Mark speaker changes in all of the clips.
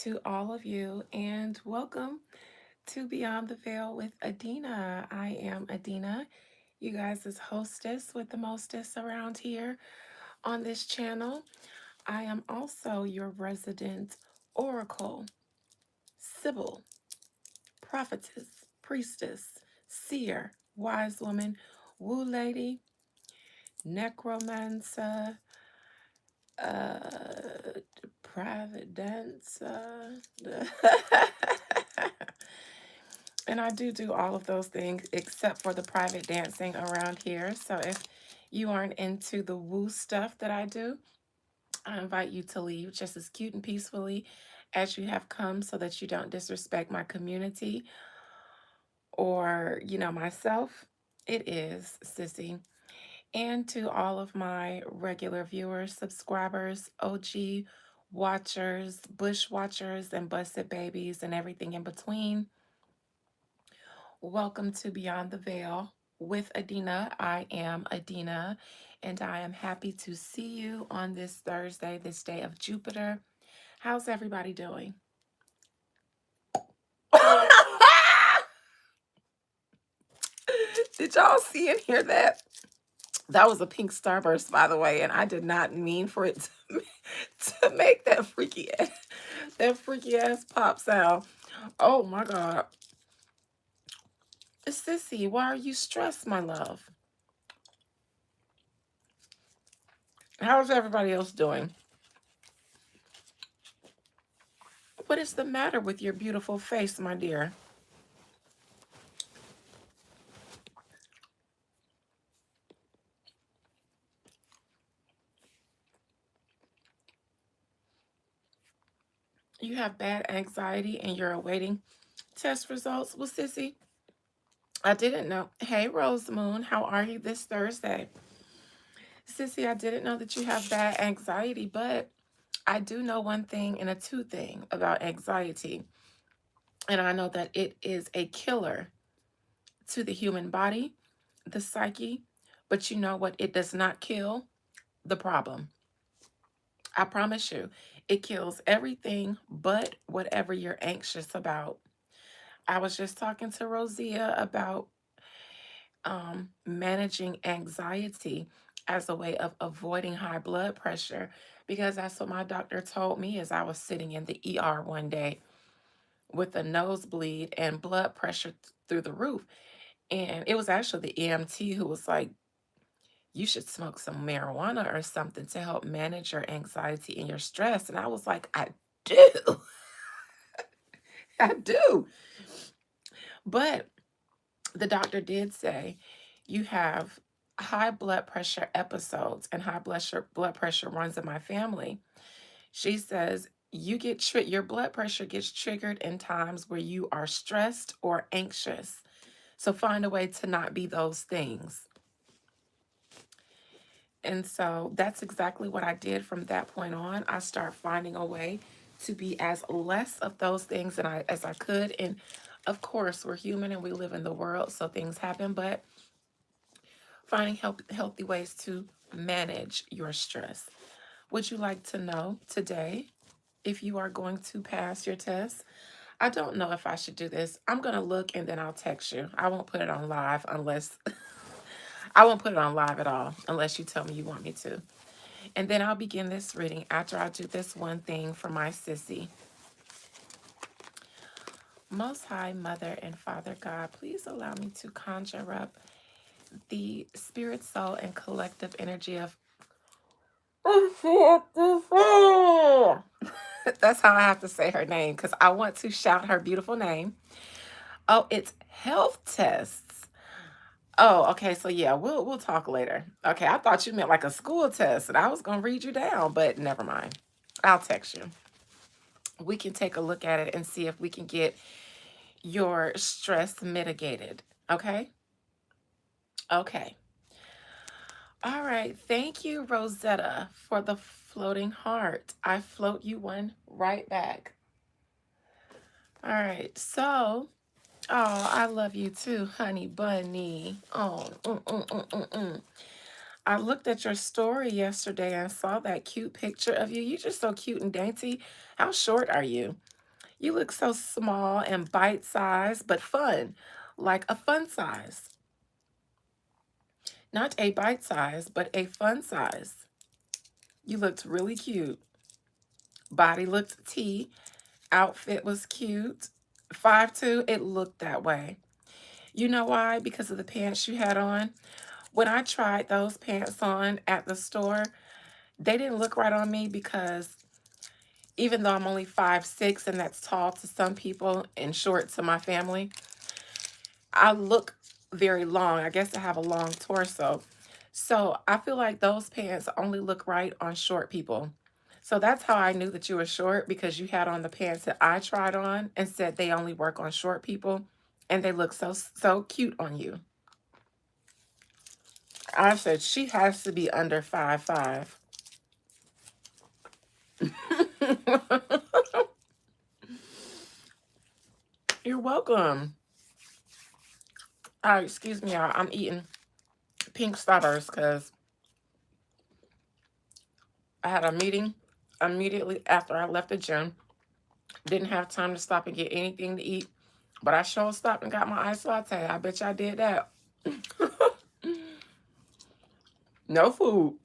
Speaker 1: to all of you, and welcome to Beyond the Veil with Adina. I am Adina, you guys' hostess with the mostest around here on this channel. I am also your resident oracle, sibyl, prophetess, priestess, seer, wise woman, woo lady, necromancer, uh, private dancer. And I do all of those things except for the private dancing around here. So if you aren't into the woo stuff that I do, I invite you to leave just as cute and peacefully as you have come so that you don't disrespect my community or, myself. It is Sissy. And to all of my regular viewers, subscribers, OG watchers, bush watchers, and busted babies, and everything in between. Welcome to Beyond the Veil with Adina. I am Adina, and I am happy to see you on this Thursday, this day of Jupiter. How's everybody doing? Did y'all see and hear that? That was a pink starburst, by the way, and I did not mean for it to make that freaky ass pop sound. Oh my God. Sissy, why are you stressed, my love? How's everybody else doing? What is the matter with your beautiful face, my dear? You have bad anxiety and you're awaiting test results? Well, Sissy, I didn't know. Hey, Rose Moon, how are you this Thursday? Sissy, I didn't know that you have bad anxiety, but I do know one thing and a two thing about anxiety. And I know that it is a killer to the human body, the psyche, but you know what? It does not kill the problem. I promise you, it kills everything but whatever you're anxious about. I was just talking to Rosia about managing anxiety as a way of avoiding high blood pressure because that's what my doctor told me as I was sitting in the ER one day with a nosebleed and blood pressure through the roof. And it was actually the EMT who was like, you should smoke some marijuana or something to help manage your anxiety and your stress. And I was like, I do. I do. But the doctor did say you have high blood pressure episodes and high blood pressure runs in my family. She says your blood pressure gets triggered in times where you are stressed or anxious. So find a way to not be those things. And so that's exactly what I did from that point on. I started finding a way to be as less of those things as I could. And of course, we're human and we live in the world, so things happen, but finding healthy ways to manage your stress. Would you like to know today if you are going to pass your test? I don't know if I should do this. I'm going to look and then I'll text you. I won't put it on live unless I won't put it on live at all unless you tell me you want me to. And then I'll begin this reading after I do this one thing for my sissy. Most High Mother and Father God, please allow me to conjure up the spirit, soul, and collective energy of that's how I have to say her name because I want to shout her beautiful name. Oh, it's health tests. Oh, okay. So yeah, we'll talk later. Okay, I thought you meant like a school test, and I was gonna read you down, but never mind. I'll text you. We can take a look at it and see if we can get your stress mitigated. Okay. Okay. All right. Thank you, Rosetta, for the floating heart. I float you one right back. All right. So, oh, I love you too, honey bunny. Oh, I looked at your story yesterday and saw that cute picture of you. You're just so cute and dainty. How short are you? You look so small and bite-sized, but fun, like a fun size. Not a bite size, but a fun size. You looked really cute. Body looked T. Outfit was cute. 5'2", it looked that way. You know why? Because of the pants you had on. When I tried those pants on at the store, they didn't look right on me because even though I'm only 5'6", and that's tall to some people and short to my family, I look very long. I guess I have a long torso. So I feel like those pants only look right on short people. So that's how I knew that you were short, because you had on the pants that I tried on and said they only work on short people, and they look so cute on you. I said she has to be under 5'5". You're welcome. Excuse me, y'all. I'm eating pink Starburst because I had a meeting immediately after I left the gym. Didn't have time to stop and get anything to eat, but I sure stopped and got my iced latte. I bet y'all did that. No food.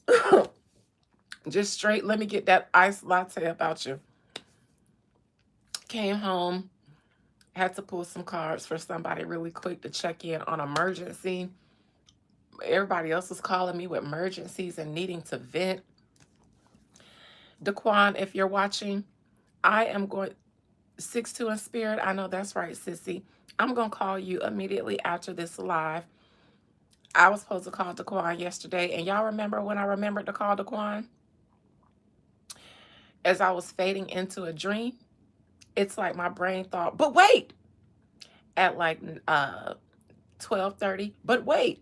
Speaker 1: Just straight, let me get that iced latte about you. Came home, had to pull some cards for somebody really quick to check in on emergency. Everybody else was calling me with emergencies and needing to vent. Daquan, if you're watching, I am going 6'2" in spirit. I know that's right, sissy. I'm going to call you immediately after this live. I was supposed to call Daquan yesterday, and y'all remember when I remembered to call Daquan? As I was fading into a dream, it's like my brain thought, but wait, at like 12:30, but wait.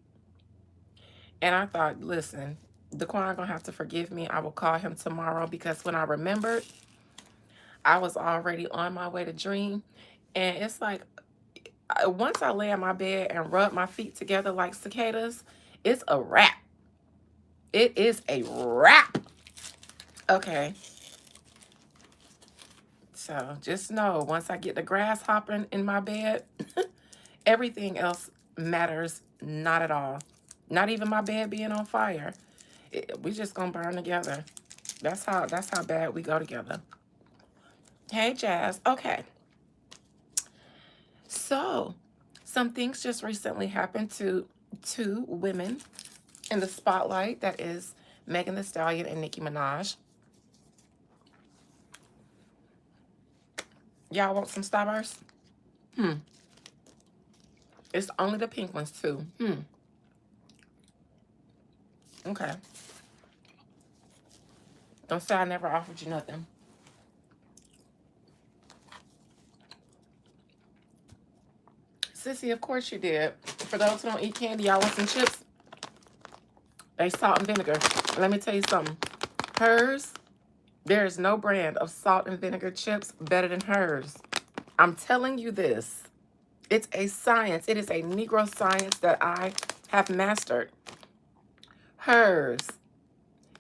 Speaker 1: And I thought, listen, Daquan gonna have to forgive me. I will call him tomorrow, because when I remembered, I was already on my way to dream. And it's like, once I lay in my bed and rub my feet together like cicadas, it's a wrap. It is a wrap. Okay. So just know, once I get the grass hopping in my bed, everything else matters not at all. Not even my bed being on fire. We just gonna burn together. That's how bad we go together. Hey, Jazz. Okay. So, some things just recently happened to two women in the spotlight. That is Megan Thee Stallion and Nicki Minaj. Y'all want some Starburst? Hmm. It's only the pink ones too. Okay. Don't say I never offered you nothing. Sissy, of course you did. For those who don't eat candy, y'all want some chips? They salt and vinegar. Let me tell you something. Hers, there is no brand of salt and vinegar chips better than hers. I'm telling you this. It's a science. It is a Negro science that I have mastered. Hers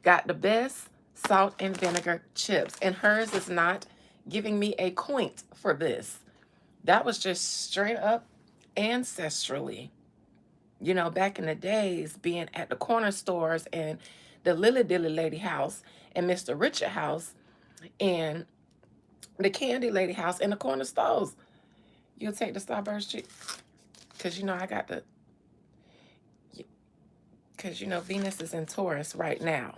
Speaker 1: got the best salt and vinegar chips. And hers is not giving me a coint for this. That was just straight up ancestrally. You know, back in the days, being at the corner stores and the Lily Dilly Lady house and Mr. Richard house and the Candy Lady house and the corner stores. You'll take the Starburst chip? Because, you know, I got the... Because, you know, Venus is in Taurus right now.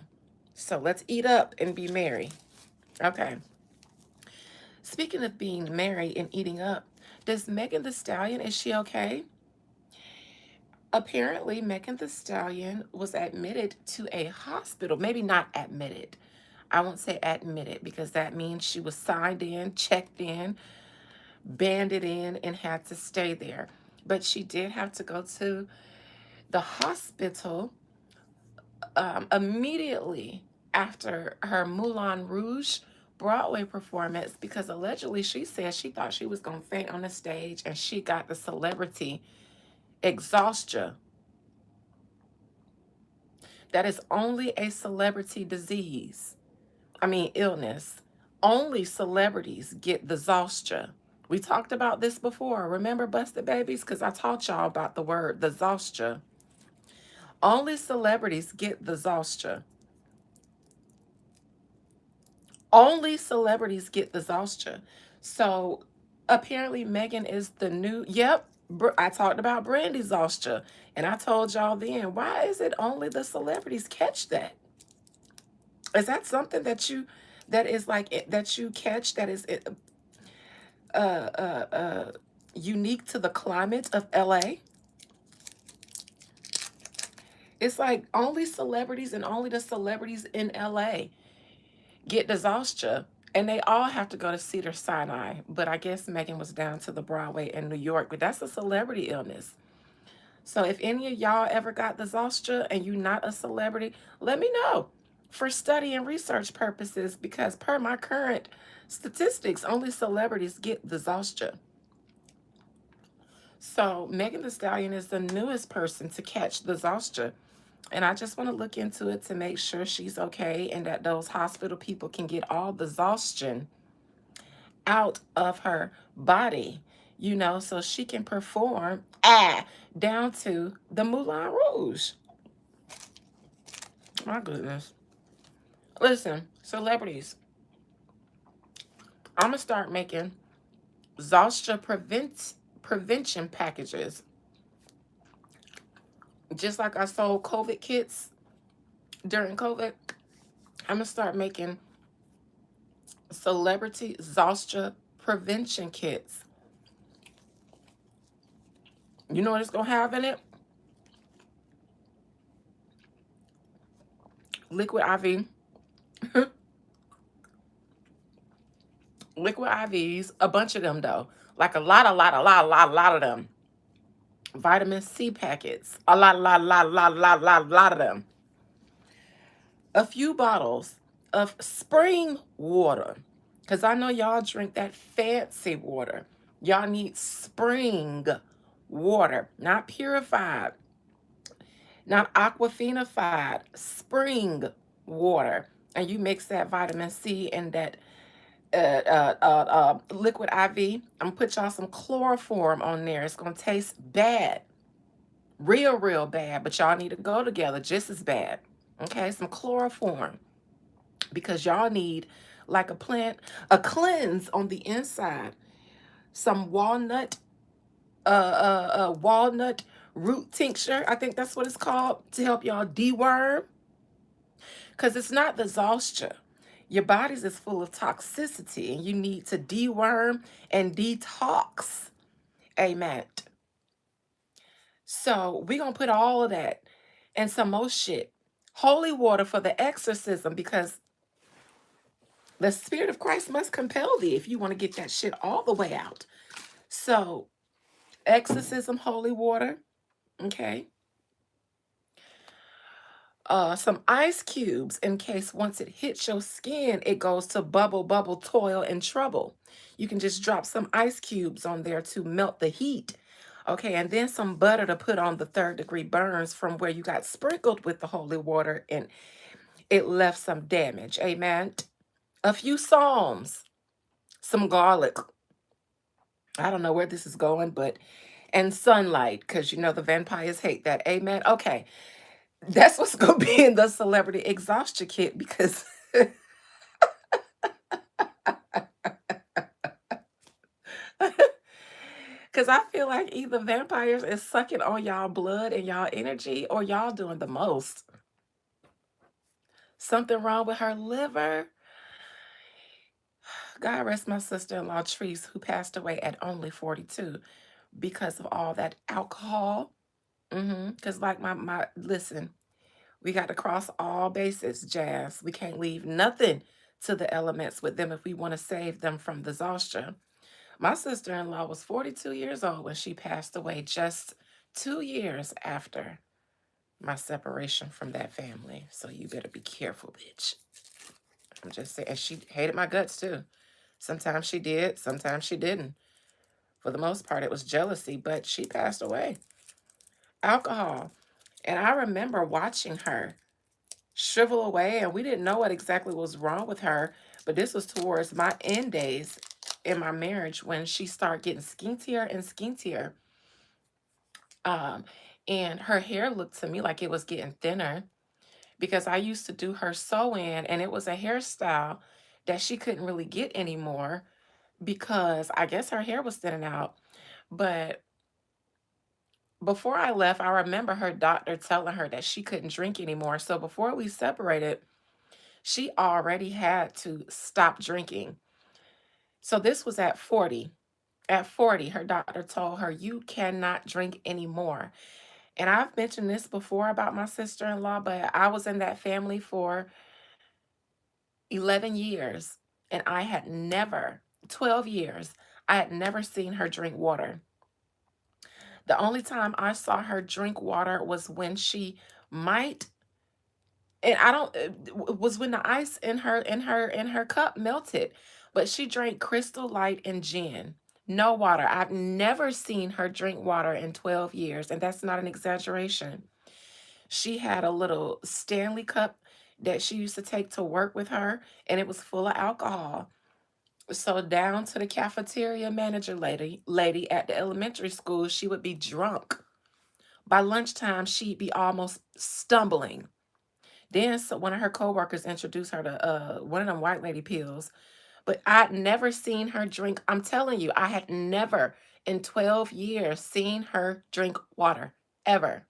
Speaker 1: So let's eat up and be merry. Okay. Speaking of being merry and eating up, does Megan Thee Stallion, is she okay? Apparently, Megan Thee Stallion was admitted to a hospital. Maybe not admitted. I won't say admitted, because that means she was signed in, checked in, banded in, and had to stay there. But she did have to go to the hospital immediately after her Moulin Rouge Broadway performance, because allegedly she said she thought she was going to faint on the stage, and she got the celebrity exhaustion. That is only a celebrity disease. I mean, illness. Only celebrities get the Zostra. We talked about this before. Remember Busted Babies? Because I taught y'all about the word, the Zostra. Only celebrities get the Zostra. Only celebrities get the Zostra. So apparently Megan is the new, yep, I talked about Brandy Zostra. And I told y'all then, why is it only the celebrities catch that? Is that something that that is like, that you catch, that is uh, uh, uh, unique to the climate of LA? It's like only celebrities and only the celebrities in LA get disaster, and they all have to go to Cedar Sinai. But I guess Megan was down to the Broadway in New York, but that's a celebrity illness. So if any of y'all ever got disaster and you're not a celebrity, let me know for study and research purposes, because per my current statistics, only celebrities get disaster. So Megan Thee Stallion is the newest person to catch disaster. And I just want to look into it to make sure she's okay and that those hospital people can get all the exhaustion out of her body, so she can perform down to the Moulin Rouge. My goodness. Listen, celebrities, I'm going to start making Zostra prevention packages. Just like I sold COVID kits during COVID, I'm going to start making celebrity Zostra prevention kits. You know what it's going to have in it? Liquid IV. Liquid IVs. A bunch of them, though. Like a lot of them. Vitamin C packets. A lot of them. A few bottles of spring water. Because I know y'all drink that fancy water. Y'all need spring water. Not purified. Not aquafinified. Spring water. And you mix that vitamin C and that liquid IV. I'm gonna put y'all some chloroform on there. It's gonna taste bad. Real bad. But y'all need to go together just as bad. Okay, some chloroform. Because y'all need like a cleanse on the inside. Some walnut root tincture. I think that's what it's called, to help y'all deworm. Because it's not the Zostra. Your body's is full of toxicity and you need to deworm and detox. Amen. So we're going to put all of that and some more shit. Holy water for the exorcism, because the Spirit of Christ must compel thee if you want to get that shit all the way out. So exorcism, holy water. Okay. Some ice cubes in case once it hits your skin, it goes to bubble, toil, and trouble. You can just drop some ice cubes on there to melt the heat. Okay, and then some butter to put on the 3rd-degree burns from where you got sprinkled with the holy water and it left some damage. Amen. A few psalms, some garlic. I don't know where this is going, and sunlight, because the vampires hate that. Amen. Okay. That's what's going to be in the celebrity exhaustion kit, because I feel like either vampires is sucking on y'all blood and y'all energy, or y'all doing the most. Something wrong with her liver. God rest my sister-in-law, Treese, who passed away at only 42 because of all that alcohol. Because like listen, we got to cross all bases, Jazz. We can't leave nothing to the elements with them if we want to save them from disaster. My sister-in-law was 42 years old when she passed away, just 2 years after my separation from that family. So you better be careful, bitch. I'm just saying. And she hated my guts too. Sometimes she did, sometimes she didn't. For the most part, it was jealousy, but she passed away. Alcohol. And I remember watching her shrivel away, and we didn't know what exactly was wrong with her, But this was towards my end days in my marriage when she started getting skintier and skintier. Um, and her hair looked to me like it was getting thinner because I used to do her sew in, and it was a hairstyle that she couldn't really get anymore because I guess her hair was thinning out. But before I left, I remember her doctor telling her that she couldn't drink anymore. So before we separated, she already had to stop drinking. So this was at 40. At 40, her doctor told her, "You cannot drink anymore." And I've mentioned this before about my sister in law, but I was in that family for 11 years, and I had never, 12 years, I had never seen her drink water. The only time I saw her drink water was when she might, and I don't, was when the ice in her cup melted, but she drank Crystal Light and gin. No water. I've never seen her drink water in 12 years, and that's not an exaggeration. She had a little Stanley cup that she used to take to work with her, and it was full of alcohol. So down to the cafeteria manager lady at the elementary school, she would be drunk. By lunchtime, she'd be almost stumbling. Then one of her coworkers introduced her to one of them white lady pills. But I'd never seen her drink. I'm telling you, I had never in 12 years seen her drink water ever.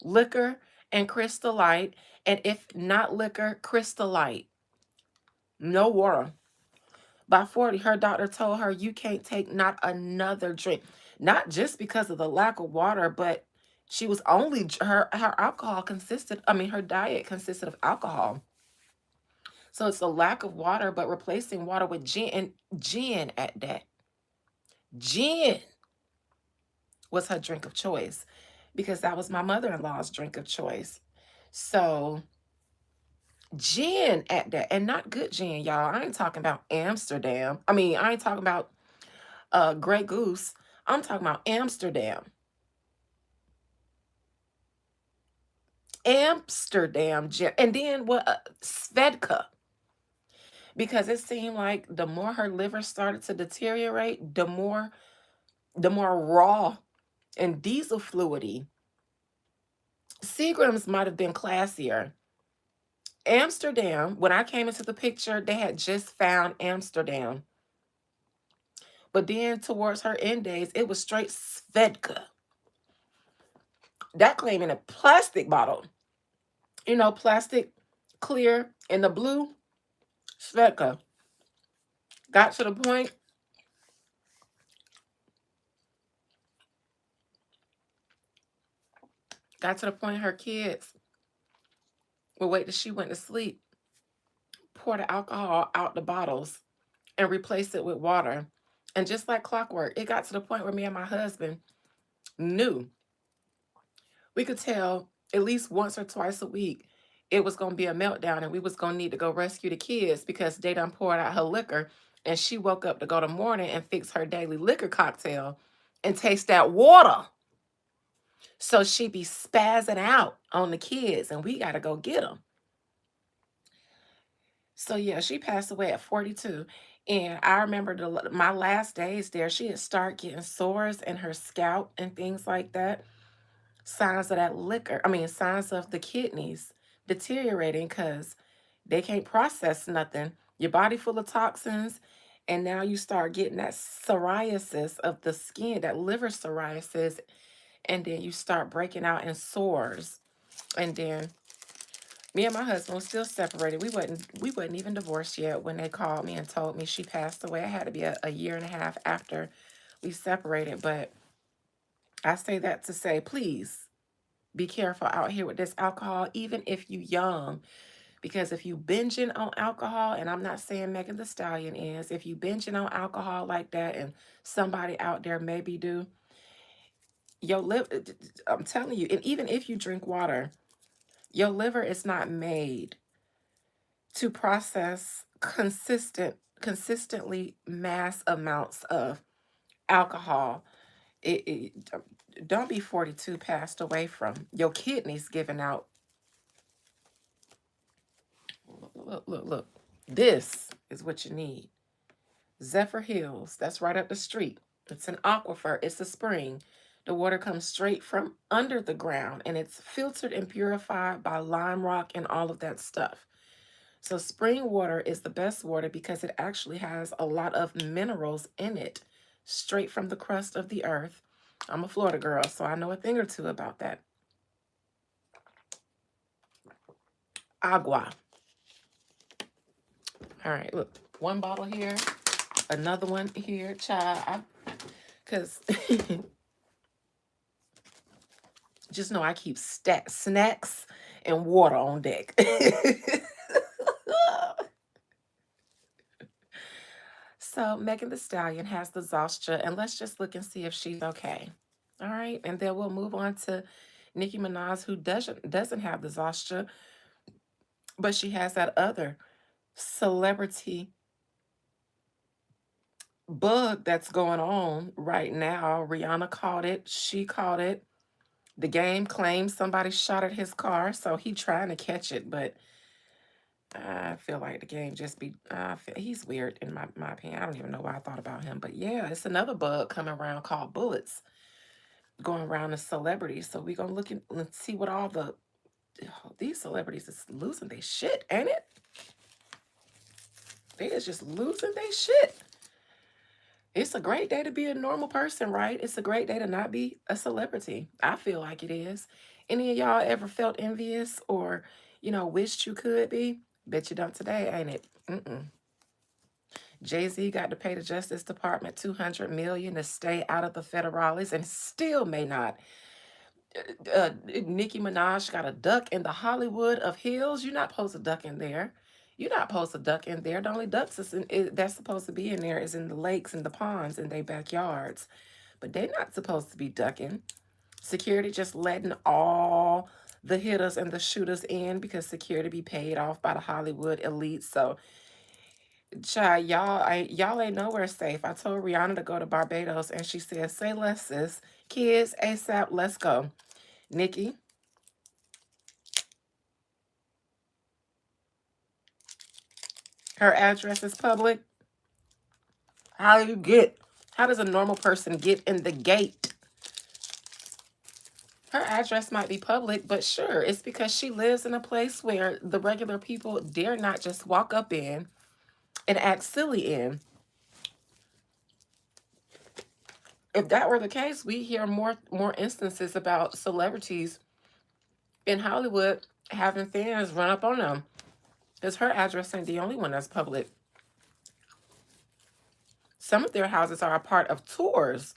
Speaker 1: Liquor and Crystal Light, and if not liquor, Crystal Light. No water. By 40, her doctor told her you can't take not another drink. Not just because of the lack of water, but she was only her alcohol consisted, I mean her diet consisted of alcohol. So it's a lack of water, but replacing water with gin, and gin at that. Gin was her drink of choice because that was my mother-in-law's drink of choice. So gin at that, and not good gin, y'all. I ain't talking about Amsterdam. I mean, I ain't talking about Grey Goose. I'm talking about Amsterdam. Amsterdam gin. And then what? Svedka. Because it seemed like the more her liver started to deteriorate, the more raw and diesel fluidy. Seagram's might have been classier. Amsterdam, when I came into the picture, they had just found Amsterdam. But then towards her end days, it was straight Svedka. That came in a plastic bottle. Plastic, clear, in the blue. Svedka. Got to the point, her kids would wait till she went to sleep, pour the alcohol out the bottles, and replace it with water. And just like clockwork, it got to the point where me and my husband knew. We could tell at least once or twice a week it was going to be a meltdown and we was going to need to go rescue the kids because they done poured out her liquor, and she woke up to go to morning and fix her daily liquor cocktail and taste that water. So she be spazzing out on the kids and we got to go get them. So yeah, she passed away at 42. And I remember my last days there, she had started getting sores in her scalp and things like that. Signs of that liquor, I mean, signs of the kidneys deteriorating because they can't process nothing. Your body full of toxins, and now you start getting that psoriasis of the skin, that liver psoriasis, and then you start breaking out in sores. And then me and my husband was still separated. We wasn't even divorced yet when they called me and told me she passed away. It had to be a year and a half after we separated. But I say that to say, please be careful out here with this alcohol, even if you young. Because if you binging on alcohol, and I'm not saying Megan the Stallion is, if you binging on alcohol like that, and somebody out there maybe do, your liver, I'm telling you, and even if you drink water, your liver is not made to process consistently mass amounts of alcohol. Don't be 42 passed away from your kidneys giving out. Look, look, look. This is what you need. Zephyr Hills, that's right up the street. It's an aquifer, it's a spring. The water comes straight from under the ground and it's filtered and purified by lime rock and all of that stuff. So, spring water is the best water because it actually has a lot of minerals in it, straight from the crust of the earth. I'm a Florida girl, so I know a thing or two about that. Agua. All right, look, one bottle here, another one here, child. Because just know I keep snacks and water on deck. So Megan the Stallion has the Zostra, and let's just look and see if she's okay. All right, and then we'll move on to Nicki Minaj, who doesn't have the Zostra, but she has that other celebrity bug that's going on right now. Rihanna caught it. She caught it. The game claims somebody shot at his car, so he trying to catch it, but I feel like the game just be, he's weird in my opinion. I don't even know why I thought about him, but yeah, it's another bug coming around called bullets going around the celebrities. So we gonna look and let's see what all these celebrities is losing their shit, ain't it? They is just losing their shit. It's a great day to be a normal person, right? It's a great day to not be a celebrity. I feel like it is. Any of y'all ever felt envious or, wished you could be? Bet you don't today, ain't it? Jay-Z got to pay the Justice Department $200 million to stay out of the federales and still may not. Nicki Minaj got a duck in the Hollywood of Hills. You're not supposed to duck in there. You're not supposed to duck in there. The only ducks that's supposed to be in there is in the lakes and the ponds in their backyards. But they're not supposed to be ducking. Security just letting all the hitters and the shooters in because security be paid off by the Hollywood elite. So, child, y'all ain't nowhere safe. I told Rihanna to go to Barbados, and she said, "Say less, sis. Kids, ASAP, let's go." Nikki, her address is public. How does a normal person get in the gate? Her address might be public, but sure, it's because she lives in a place where the regular people dare not just walk up in and act silly in. If that were the case, we hear more instances about celebrities in Hollywood having fans run up on them. Because her address ain't the only one that's public. Some of their houses are a part of tours.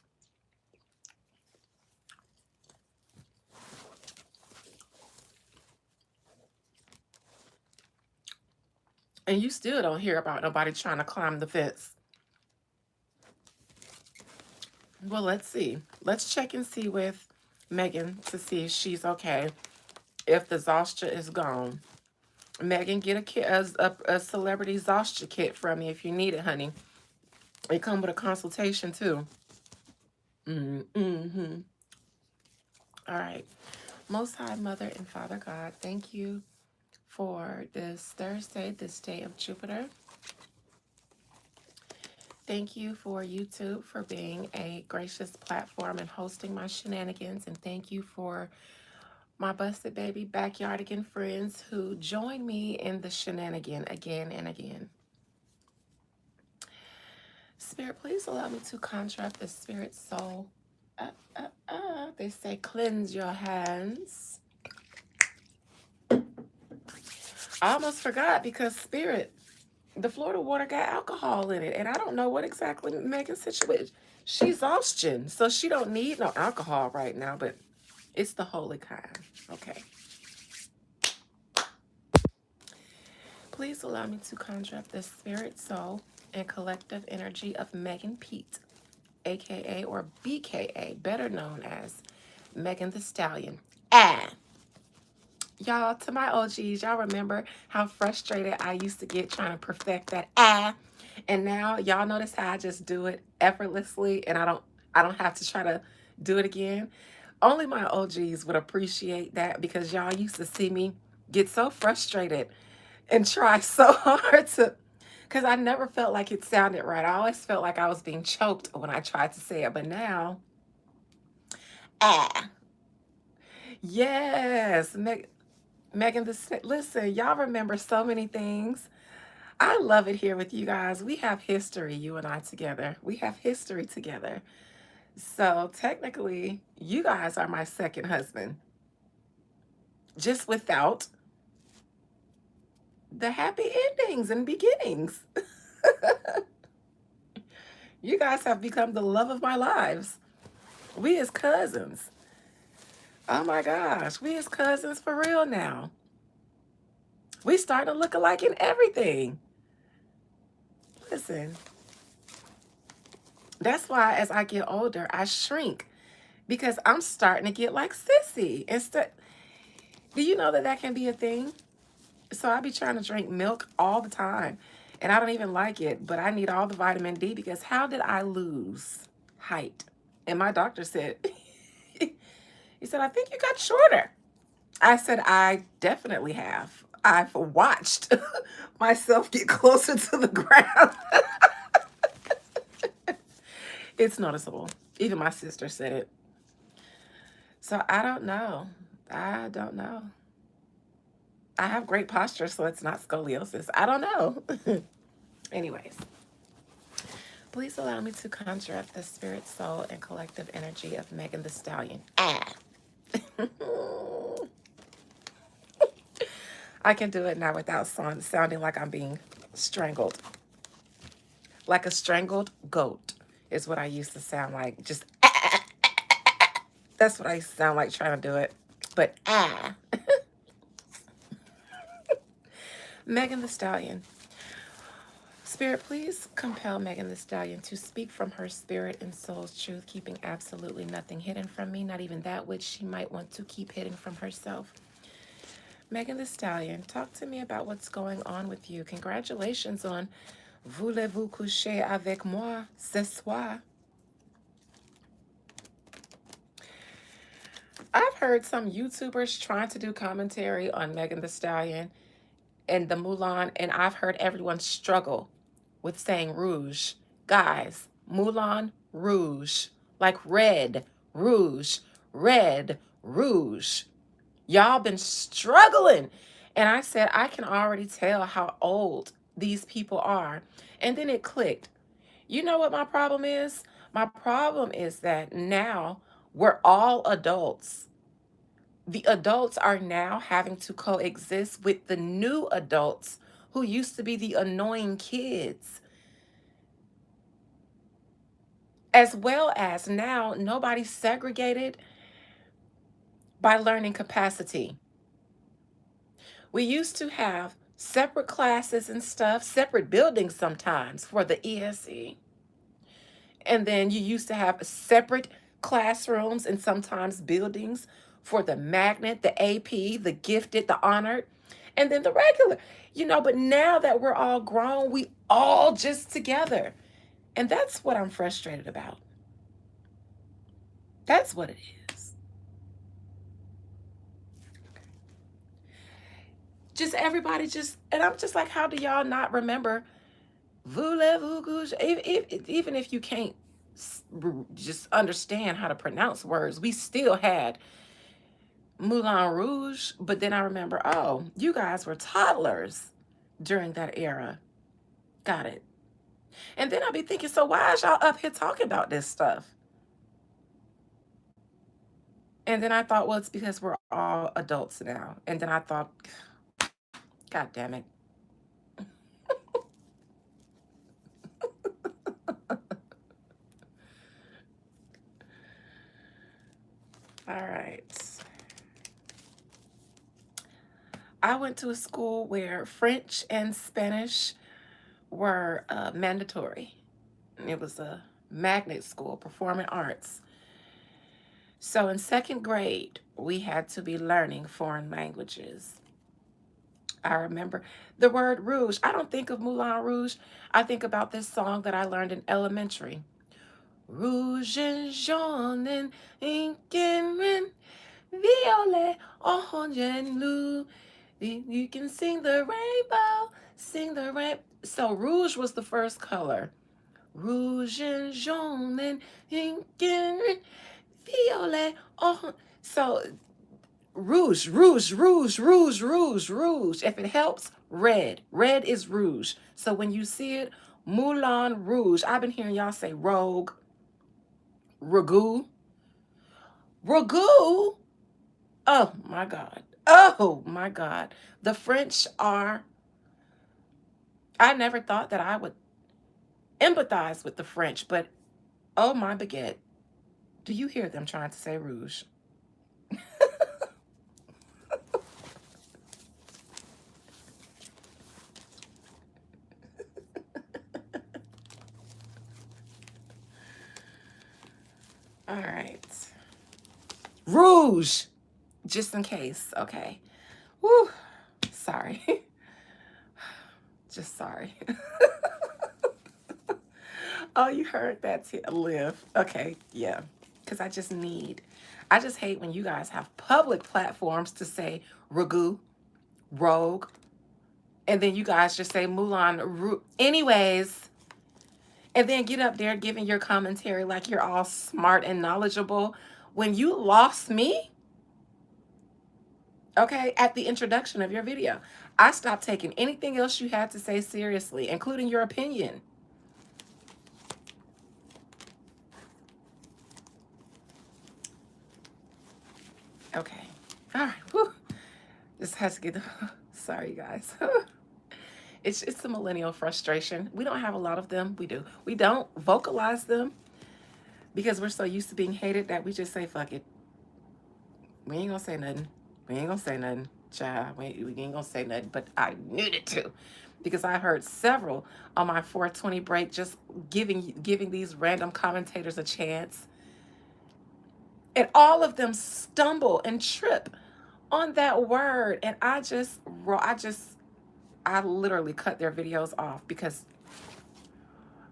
Speaker 1: And you still don't hear about nobody trying to climb the fence. Well, let's see. Let's check and see with Megan to see if she's okay. If the Zostra is gone. Megan, get a celebrity Zostra kit from me if you need it, honey. It come with a consultation too. Mm-hmm. All right. Most High Mother and Father God, thank you for this Thursday, this day of Jupiter. Thank you for YouTube for being a gracious platform and hosting my shenanigans. And thank you for my busted baby backyardigan friends who join me in the shenanigan again and again. Spirit, please allow me to contract the spirit soul. They say cleanse your hands. I almost forgot because spirit, the Florida water got alcohol in it, and I don't know what exactly Megan's situation. She's exhaustion, so she don't need no alcohol right now, but it's the holy kind. Okay. Please allow me to conjure up the spirit, soul, and collective energy of Megan Pete, aka or BKA, better known as Megan the Stallion. Y'all, to my OGs, y'all remember how frustrated I used to get trying to perfect that and now y'all notice how I just do it effortlessly and I don't have to try to do it again. Only my OGs would appreciate that because y'all used to see me get so frustrated and try so hard to, because I never felt like it sounded right. I always felt like I was being choked when I tried to say it. But now, ah, yes, Megan, listen, y'all remember so many things. I love it here with you guys. We have history, you and I together. We have history together. So technically, you guys are my second husband, just without the happy endings and beginnings. You guys have become the love of my lives. We as cousins. Oh my gosh, we as cousins for real now. We starting to look alike in everything. Listen, that's why as I get older, I shrink because I'm starting to get like Sissy. Instead, do you know that that can be a thing? So I be trying to drink milk all the time, and I don't even like it, but I need all the vitamin D because how did I lose height? And my doctor said, he said, I think you got shorter. I said, I definitely have. I've watched myself get closer to the ground. It's noticeable. Even my sister said it. So I don't know. I don't know. I have great posture, so it's not scoliosis. I don't know. Anyways, please allow me to conjure up the spirit, soul, and collective energy of Megan the Stallion. Ah. I can do it now without sounding like I'm being strangled. Like a strangled goat is what I used to sound like. Just that's what I used to sound like trying to do it. But Megan the Stallion. Spirit, please compel Megan the Stallion to speak from her spirit and soul's truth, keeping absolutely nothing hidden from me, not even that which she might want to keep hidden from herself. Megan the Stallion, talk to me about what's going on with you. Congratulations on Voulez-vous coucher avec moi ce soir? I've heard some YouTubers trying to do commentary on Megan the Stallion and the Mulan, and I've heard everyone struggle with saying rouge. Guys, Moulin Rouge, like red, rouge, red, rouge. Y'all been struggling. And I said, I can already tell how old these people are. And then it clicked. You know what my problem is? My problem is that now we're all adults. The adults are now having to coexist with the new adults who used to be the annoying kids. As well as now, nobody's segregated by learning capacity. We used to have separate classes and stuff, separate buildings sometimes for the ESE. And then you used to have separate classrooms and sometimes buildings for the magnet, the AP, the gifted, the honored, and then the regular. But now that we're all grown, we all just together. And that's what I'm frustrated about. That's what it is. Just everybody and I'm just like, how do y'all not remember voulez-vous coucher? Even if you can't just understand how to pronounce words, we still had Moulin Rouge. But then I remember, oh, you guys were toddlers during that era. Got it. And then I'll be thinking, so why is y'all up here talking about this stuff? And then I thought, well, it's because we're all adults now. And then I thought, God damn it. All right. I went to a school where French and Spanish were mandatory. It was a magnet school, performing arts. So in second grade, we had to be learning foreign languages. I remember the word rouge. I don't think of Moulin Rouge. I think about this song that I learned in elementary. Rouge and jaune and ink and red, violet, orange and blue. You can sing the rainbow, sing the rain. So rouge was the first color. Rouge and jaune and pink and violet. Oh, so rouge, rouge, rouge, rouge, rouge, rouge. If it helps, red. Red is rouge. So when you see it, Moulin Rouge. I've been hearing y'all say rogue, ragu, ragu. Oh my God. Oh my God. The French are, I never thought that I would empathize with the French, but oh my baguette. Do you hear them trying to say rouge? All right. Rouge. Just in case. Okay. Woo. Sorry. Just sorry. Oh, you heard that, Liv. Okay. Yeah. Because I just hate when you guys have public platforms to say ragu, rogue, and then you guys just say Mulan Rouge. Anyways, and then get up there giving your commentary like you're all smart and knowledgeable when you lost me, okay, at the introduction of your video. I stopped taking anything else you had to say seriously, including your opinion. Okay. All right. Whew. This has to get, sorry, guys. It's the millennial frustration. We don't have a lot of them. We do. We don't vocalize them because we're so used to being hated that we just say, fuck it. We ain't gonna say nothing. We ain't gonna say nothing. Child, we ain't gonna say nothing, but I needed to because I heard several on my 420 break just giving these random commentators a chance. And all of them stumble and trip on that word. And I literally cut their videos off because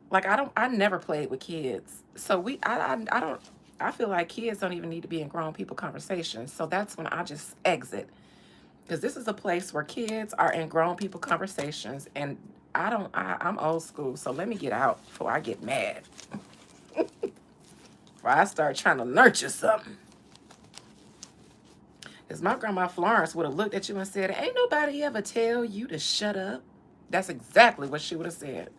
Speaker 1: like I never played with kids. So I don't, I feel like kids don't even need to be in grown people conversations. So that's when I just exit. Because this is a place where kids are in grown people conversations, and I'm old school, so let me get out before I get mad. Before I start trying to nurture something. Because my grandma Florence would have looked at you and said, ain't nobody ever tell you to shut up. That's exactly what she would have said.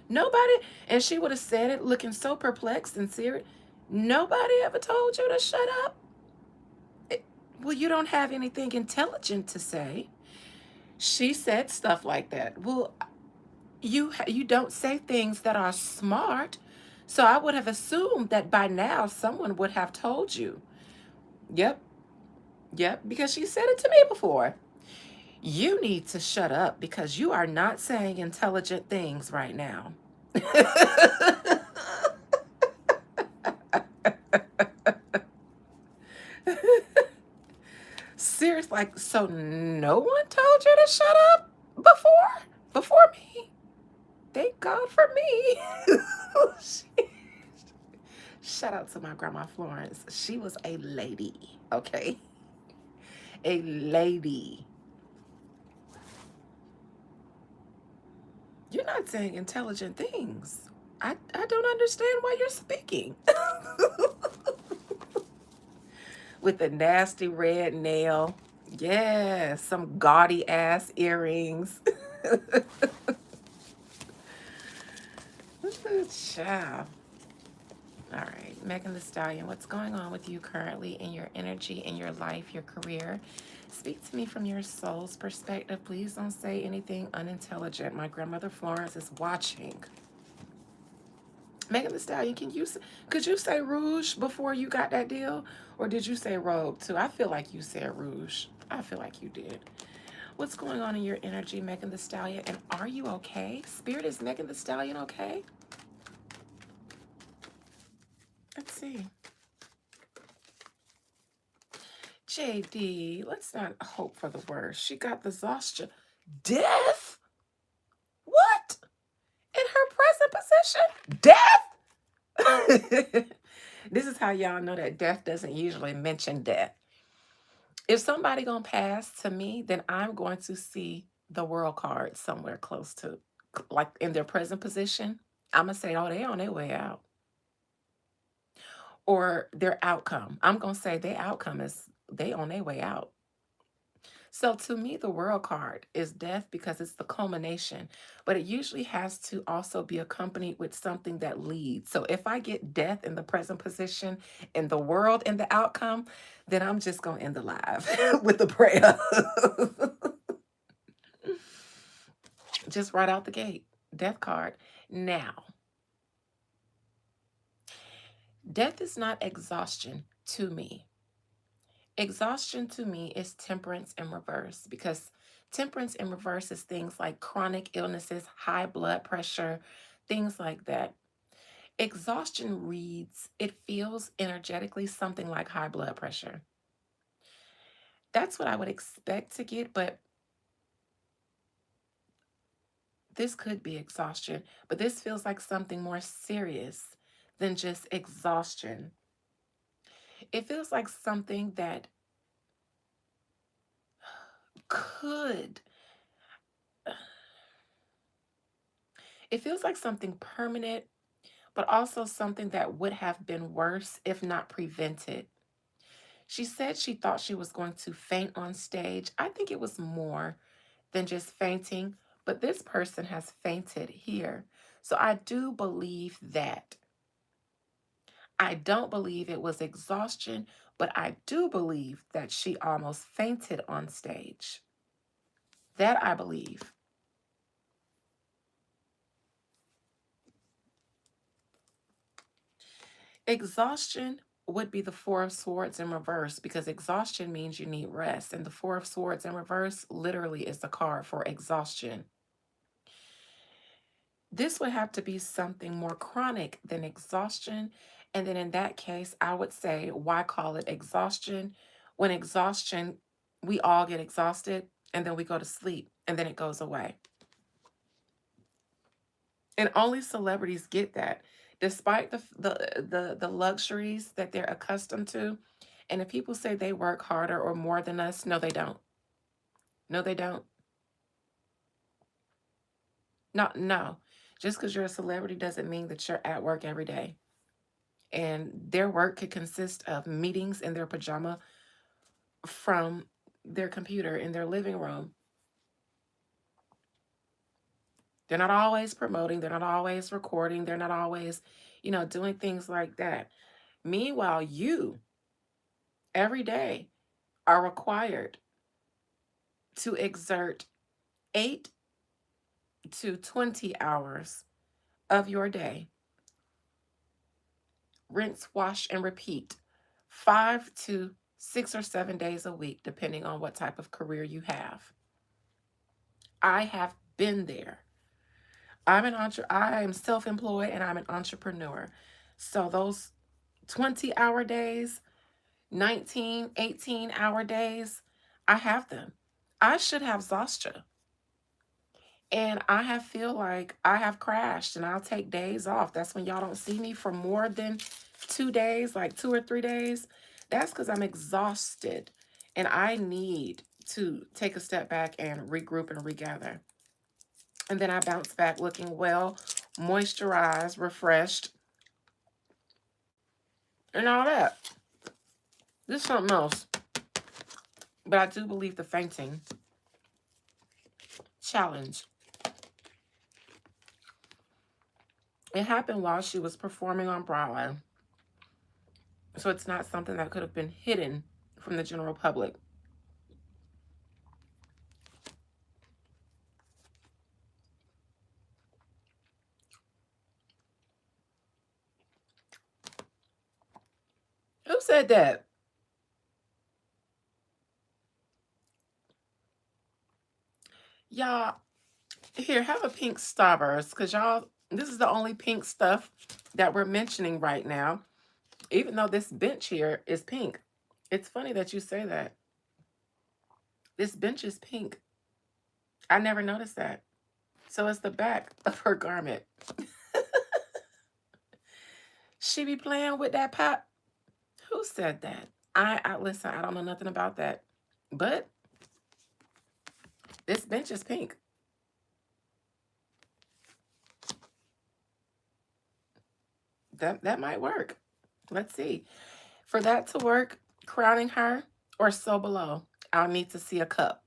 Speaker 1: Nobody, and she would have said it looking so perplexed and serious. Nobody ever told you to shut up. Well, you don't have anything intelligent to say. She said stuff like that. Well, you don't say things that are smart. So I would have assumed that by now someone would have told you. Yep. Yep, because she said it to me before. You need to shut up because you are not saying intelligent things right now. Serious, like, so no one told you to shut up before me? Thank God for me. Shout out to my grandma Florence. She was a lady, okay? A lady. You're not saying intelligent things. I don't understand why you're speaking. With a nasty red nail. Yeah, some gaudy ass earrings. Child. All right, Megan Thee Stallion, what's going on with you currently in your energy, in your life, your career? Speak to me from your soul's perspective. Please don't say anything unintelligent. My grandmother Florence is watching. Megan Thee Stallion, could you say rouge before you got that deal? Or did you say robe too? I feel like you said rouge. I feel like you did. What's going on in your energy, Megan Thee Stallion? And are you okay? Spirit, is Megan Thee Stallion okay? Let's see. JD, let's not hope for the worst. She got the Zostra. Death? What? In her present position? Death? This is how y'all know that death doesn't usually mention death. If somebody gonna pass to me, then I'm going to see the world card somewhere close to, like in their present position. I'm gonna say, oh, they on their way out, or their outcome. I'm gonna say their outcome is they on their way out. So to me, the world card is death because it's the culmination, but it usually has to also be accompanied with something that leads. So if I get death in the present position and the world in the outcome, then I'm just going to end the live with a prayer. Just right out the gate, death card. Now, death is not exhaustion to me. Exhaustion to me is temperance in reverse because temperance in reverse is things like chronic illnesses, high blood pressure, things like that. Exhaustion reads, it feels energetically something like high blood pressure. That's what I would expect to get, but this could be exhaustion. But this feels like something more serious than just exhaustion. It feels like something that could, it feels like something permanent, but also something that would have been worse if not prevented. She said she thought she was going to faint on stage. I think it was more than just fainting, but this person has fainted here. So I do believe that. I don't believe it was exhaustion, but I do believe that she almost fainted on stage. That I believe. Exhaustion would be the Four of Swords in reverse because exhaustion means you need rest. And the Four of Swords in reverse literally is the card for exhaustion. This would have to be something more chronic than exhaustion. And then in that case, I would say, why call it exhaustion? When exhaustion, we all get exhausted and then we go to sleep and then it goes away. And only celebrities get that, despite the luxuries that they're accustomed to. And if people say they work harder or more than us, no, they don't. No, they don't. No. Just because you're a celebrity doesn't mean that you're at work every day. And their work could consist of meetings in their pajama from their computer in their living room. They're not always promoting, they're not always recording, they're not always, doing things like that. Meanwhile, you every day are required to exert 8 to 20 hours of your day. Rinse, wash, and repeat 5 to 6 or 7 days a week, depending on what type of career you have. I have been there. I am self-employed and I'm an entrepreneur. So those 20-hour days, 19, 18-hour days, I have them. I should have Zostra. And I have feel like I have crashed and I'll take days off. That's when y'all don't see me for more than 2 days, like 2 or 3 days. That's because I'm exhausted and I need to take a step back and regroup and regather. And then I bounce back looking well, moisturized, refreshed, and all that. This is something else. But I do believe the fainting challenge. It happened while she was performing on Broadway. So it's not something that could have been hidden from the general public. Who said that? Y'all, here, have a pink Starburst, because y'all, this is the only pink stuff that we're mentioning right now, even though this bench here is pink. It's funny that you say that. This bench is pink. I never noticed that. So it's the back of her garment. She be playing with that pop. Who said that? I listen, I don't know nothing about that. But this bench is pink. That might work. Let's see. For that to work, crowning her or so below, I'll need to see a cup.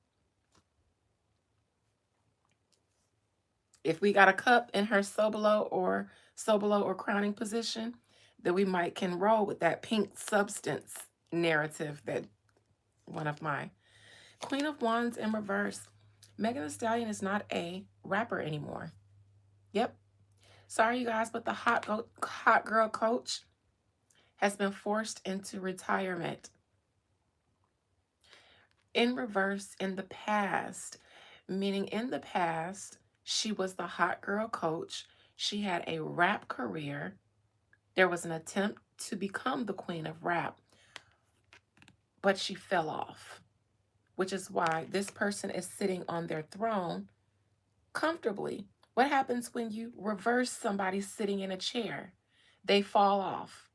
Speaker 1: If we got a cup in her so below or crowning position, then we might can roll with that pink substance narrative that one of my Queen of Wands in reverse. Megan Thee Stallion is not a rapper anymore. Yep. Sorry, you guys, but the hot girl coach has been forced into retirement. In reverse, in the past, meaning in the past, she was the hot girl coach. She had a rap career. There was an attempt to become the queen of rap, but she fell off, which is why this person is sitting on their throne comfortably. What happens when you reverse somebody sitting in a chair? They fall off.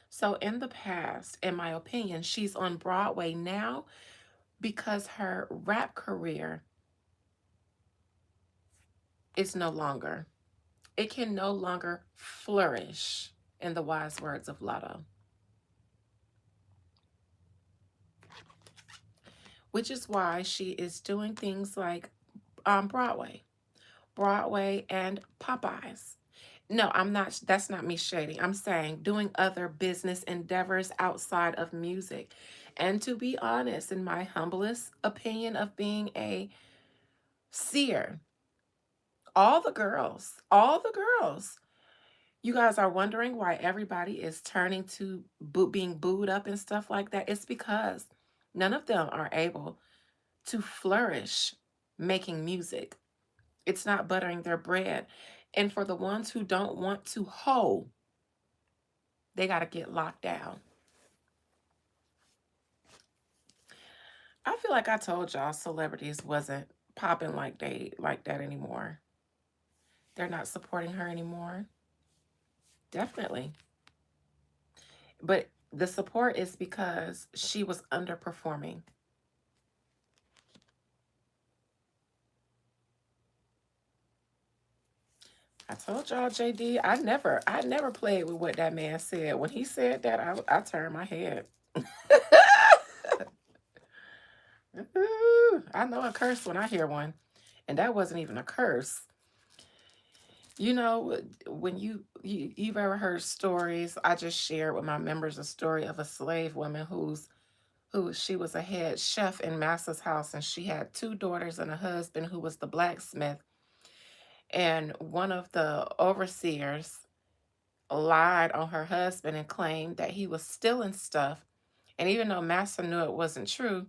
Speaker 1: So in the past, in my opinion, she's on Broadway now because her rap career is no longer. It can no longer flourish, in the wise words of Lotto. Which is why she is doing things like Broadway. Broadway and Popeyes. No, I'm not. That's not me shading. I'm saying doing other business endeavors outside of music. And to be honest, in my humblest opinion of being a seer, all the girls, you guys are wondering why everybody is turning to being booed up and stuff like that. It's because none of them are able to flourish making music. It's not buttering their bread. And for the ones who don't want to hoe, they got to get locked down. I feel like I told y'all celebrities wasn't popping like that anymore. They're not supporting her anymore. Definitely. But the support is because she was underperforming. I told y'all, JD, I never played with what that man said. When he said that, I turned my head. I know a curse when I hear one, and that wasn't even a curse. You know, when you've ever heard stories, I just shared with my members a story of a slave woman who she was a head chef in Master's house, and she had two daughters and a husband who was the blacksmith. And one of the overseers lied on her husband and claimed that he was stealing stuff. And even though Master knew it wasn't true,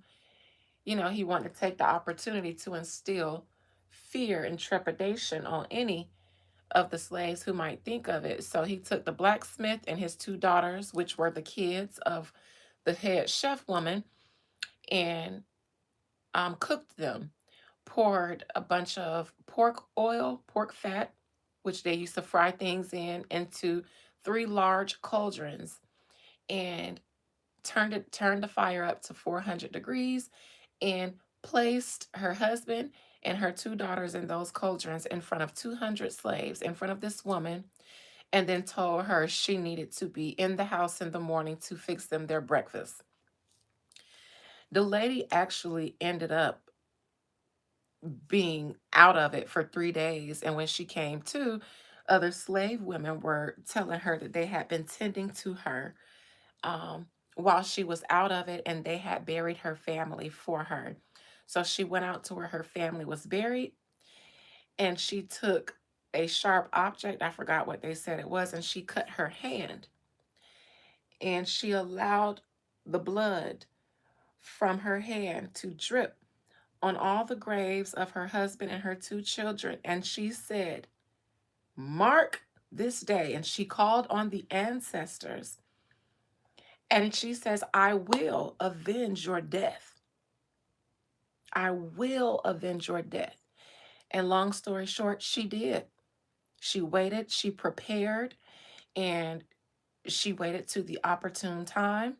Speaker 1: he wanted to take the opportunity to instill fear and trepidation on any of the slaves who might think of it. So he took the blacksmith and his two daughters, which were the kids of the head chef woman, and cooked them, poured a bunch of pork fat, which they used to fry things in, into three large cauldrons, and turned the fire up to 400 degrees, and placed her husband and her two daughters in those cauldrons in front of 200 slaves, in front of this woman, and then told her she needed to be in the house in the morning to fix them their breakfast. The lady actually ended up being out of it for 3 days. And when she came to, other slave women were telling her that they had been tending to her while she was out of it, and they had buried her family for her. So she went out to where her family was buried, and she took a sharp object, I forgot what they said it was, and she cut her hand. And she allowed the blood from her hand to drip on all the graves of her husband and her two children. And she said, "Mark this day." And she called on the ancestors. And she says, "I will avenge your death. I will avenge your death." And long story short, she did. She waited, she prepared, and she waited to the opportune time.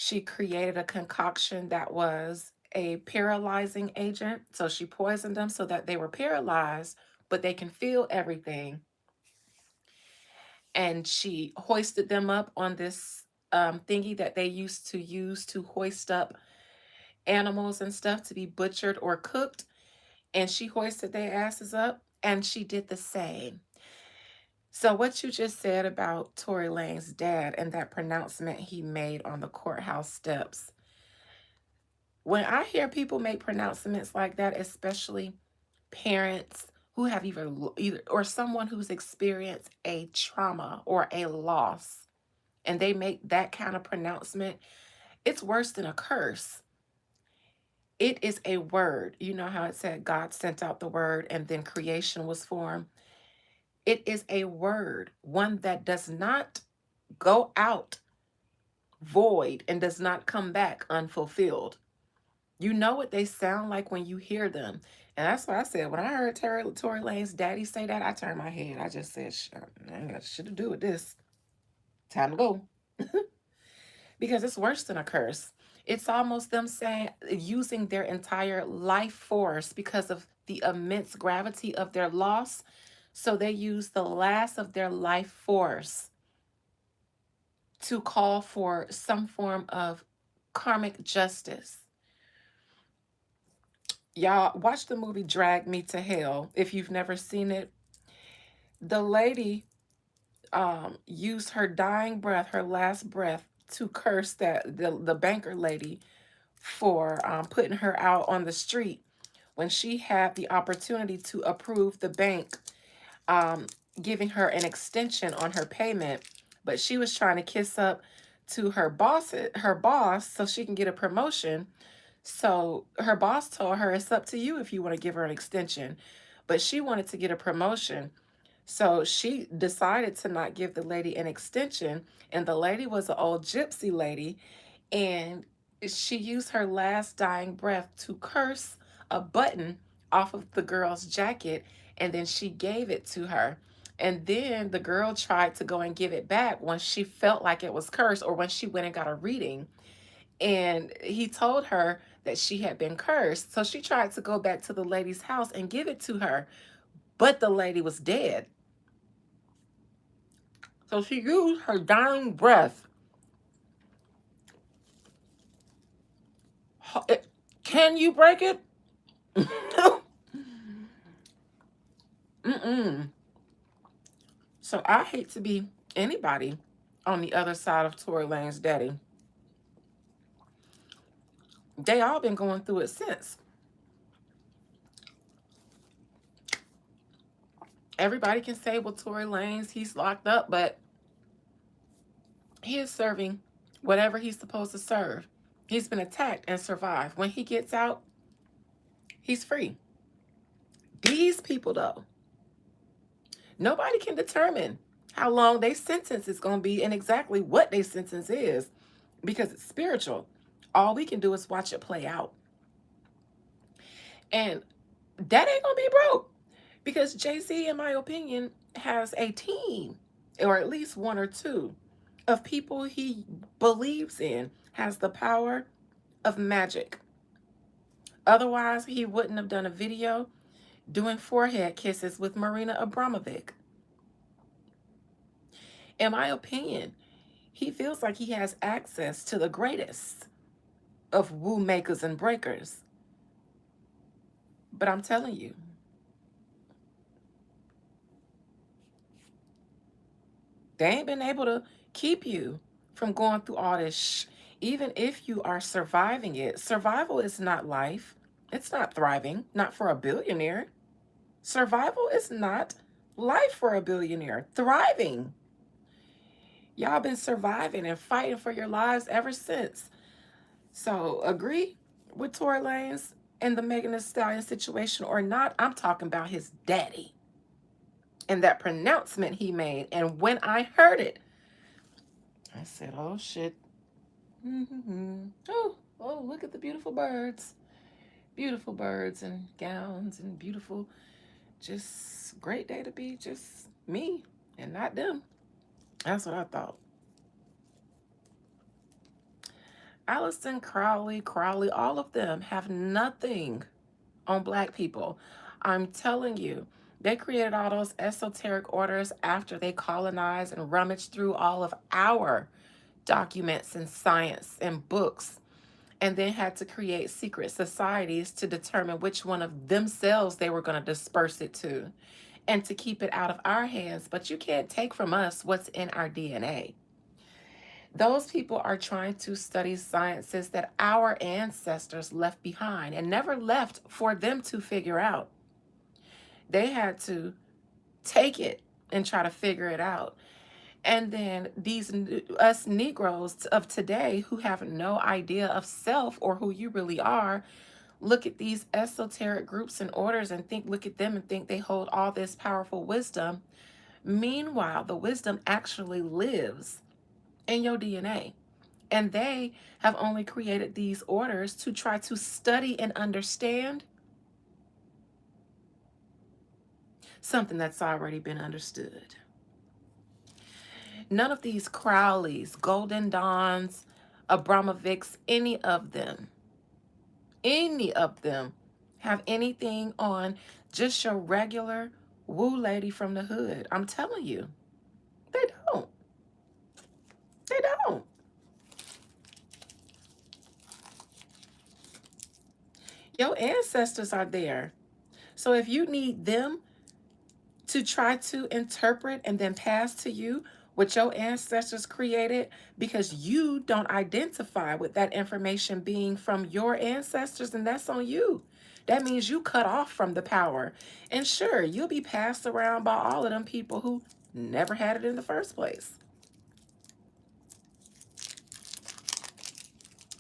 Speaker 1: She created a concoction that was a paralyzing agent. So she poisoned them so that they were paralyzed, but they can feel everything. And she hoisted them up on this thingy that they used to use to hoist up animals and stuff to be butchered or cooked. And she hoisted their asses up, and she did the same. So, what you just said about Tory Lane's dad and that pronouncement he made on the courthouse steps, when I hear people make pronouncements like that, especially parents who have either or someone who's experienced a trauma or a loss, and they make that kind of pronouncement, it's worse than a curse. It is a word. You know how it said God sent out the word and then creation was formed? It is a word, one that does not go out void and does not come back unfulfilled. You know what they sound like when you hear them. And that's what I said. When I heard Tory Lane's daddy say that, I turned my head. I just said, I ain't got shit to do with this. Time to go. Because it's worse than a curse. It's almost them saying, using their entire life force because of the immense gravity of their loss. So they use the last of their life force to call for some form of karmic justice. Y'all watch the movie Drag Me to Hell if you've never seen it. The lady used her dying breath, her last breath, to curse the banker lady for putting her out on the street when she had the opportunity to approve the bank um, giving her an extension on her payment, but she was trying to kiss up to her boss, so she can get a promotion. So her boss told her it's up to you if you want to give her an extension, but she wanted to get a promotion. So she decided to not give the lady an extension, and the lady was an old gypsy lady, and she used her last dying breath to curse a button off of the girl's jacket, and then she gave it to her. And then the girl tried to go and give it back when she felt like it was cursed or when she went and got a reading. And he told her that she had been cursed. So she tried to go back to the lady's house and give it to her, but the lady was dead. So she used her dying breath. Can you break it? Mm-mm. So I hate to be anybody on the other side of Tory Lane's daddy. They all been going through it since. Everybody can say, well, Tory Lanez, he's locked up, but he is serving whatever he's supposed to serve. He's been attacked and survived. When he gets out, he's free. These people, though, nobody can determine how long their sentence is going to be and exactly what their sentence is because it's spiritual. All we can do is watch it play out. And that ain't going to be broke because Jay-Z, in my opinion, has a team, or at least one or two, of people he believes in, has the power of magic. Otherwise, he wouldn't have done a video doing forehead kisses with Marina Abramovic. In my opinion, he feels like he has access to the greatest of woo makers and breakers. But I'm telling you, they ain't been able to keep you from going through all this. Even if you are surviving it, survival is not life. It's not thriving, not for a billionaire. Survival is not life for a billionaire. Thriving. Y'all been surviving and fighting for your lives ever since. So agree with Tory Lanez and the Megan Thee Stallion situation or not, I'm talking about his daddy and that pronouncement he made. And when I heard it, I said, oh shit. Mm-hmm. Oh, look at the beautiful birds. Beautiful birds and gowns and beautiful, just great day to be just me and not them. That's what I thought. Allison Crowley, all of them have nothing on black people. I'm telling you, they created all those esoteric orders after they colonized and rummaged through all of our documents and science and books, and then had to create secret societies to determine which one of themselves they were going to disperse it to and to keep it out of our hands. But you can't take from us what's in our DNA. Those people are trying to study sciences that our ancestors left behind and never left for them to figure out. They had to take it and try to figure it out. And then these us Negroes of today who have no idea of self or who you really are, look at these esoteric groups and orders and think, look at them and think they hold all this powerful wisdom. Meanwhile, the wisdom actually lives in your DNA. And they have only created these orders to try to study and understand something that's already been understood. None of these Crowleys, Golden Dawns, Abramovics, any of them have anything on just your regular woo lady from the hood. I'm telling you, they don't. They don't. Your ancestors are there. So if you need them to try to interpret and then pass to you what your ancestors created because you don't identify with that information being from your ancestors, and that's on you. That means you cut off from the power. And sure, you'll be passed around by all of them people who never had it in the first place.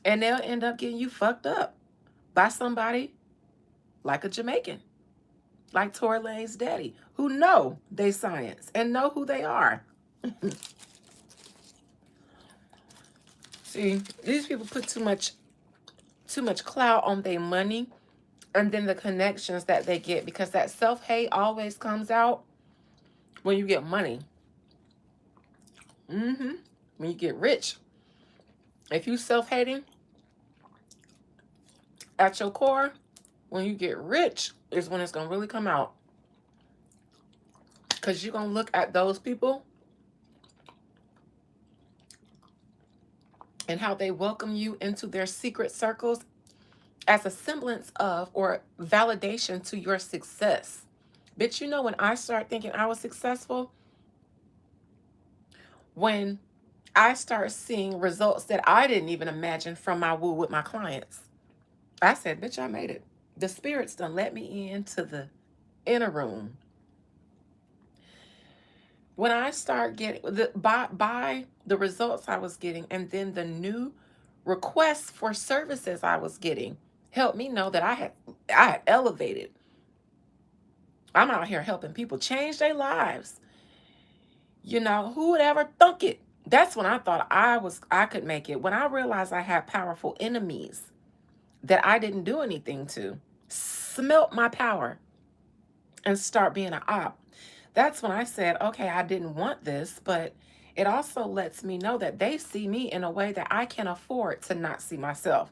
Speaker 1: And they'll end up getting you fucked up by somebody like a Jamaican, like Tory Lane's daddy, who know they science and know who they are. See, these people put too much clout on their money and then the connections that they get, because that self-hate always comes out when you get money. When you get rich. If you self-hating at your core, when you get rich is when it's going to really come out. Because you're going to look at those people and how they welcome you into their secret circles as a semblance of or validation to your success. Bitch, you know, when I start thinking I was successful, when I start seeing results that I didn't even imagine from my woo with my clients, I said, bitch, I made it. The spirits done let me into the inner room. When I start getting by the results I was getting, and then the new requests for services I was getting, helped me know that I had elevated. I'm out here helping people change their lives. You know, who would ever thunk it? That's when I thought I could make it. When I realized I had powerful enemies that I didn't do anything to, smelt my power and start being an op. That's when I said, okay, I didn't want this, but it also lets me know that they see me in a way that I can afford to not see myself.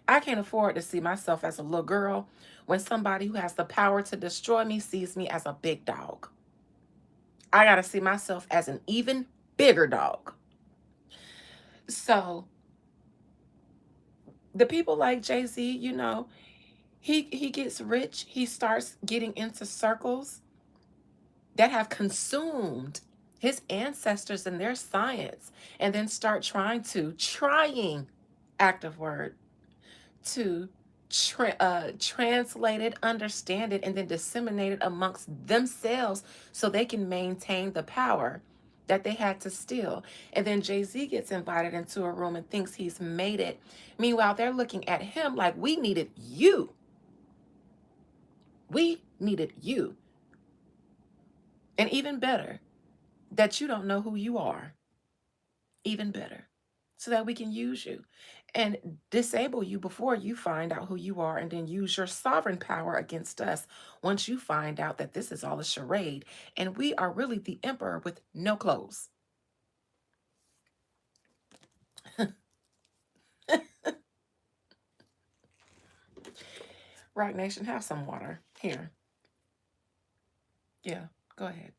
Speaker 1: I can't afford to see myself as a little girl when somebody who has the power to destroy me sees me as a big dog. I got to see myself as an even bigger dog. So the people like Jay-Z, you know, he gets rich. He starts getting into circles that have consumed his ancestors and their science, and then start trying, active word, to translate it, understand it, and then disseminate it amongst themselves so they can maintain the power that they had to steal. And then Jay-Z gets invited into a room and thinks he's made it. Meanwhile, they're looking at him like, we needed you. We needed you. And even better, that you don't know who you are. Even better. So that we can use you and disable you before you find out who you are, and then use your sovereign power against us once you find out that this is all a charade and we are really the emperor with no clothes. Rock Nation, have some water. Here. Yeah, go ahead.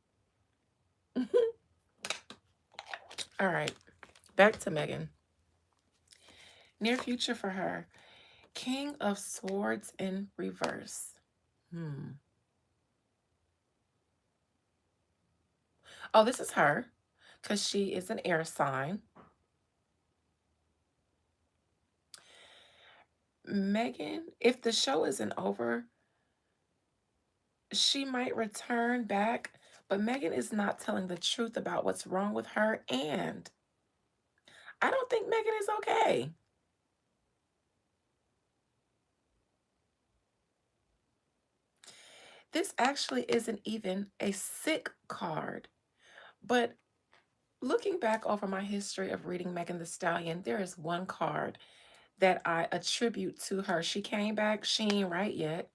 Speaker 1: All right, back to Megan. Near future for her. King of Swords in reverse. Hmm. Oh, this is her because she is an air sign. Megan, if the show isn't over, she might return back, but Megan is not telling the truth about what's wrong with her, and I don't think Megan is okay. This actually isn't even a sick card, but looking back over my history of reading Megan the Stallion, there is one card that I attribute to her. She came back, she ain't right yet.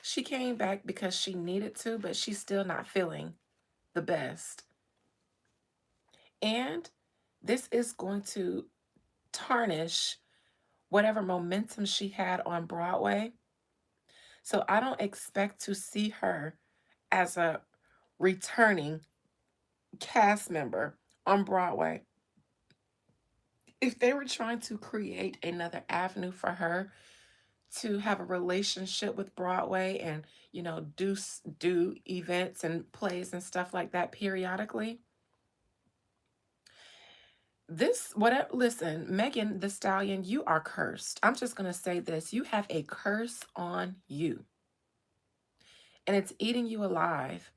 Speaker 1: She came back because she needed to, but she's still not feeling the best. And this is going to tarnish whatever momentum she had on Broadway. So I don't expect to see her as a returning cast member on Broadway. If they were trying to create another avenue for her to have a relationship with Broadway and, do events and plays and stuff like that periodically, this whatever listen, Megan the Stallion, you are cursed. I'm just going to say this. You have a curse on you, and it's eating you alive.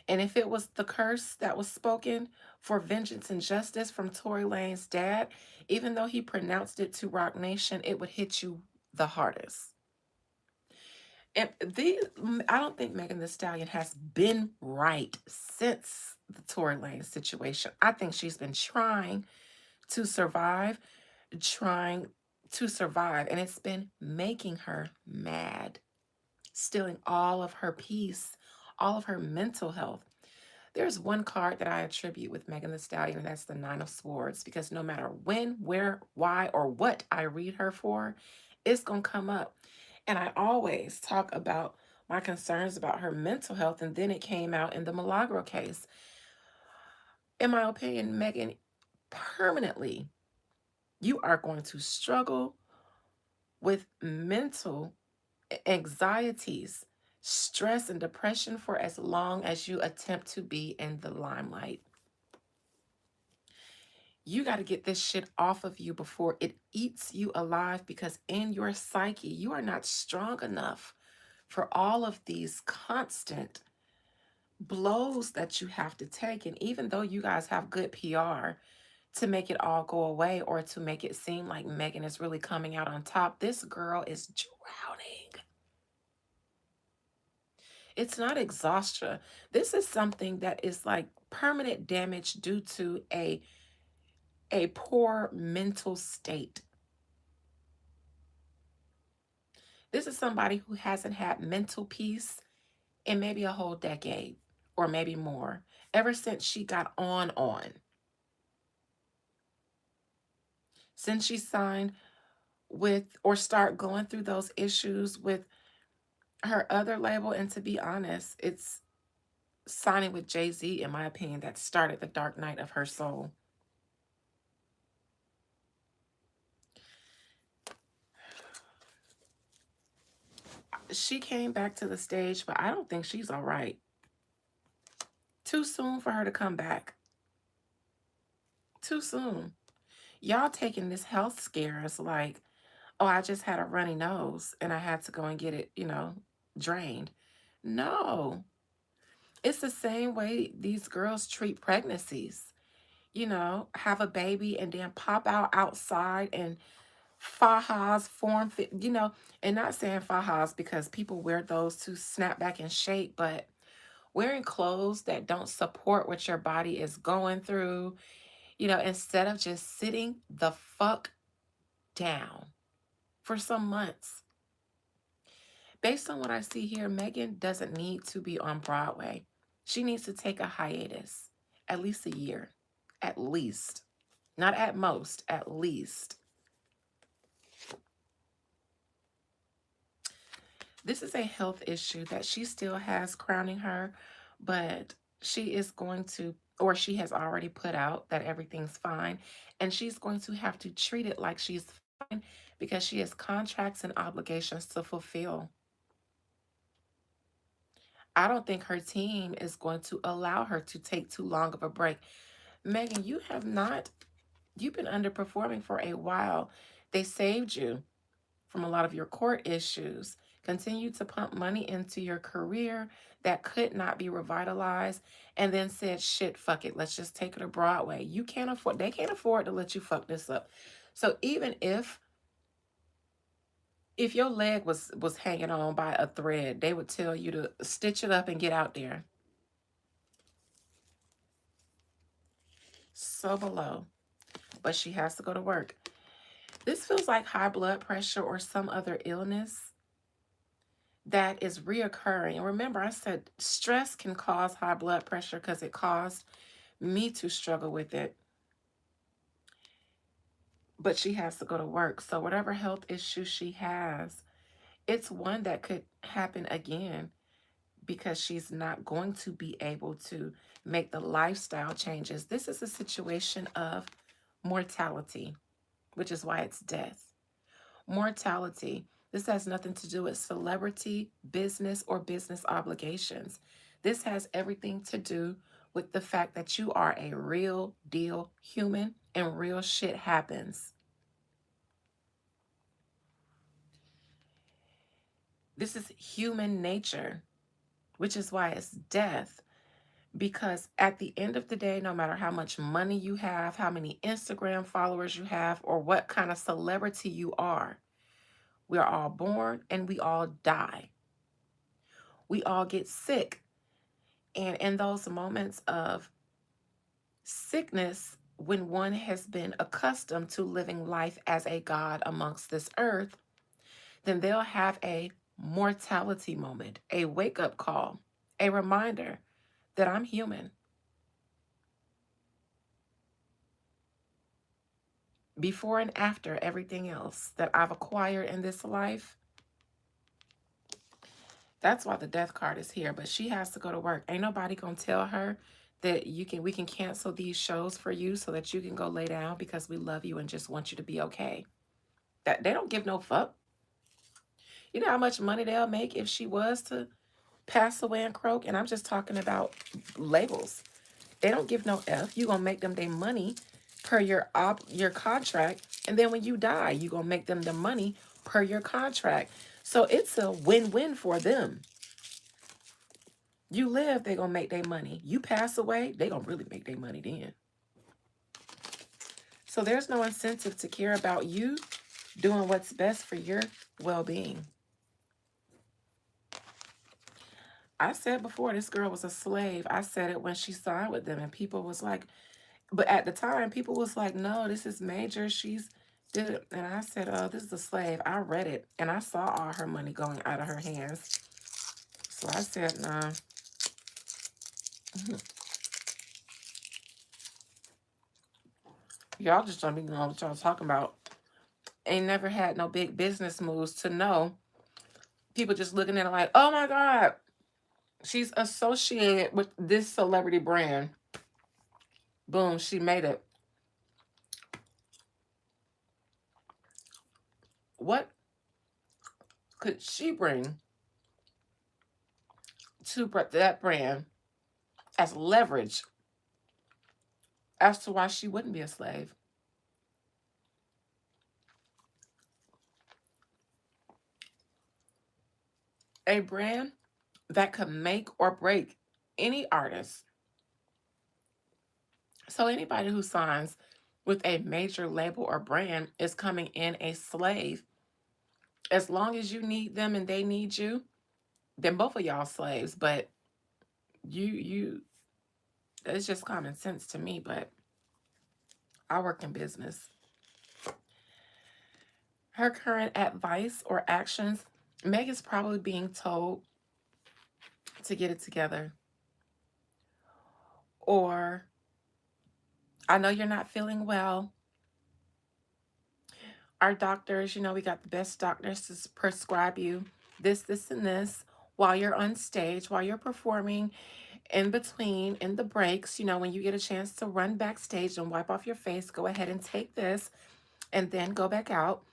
Speaker 1: And if it was the curse that was spoken for vengeance and justice from Tory Lane's dad, even though he pronounced it to Rock Nation, it would hit you the hardest. And I don't think Megan the Stallion has been right since the Tory Lane situation. I think she's been to survive, trying to survive, and it's been making her mad, stealing all of her peace, all of her mental health. There's one card that I attribute with Megan the Stallion, and that's the Nine of Swords, because no matter when, where, why, or what I read her for, it's going to come up. And I always talk about my concerns about her mental health, and then it came out in the Milagro case. In my opinion, Megan, permanently, you are going to struggle with mental anxieties, stress, and depression for as long as you attempt to be in the limelight. You got to get this shit off of you before it eats you alive, because in your psyche, you are not strong enough for all of these constant blows that you have to take. And even though you guys have good PR to make it all go away or to make it seem like Megan is really coming out on top, this girl is drowning. It's not exhaustion. This is something that is like permanent damage due to a poor mental state. This is somebody who hasn't had mental peace in maybe a whole decade or maybe more, ever since she got on. Since she signed with or start going through those issues with her other label, and to be honest, it's signing with Jay-Z, in my opinion, that started the dark night of her soul. She came back to the stage, but I don't think she's all right. Too soon for her to come back. Too soon. Y'all taking this health scare as like, oh, I just had a runny nose and I had to go and get it, drained. No. It's the same way these girls treat pregnancies. Have a baby and then pop out outside and fajas form fit, and not saying fajas because people wear those to snap back in shape, but wearing clothes that don't support what your body is going through, instead of just sitting the fuck down for some months. Based on what I see here, Megan doesn't need to be on Broadway. She needs to take a hiatus, at least a year, at least. Not at most, at least. This is a health issue that she still has crowning her, but she is going to, or she has already put out that everything's fine, and she's going to have to treat it like she's fine because she has contracts and obligations to fulfill. I don't think her team is going to allow her to take too long of a break. Megan, you have not, you've been underperforming for a while. They saved you from a lot of your court issues. Continue to pump money into your career that could not be revitalized, and then said, shit, fuck it. Let's just take it to Broadway. You can't afford, they can't afford to let you fuck this up. So even if your leg was hanging on by a thread, they would tell you to stitch it up and get out there. So below. But she has to go to work. This feels like high blood pressure or some other illness that is reoccurring. And remember, I said stress can cause high blood pressure because it caused me to struggle with it. But she has to go to work. So whatever health issue she has, it's one that could happen again because she's not going to be able to make the lifestyle changes. This is a situation of mortality, which is why it's death. Mortality. This has nothing to do with celebrity, business, or business obligations. This has everything to do with the fact that you are a real deal human and real shit happens. This is human nature, which is why it's death. Because at the end of the day, no matter how much money you have, how many Instagram followers you have, or what kind of celebrity you are, we are all born and we all die. We all get sick. And in those moments of sickness, when one has been accustomed to living life as a god amongst this earth, then they'll have a mortality moment, a wake up call, a reminder that I'm human. Before and after everything else that I've acquired in this life, that's why the death card is here. But she has to go to work. Ain't nobody gonna tell her that we can cancel these shows for you so that you can go lay down because we love you and just want you to be okay. That they don't give no fuck. You know how much money they'll make if she was to pass away and croak? And I'm just talking about labels. They don't give no F. You gonna make them their money per your contract, and then when you die, you gonna make them the money per your contract. So it's a win-win for them. You live, they gonna make their money. You pass away, they gonna really make their money then. So there's no incentive to care about you doing what's best for your well-being. I said before, this girl was a slave. I said it when she signed with them, and people was like, but at the time, people was like, no, this is major. She's did it. And I said, oh, this is a slave. I read it, and I saw all her money going out of her hands. So I said, nah. Y'all just don't even know what y'all talking about. Ain't never had no big business moves to know. People just looking at it like, oh my God, she's associated with this celebrity brand. Boom, she made it. What could she bring to that brand as leverage as to why she wouldn't be a slave? A brand that could make or break any artist. So anybody who signs with a major label or brand is coming in a slave. As long as you need them and they need you, then both of y'all slaves. But you it's just common sense to me, but I work in business. Her current advice or actions, Meg is probably being told to get it together, or I know you're not feeling well. Our doctors, you know, we got the best doctors to prescribe you this, and this while you're on stage, while you're performing, in between, in the breaks, you know, when you get a chance to run backstage and wipe off your face, go ahead and take this and then go back out.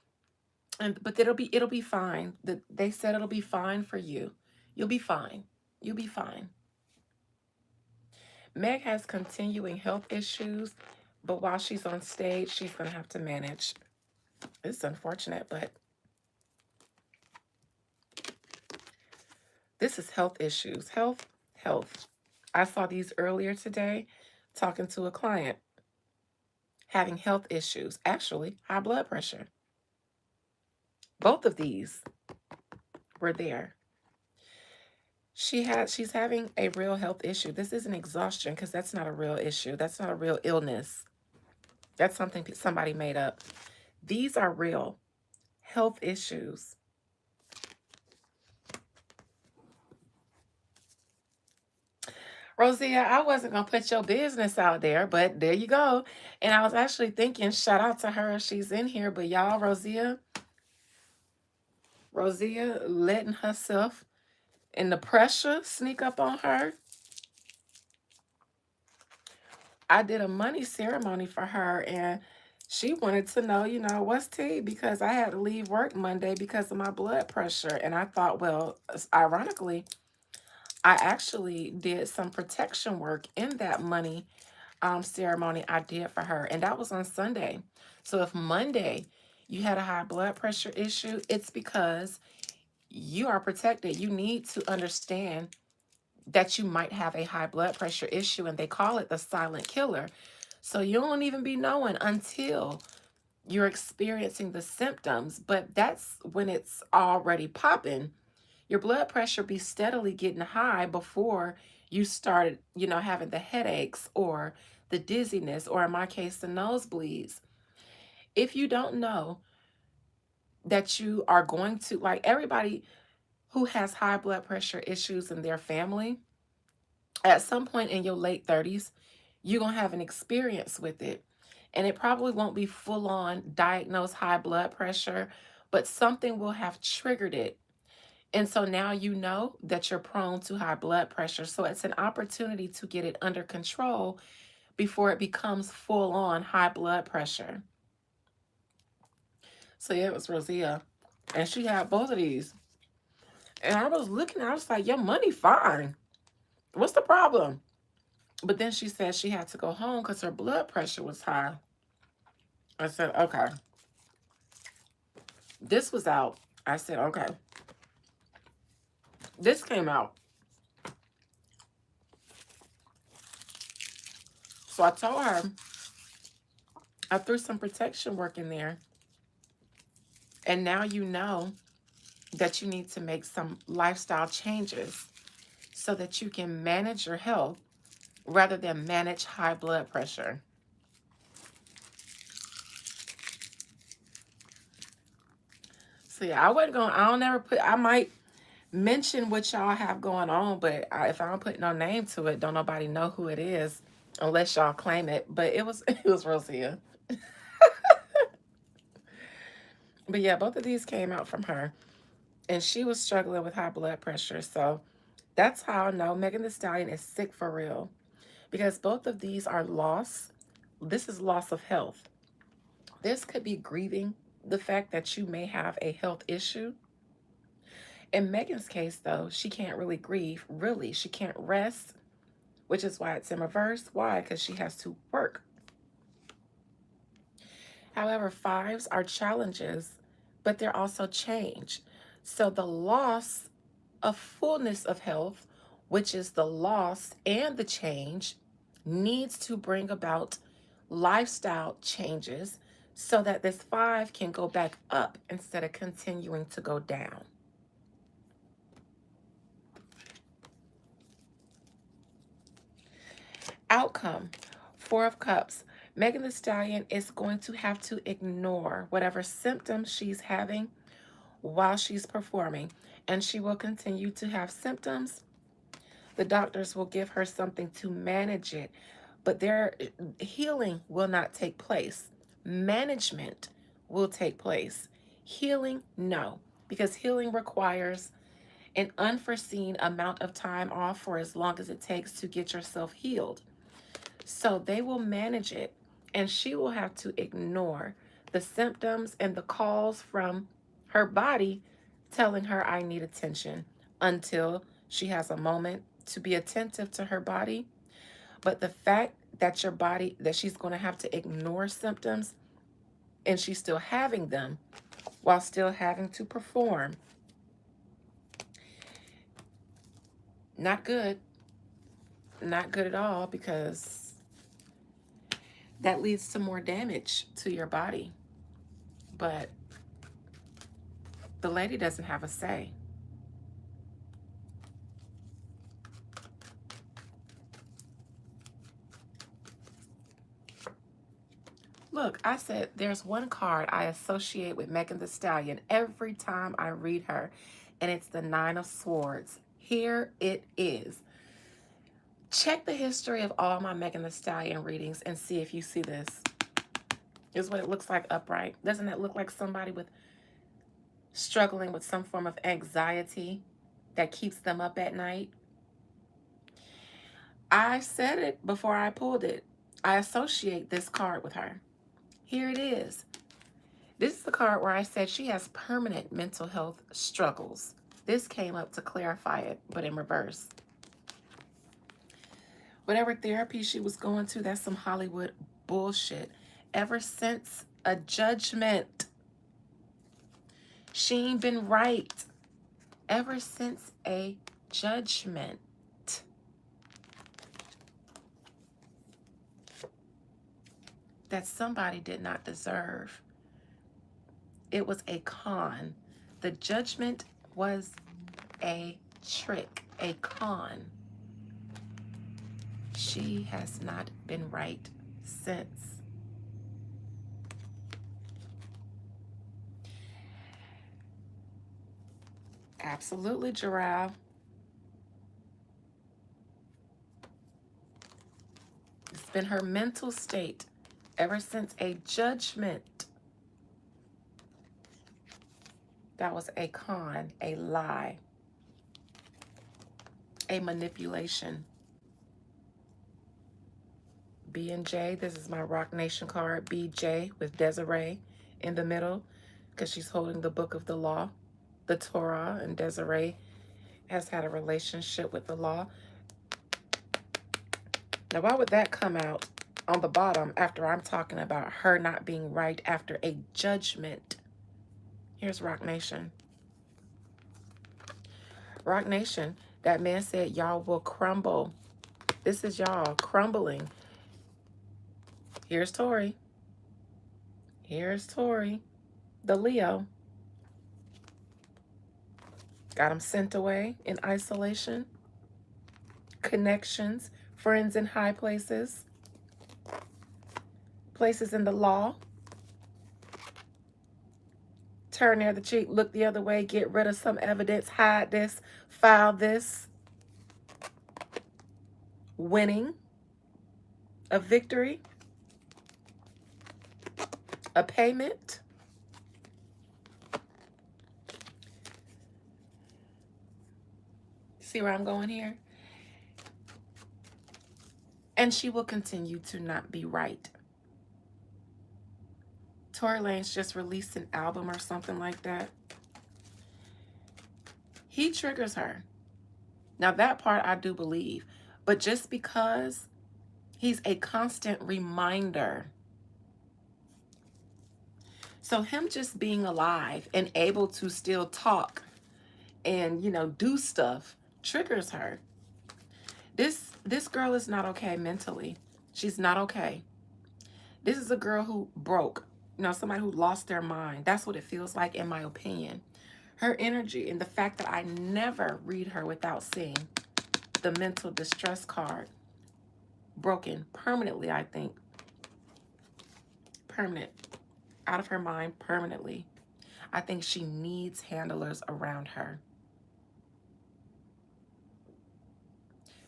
Speaker 1: And but it'll be fine. They said it'll be fine for you. You'll be fine. You'll be fine. Meg has continuing health issues, but while she's on stage, she's gonna have to manage. It's unfortunate, but this is health issues. Health. I saw these earlier today talking to a client having health issues, actually, high blood pressure. Both of these were there. She's having a real health issue. This isn't exhaustion because that's not a real issue. That's not a real illness. That's something somebody made up. These are real health issues. Rosia, I wasn't going to put your business out there, but there you go. And I was actually thinking, shout out to her if she's in here. But y'all, Rosia letting herself and the pressure sneak up on her. I did a money ceremony for her, and she wanted to know, you know, what's tea, because I had to leave work Monday because of my blood pressure. And I thought, well, ironically, I actually did some protection work in that money ceremony I did for her, and that was on Sunday. So if Monday you had a high blood pressure issue, it's because you are protected. You need to understand that you might have a high blood pressure issue, and they call it the silent killer. So you don't even be knowing until you're experiencing the symptoms, but that's when it's already popping. Your blood pressure be steadily getting high before you started, you know, having the headaches or the dizziness, or in my case, the nosebleeds. If you don't know that you are going to, like everybody who has high blood pressure issues in their family, at some point in your late 30s, you're going to have an experience with it. And it probably won't be full on diagnosed high blood pressure, but something will have triggered it. And so now you know that you're prone to high blood pressure. So it's an opportunity to get it under control before it becomes full on high blood pressure. So yeah, it was Rosia. And she had both of these. And I was looking, I was like, your money fine. What's the problem? But then she said she had to go home because her blood pressure was high. I said, okay. This was out. I said, okay. This came out. So I told her, I threw some protection work in there. And now you know that you need to make some lifestyle changes so that you can manage your health rather than manage high blood pressure. So yeah, I don't ever put, I might mention what y'all have going on, but if I don't put no name to it, don't nobody know who it is unless y'all claim it. But it was it was Rosia. But yeah, both of these came out from her, and she was struggling with high blood pressure. So that's how I know Megan Thee Stallion is sick for real, because both of these are loss. This is loss of health. This could be grieving the fact that you may have a health issue. In Megan's case, though, she can't really grieve. Really, she can't rest, which is why it's in reverse. Why? Because she has to work. However, fives are challenges, but they're also change. So the loss of fullness of health, which is the loss and the change, needs to bring about lifestyle changes so that this five can go back up instead of continuing to go down. Outcome, Four of Cups. Megan Thee Stallion is going to have to ignore whatever symptoms she's having while she's performing, and she will continue to have symptoms. The doctors will give her something to manage it, but their healing will not take place. Management will take place. Healing, no, because healing requires an unforeseen amount of time off for as long as it takes to get yourself healed. So they will manage it, and she will have to ignore the symptoms and the calls from her body telling her, I need attention, until she has a moment to be attentive to her body. But the fact that your body, that she's going to have to ignore symptoms and she's still having them while still having to perform, not good. Not good at all, because that leads to more damage to your body. But the lady doesn't have a say. Look, I said there's one card I associate with Megan Thee Stallion every time I read her, and it's the Nine of Swords. Here it is. Check the history of all my Megan Thee Stallion readings and see if you see this. This is what it looks like upright. Doesn't that look like somebody with struggling with some form of anxiety that keeps them up at night? I said it before I pulled it. I associate this card with her. Here it is. This is the card where I said she has permanent mental health struggles. This came up to clarify it, but in reverse. Whatever therapy she was going to, that's some Hollywood bullshit. Ever since a judgment, she ain't been right. Ever since a judgment. That somebody did not deserve. It was a con. The judgment was a trick, a con. She has not been right since. Absolutely, Giraffe. It's been her mental state ever since a judgment. That was a con, a lie, a manipulation. B and J, this is my Rock Nation card, BJ with Desiree in the middle, because she's holding the book of the law, the Torah, and Desiree has had a relationship with the law. Now, why would that come out on the bottom after I'm talking about her not being right after a judgment? Here's Rock Nation. Rock Nation, that man said y'all will crumble. This is y'all crumbling. Here's Tori. Here's Tori, the Leo. Got him sent away in isolation. Connections, friends in high places. Places in the law. Turn the other cheek, look the other way, get rid of some evidence, hide this, file this. Winning. A victory. A payment. See where I'm going here? And she will continue to not be right. Tory Lanez just released an album or something like that. He triggers her. Now that part I do believe. But just because he's a constant reminder. So him just being alive and able to still talk and, you know, do stuff triggers her. This girl is not okay mentally. She's not okay. This is a girl who broke. You know, somebody who lost their mind. That's what it feels like, in my opinion. Her energy, and the fact that I never read her without seeing the mental distress card. Broken permanently, I think. Permanent. Out of her mind permanently. I think she needs handlers around her.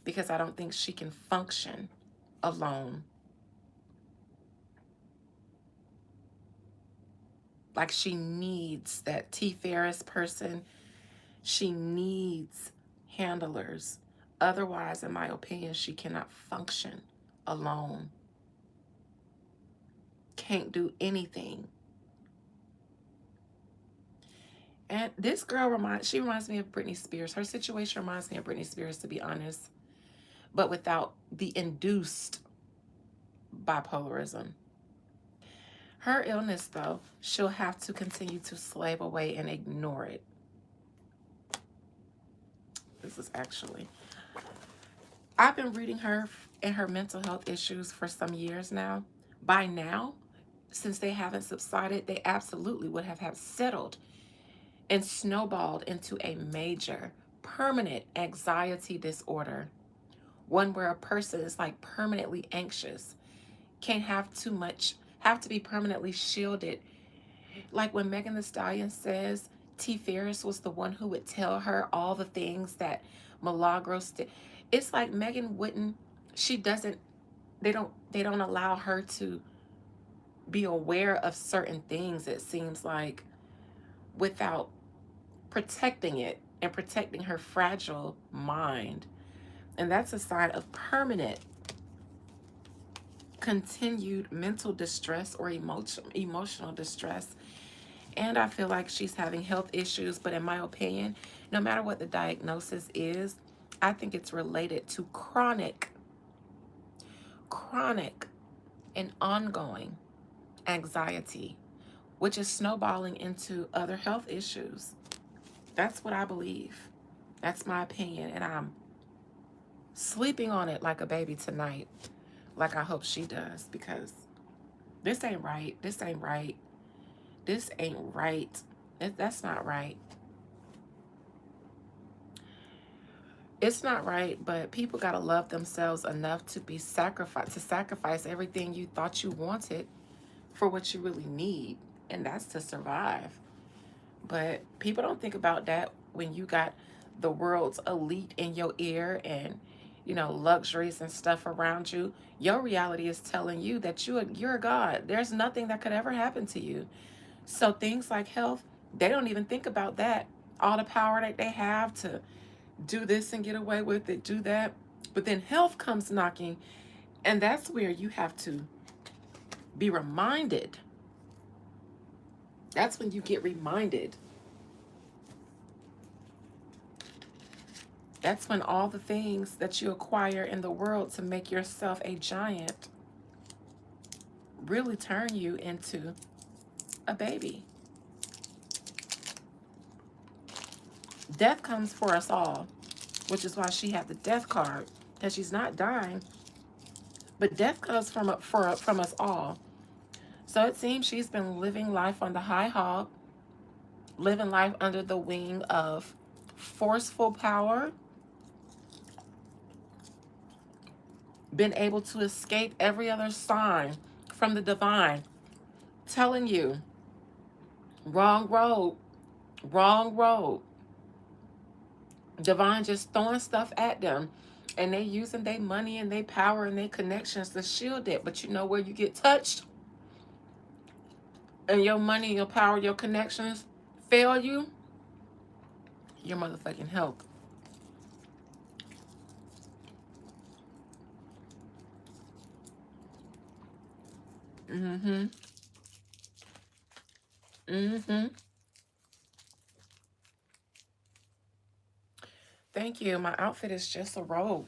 Speaker 1: Because I don't think she can function alone. Like she needs that T Ferris person. She needs handlers. Otherwise, in my opinion, she cannot function alone. Can't do anything. And this girl she reminds me of Britney Spears. Her situation reminds me of Britney Spears, to be honest, but without the induced bipolarism. Her illness, though, she'll have to continue to slave away and ignore it. This is actually, I've been reading her and her mental health issues for some years now. By now, since they haven't subsided, they absolutely would have settled and snowballed into a major, permanent anxiety disorder. One where a person is like permanently anxious, can't have too much, have to be permanently shielded. Like when Megan Thee Stallion says T. Ferris was the one who would tell her all the things that Milagros did. It's like Megan wouldn't, she doesn't, they don't allow her to be aware of certain things, it seems like, without protecting it and protecting her fragile mind. And that's a sign of permanent continued mental distress or emotional distress. And I feel like she's having health issues, but in my opinion, no matter what the diagnosis is, I think it's related to chronic and ongoing anxiety, which is snowballing into other health issues. That's what I believe. That's my opinion, and I'm sleeping on it like a baby tonight, like I hope she does, because this ain't right. This ain't right. This ain't right. That's not right. It's not right, but people gotta love themselves enough to sacrifice everything you thought you wanted for what you really need, and that's to survive. But people don't think about that when you got the world's elite in your ear and luxuries and stuff around you. Your reality is telling you that you're a god. There's nothing that could ever happen to you. So things like health, they don't even think about that. All the power that they have to do this and get away with it, do that. But then health comes knocking, and that's where you have to be reminded. That's when you get reminded. That's when all the things that you acquire in the world to make yourself a giant really turn you into a baby. Death comes for us all, which is why she had the death card, because she's not dying, but death comes from us all. So it seems she's been living life on the high hog, living life under the wing of forceful power, been able to escape every other sign from the divine, telling you, wrong road, wrong road. Divine just throwing stuff at them, and they using their money and their power and their connections to shield it. But you know where you get touched and your money, your power, your connections fail you? Your motherfucking health. Mm-hmm. Mm-hmm. Thank you. My outfit is just a robe.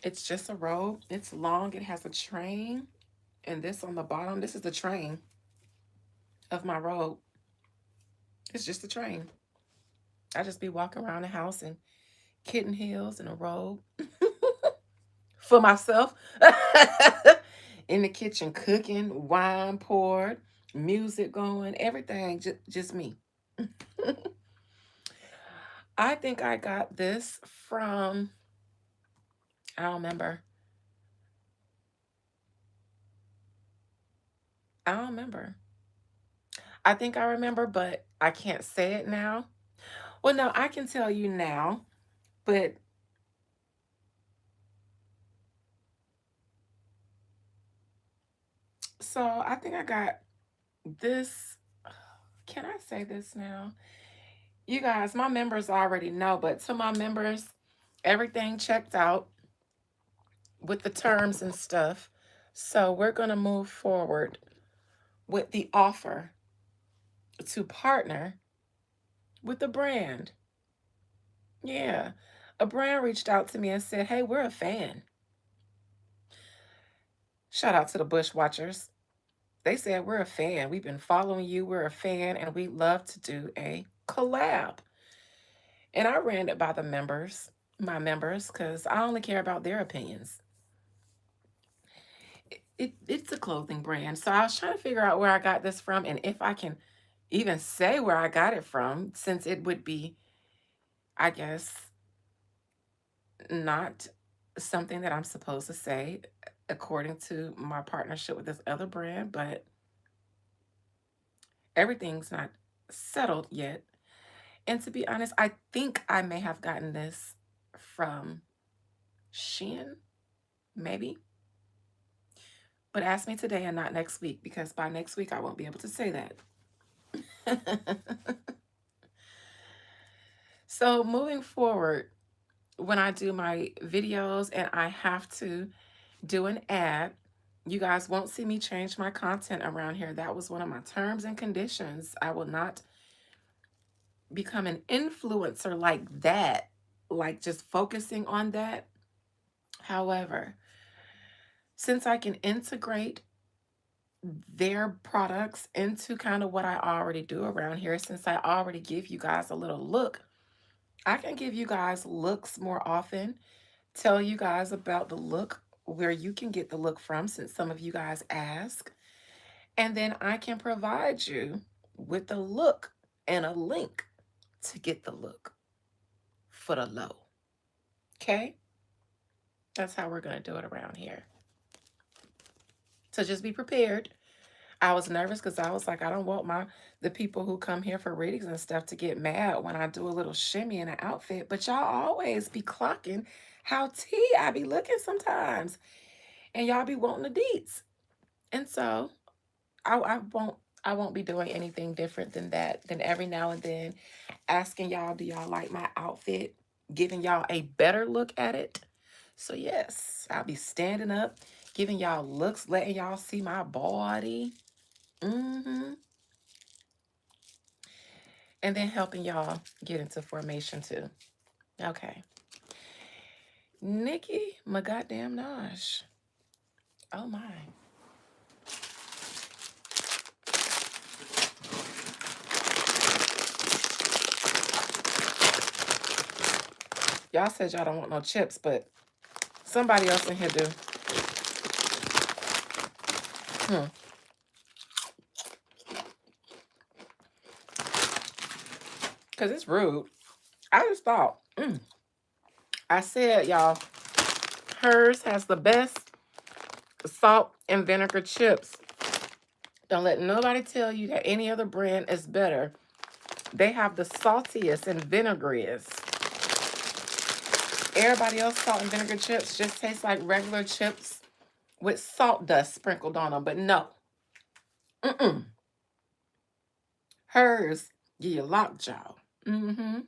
Speaker 1: It's just a robe. It's long. It has a train. And this on the bottom, this is the train of my robe. It's just a train. I just be walking around the house in kitten heels and a robe for myself. In the kitchen cooking, wine poured, music going, everything. Just me. I think I got this from, I don't remember. I don't remember. I think I remember, but I can't say it now. Well, no, I can tell you now, but So I think I got this. Can I say this now? You guys, my members already know, but to my members, everything checked out with the terms and stuff. So we're going to move forward with the offer to partner with the brand. Yeah. A brand reached out to me and said, "Hey, we're a fan." Shout out to the Bushwatchers. They said, "We're a fan. We've been following you. We're a fan, and we'd love to do a collab." And I ran it by the members, my members, because I only care about their opinions. It's a clothing brand. So I was trying to figure out where I got this from and if I can even say where I got it from, since it would be, I guess, not something that I'm supposed to say according to my partnership with this other brand, but everything's not settled yet. And to be honest, I think I may have gotten this from Shein, maybe. But ask me today and not next week, because by next week I won't be able to say that. So moving forward, when I do my videos and I have to do an ad, you guys won't see me change my content around here. That was one of my terms and conditions. I will not become an influencer like that, like just focusing on that. However, since I can integrate their products into kind of what I already do around here, since I already give you guys a little look, I can give you guys looks more often, tell you guys about the look, where you can get the look from, since some of you guys ask. And then I can provide you with the look and a link to get the look for the low. Okay? That's how we're going to do it around here. So just be prepared. I was nervous because I was like, I don't want the people who come here for readings and stuff to get mad when I do a little shimmy in an outfit. But y'all always be clocking how tea I be looking sometimes. And y'all be wanting the deets. And so I won't be doing anything different than that. Than every now and then asking y'all, do y'all like my outfit? Giving y'all a better look at it. So yes, I'll be standing up, giving y'all looks, letting y'all see my body. Mm-hmm. And then helping y'all get into formation too. Okay. Nicki, my goddamn Minaj. Oh my. Y'all said y'all don't want no chips, but somebody else in here do. Hmm. Because it's rude. I just thought, I said, y'all, hers has the best salt and vinegar chips. Don't let nobody tell you that any other brand is better. They have the saltiest and vinegariest. Everybody else salt and vinegar chips just taste like regular chips with salt dust sprinkled on them. But no. Mm-mm. Hers give you lockjaw. Mm-hmm.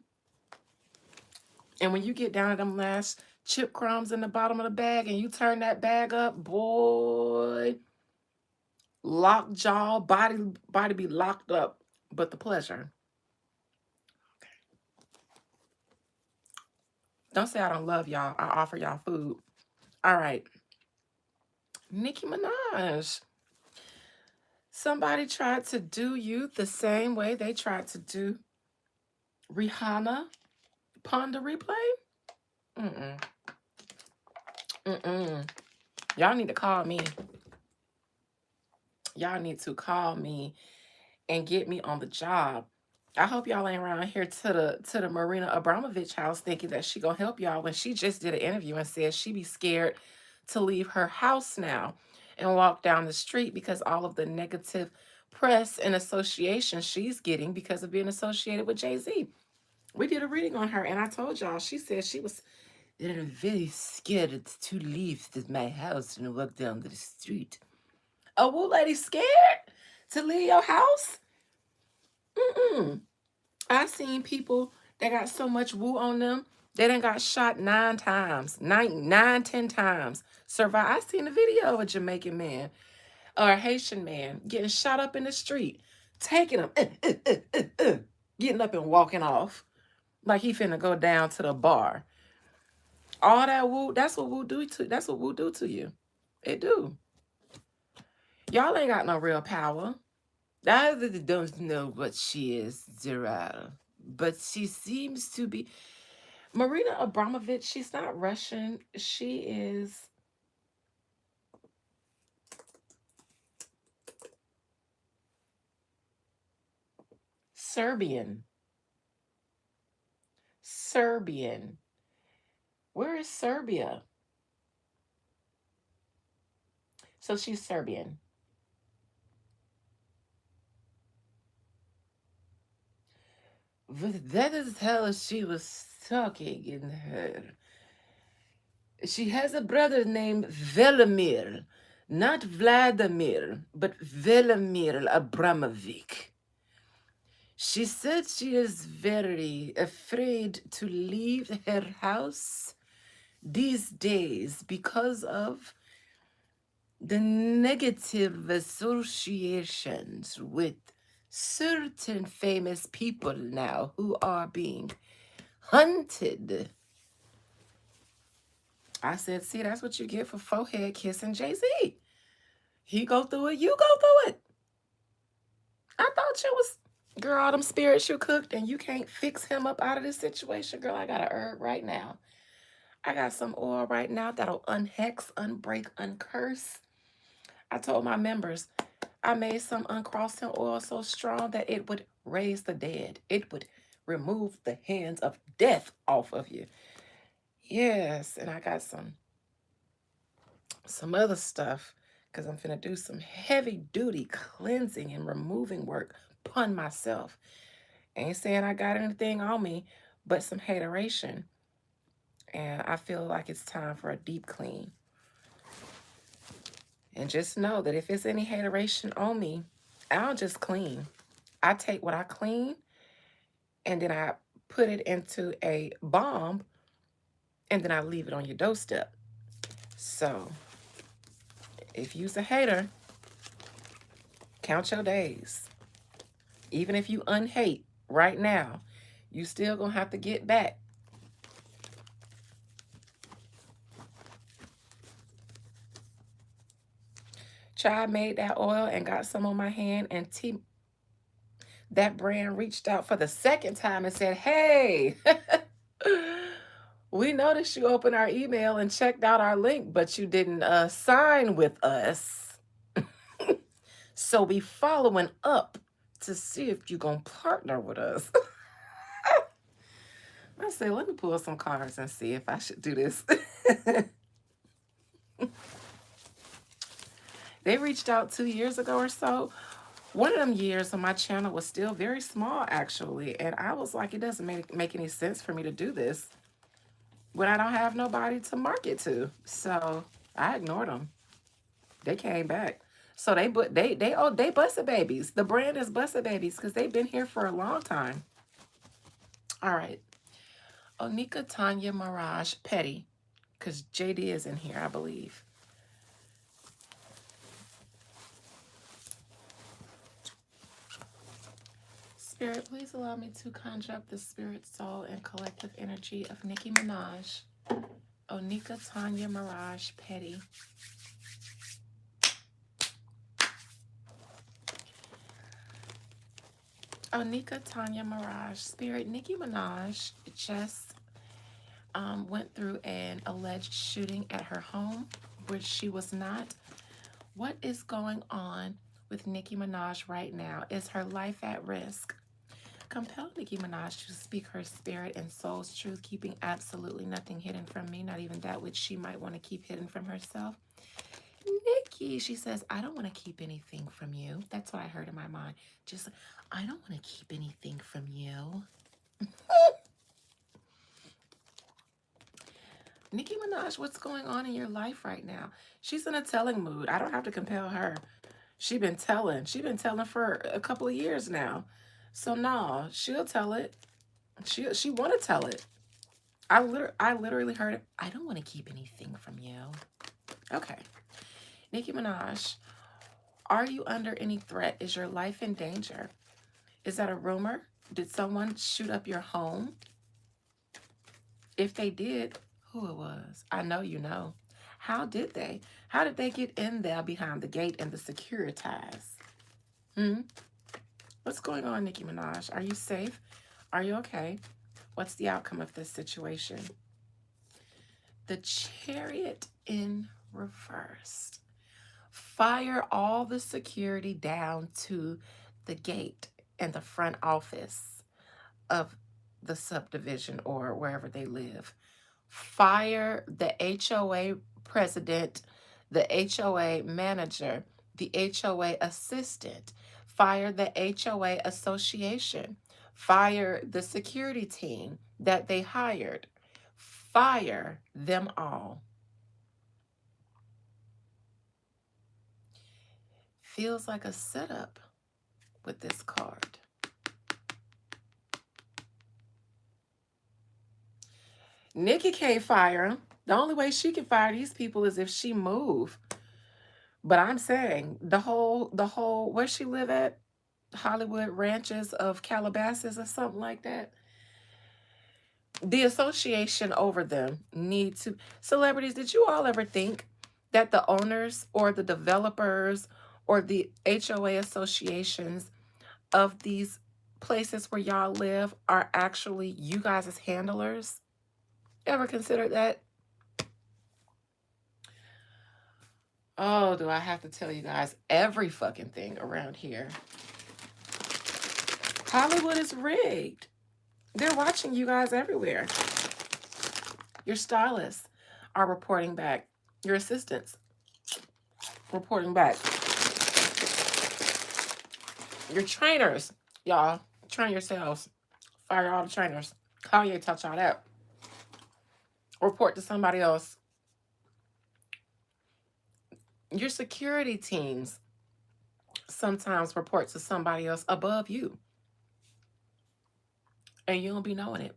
Speaker 1: And when you get down to them last chip crumbs in the bottom of the bag and you turn that bag up, boy, lockjaw, body be locked up, but the pleasure. Don't say I don't love y'all. I offer y'all food. All right. Nicki Minaj. Somebody tried to do you the same way they tried to do Rihanna. Ponder replay? Mm-mm. Mm-mm. Y'all need to call me. Y'all need to call me and get me on the job. I hope y'all ain't around here to the Marina Abramovich house thinking that she gonna help y'all when she just did an interview and said she be scared to leave her house now and walk down the street because all of the negative press and association she's getting because of being associated with Jay-Z. We did a reading on her and I told y'all, she said she was very scared to leave my house and walk down the street. A woo lady scared to leave your house? Mm-mm. I seen people that got so much woo on them, they done got shot 9 times, 10 times. Survive. I seen a video of a Jamaican man or a Haitian man getting shot up in the street, taking him, getting up and walking off like he finna go down to the bar. All that woo, that's what woo do to. That's what woo do to you. It do. Y'all ain't got no real power. I really don't know what she is, Zera, but she seems to be. Marina Abramovich, she's not Russian. She is Serbian. Serbian. Where is Serbia? So she's Serbian. But that is how she was talking in her. She has a brother named Velimir. Not Vladimir, but Velimir Abramovich. She said she is very afraid to leave her house these days because of the negative associations with certain famous people now who are being hunted. I said, see, that's what you get for forehead kissing Jay-Z. He go through it, you go through it. I thought you was, girl, all them spirits you cooked and you can't fix him up out of this situation. Girl, I got a herb right now. I got some oil right now that'll unhex, unbreak, uncurse. I told my members I made some uncrossing oil so strong that it would raise the dead. It would remove the hands of death off of you. Yes, and I got some other stuff because I'm finna do some heavy duty cleansing and removing work upon myself. Ain't saying I got anything on me, but some hateration. And I feel like it's time for a deep clean. And just know that if it's any hateration on me, I'll just clean. I take what I clean and then I put it into a bomb and then I leave it on your doorstep. So if you's a hater, count your days. Even if you unhate right now, you still gonna have to get back. Child made that oil and got some on my hand, and that brand reached out for the second time and said, hey, we noticed you opened our email and checked out our link, but you didn't sign with us. So we following up to see if you're going to partner with us. I said, let me pull some cards and see if I should do this. They reached out 2 years ago or so. One of them years on my channel was still very small, actually. And I was like, it doesn't make any sense for me to do this when I don't have nobody to market to. So I ignored them. They came back. So they busted babies. The brand is busted babies because they've been here for a long time. All right. Onika Tanya Mirage Petty, because JD is in here, I believe. Spirit, please allow me to conjure up the spirit, soul, and collective energy of Nicki Minaj. Onika Tanya Mirage Petty. Onika Tanya Mirage. Spirit, Nicki Minaj just went through an alleged shooting at her home, which she was not. What is going on with Nicki Minaj right now? Is her life at risk? Compel Nicki Minaj to speak her spirit and soul's truth, keeping absolutely nothing hidden from me, not even that which she might want to keep hidden from herself. Nicki, she says, I don't want to keep anything from you. That's what I heard in my mind. Just, I don't want to keep anything from you. Nicki Minaj, what's going on in your life right now? She's in a telling mood. I don't have to compel her. She been telling for a couple of years now. So no, she'll tell it. She want to tell it. I literally heard it. I don't want to keep anything from you. Okay. Nicki Minaj, are you under any threat? Is your life in danger? Is that a rumor? Did someone shoot up your home? If they did, who it was? I know you know. How did they? How did they get in there behind the gate and the securitize? Hmm? What's going on, Nicki Minaj? Are you safe? Are you okay? What's the outcome of this situation? The Chariot in reverse. Fire all the security down to the gate and the front office of the subdivision or wherever they live. Fire the HOA president, the HOA manager, the HOA assistant. Fire the HOA association. Fire the security team that they hired. Fire them all. Feels like a setup with this card. Nicki can't fire him. The only way she can fire these people is if she move. But I'm saying the whole where she live at, Hollywood Ranches of Calabasas or something like that. The association over them need to celebrities. Did you all ever think that the owners or the developers or the HOA associations of these places where y'all live are actually you guys as handlers? Ever considered that? Oh, do I have to tell you guys every fucking thing around here? Hollywood is rigged. They're watching you guys everywhere. Your stylists are reporting back. Your assistants reporting back. Your trainers, y'all, train yourselves. Fire all the trainers. Kanye touch all that. Report to somebody else. Your security teams sometimes report to somebody else above you. And you don't be knowing it.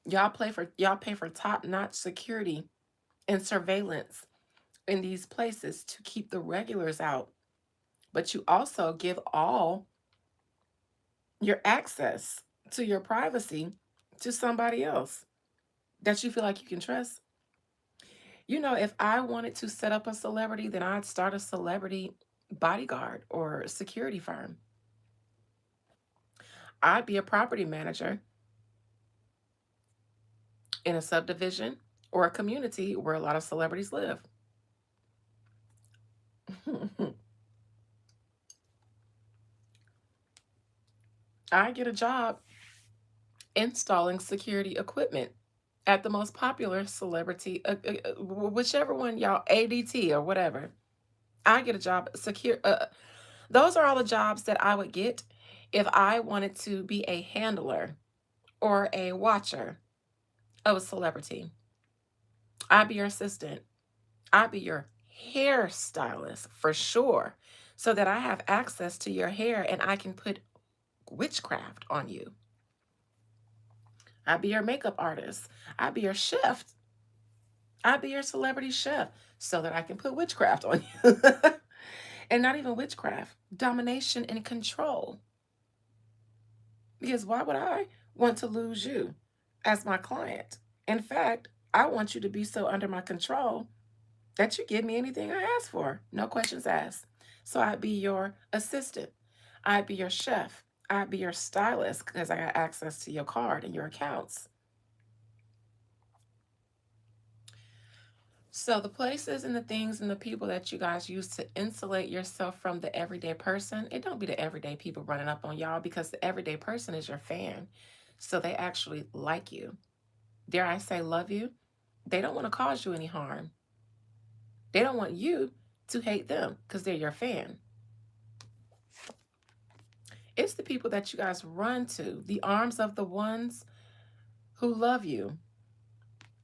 Speaker 1: Y'all pay for top-notch security and surveillance in these places to keep the regulars out. But you also give all your access to your privacy to somebody else that you feel like you can trust. You know, if I wanted to set up a celebrity, then I'd start a celebrity bodyguard or security firm. I'd be a property manager in a subdivision or a community where a lot of celebrities live. I get a job installing security equipment at the most popular celebrity, whichever one y'all, ADT or whatever. I get a job secure. Those are all the jobs that I would get if I wanted to be a handler or a watcher of a celebrity. I'd be your assistant. I'd be your hairstylist for sure, so that I have access to your hair and I can put witchcraft on you. I'd be your makeup artist. I'd be your chef. I'd be your celebrity chef so that I can put witchcraft on you. And not even witchcraft, domination and control. Because why would I want to lose you as my client? In fact, I want you to be so under my control that you give me anything I ask for, no questions asked. So I'd be your assistant. I'd be your chef. I'd be your stylist because I got access to your card and your accounts. So the places and the things and the people that you guys use to insulate yourself from the everyday person, it don't be the everyday people running up on y'all because the everyday person is your fan. So they actually like you. Dare I say love you? They don't want to cause you any harm. They don't want you to hate them because they're your fan. It's the people that you guys run to, the arms of the ones who love you.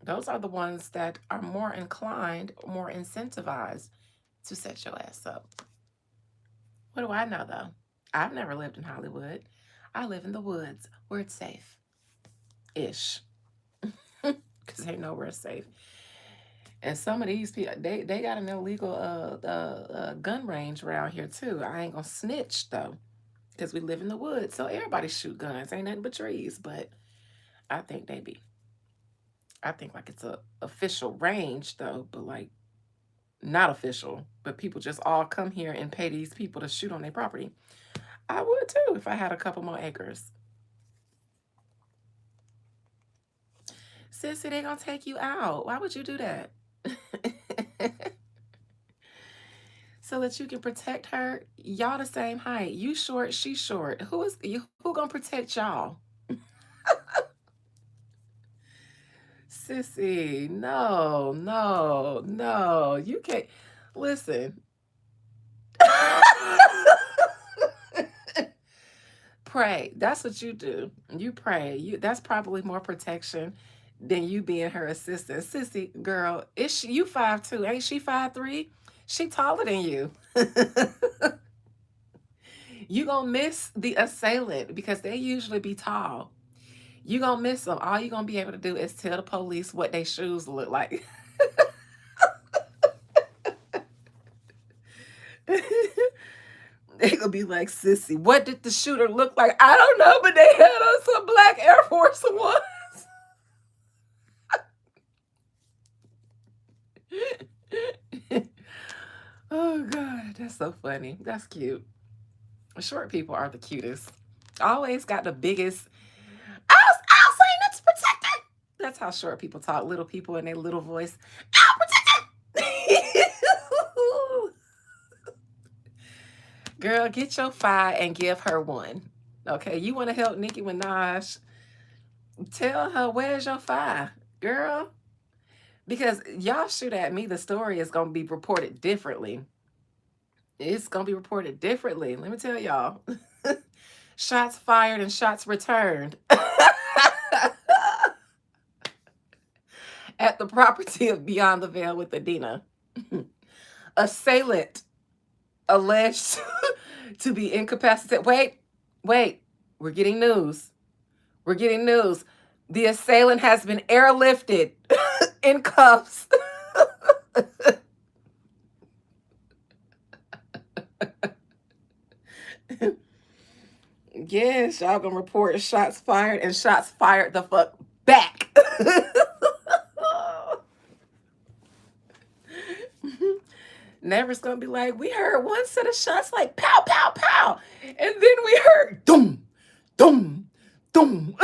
Speaker 1: Those are the ones that are more inclined, more incentivized to set your ass up. What do I know though? I've never lived in Hollywood. I live in the woods where it's safe ish. Because ain't nowhere safe. And some of these people, they got an illegal gun range around here too. I ain't gonna snitch though, because we live in the woods, so everybody shoot guns. Ain't nothing but trees. But I think they be. I think like it's a official range though, but like not official. But people just all come here and pay these people to shoot on their property. I would too if I had a couple more acres. Sissy, they gonna take you out. Why would you do that? So that you can protect her. Y'all the same height. You short, she short. Who gonna protect y'all? Sissy, no, no, no. You can't listen. Pray. That's what you do. You pray. That's probably more protection than you being her assistant. Sissy, girl, is she you 5'2"? Ain't she 5'3"? She taller than you. You gonna miss the assailant because they usually be tall. You gonna miss them. All you gonna be able to do is tell the police what their shoes look like. They gonna be like, Sissy, what did the shooter look like? I don't know, but they had on some black Air Force Ones. Oh God, that's so funny. That's cute. Short people are the cutest. Always got the biggest. I'll say that's protected. That's how short people talk. Little people in their little voice. I'll protect it. Girl, get your 5 and give her 1. Okay, you want to help Nicki Minaj? Tell her where's your 5, girl. Because y'all shoot at me, the story is gonna be reported differently. It's gonna be reported differently. Let me tell y'all. Shots fired and shots returned at the property of Beyond the Veil with Adina. Assailant alleged to be incapacitated. Wait. We're getting news. We're getting news. The assailant has been airlifted in cuffs. Yes, y'all gonna report shots fired and shots fired the fuck back. Never's gonna be like, we heard one set of shots like pow, pow, pow. And then we heard dum, dum, dum.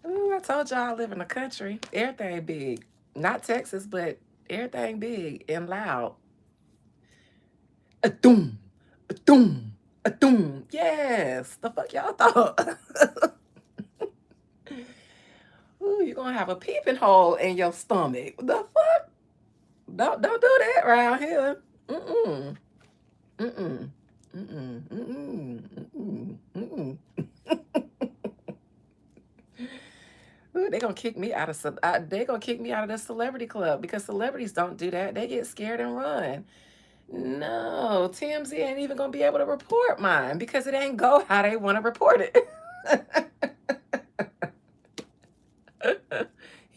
Speaker 1: Ooh, I told y'all I live in the country. Everything big. Not Texas, but everything big and loud. A doom, a doom, a doom. Yes. The fuck y'all thought? Ooh, you're gonna have a peeping hole in your stomach. The fuck? Don't do that around here. Mm-mm. Mm-mm. Mm-mm. Mm-mm. Mm-mm. Mm-mm. Ooh, they gonna kick me out of they gonna kick me out of the celebrity club because celebrities don't do that. They get scared and run. No, TMZ ain't even gonna be able to report mine because it ain't go how they want to report it.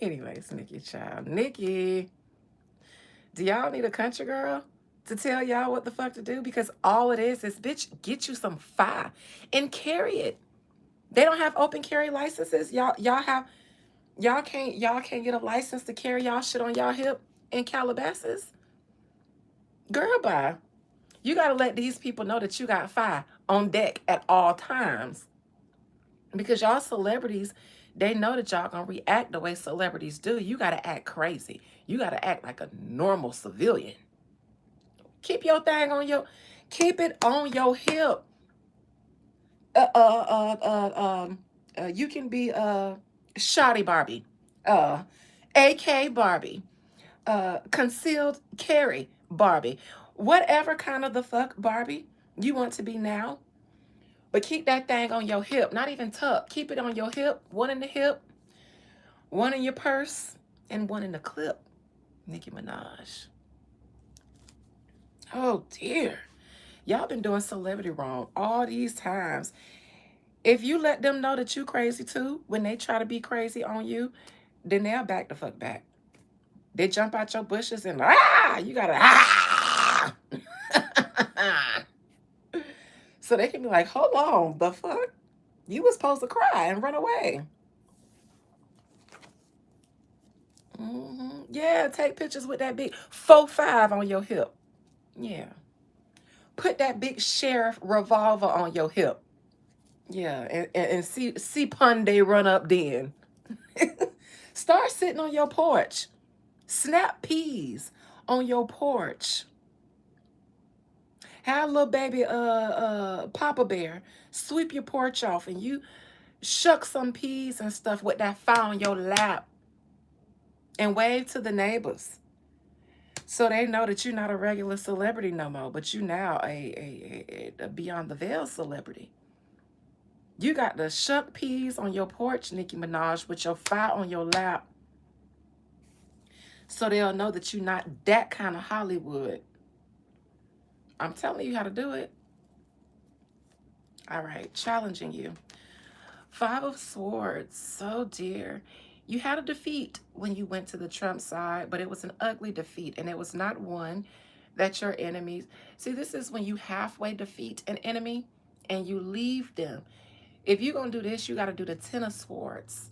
Speaker 1: Anyways, Nicki child. Nicki, do y'all need a country girl to tell y'all what the fuck to do? Because all it is bitch, get you some fire and carry it. They don't have open carry licenses. Y'all can't get a license to carry y'all shit on y'all hip in Calabasas. Girl, bye. You gotta let these people know that you got fire on deck at all times. Because y'all celebrities, they know that y'all gonna react the way celebrities do. You gotta act crazy. You gotta act like a normal civilian. Keep your thing on keep it on your hip. You can be Shoddy Barbie, AK Barbie, concealed carry Barbie, whatever kind of the fuck Barbie you want to be now. But keep that thing on your hip, not even tuck. Keep it on your hip, one in the hip, one in your purse, and one in the clip. Nicki Minaj. Oh dear. Y'all been doing celebrity wrong all these times. If you let them know that you crazy too, when they try to be crazy on you, then they'll back the fuck back. They jump out your bushes and you gotta so they can be like, hold on, the fuck? You was supposed to cry and run away. Yeah, take pictures with that big 4.5 on your hip. Yeah. Put that big sheriff revolver on your hip. Yeah, and see Punday run up then. Start sitting on your porch. Snap peas on your porch. Have a little baby Papa Bear sweep your porch off and you shuck some peas and stuff with that fire on your lap and wave to the neighbors. So they know that you're not a regular celebrity no more, but you now a beyond the veil celebrity. You got the shuck peas on your porch, Nicki Minaj, with your fire on your lap. So they'll know that you're not that kind of Hollywood. I'm telling you how to do it. All right, challenging you. 5 of Swords. So dear. You had a defeat when you went to the Trump side, but it was an ugly defeat, and it was not one that your enemies. See, this is when you halfway defeat an enemy and you leave them. If you're going to do this, you got to do the 10 of Swords.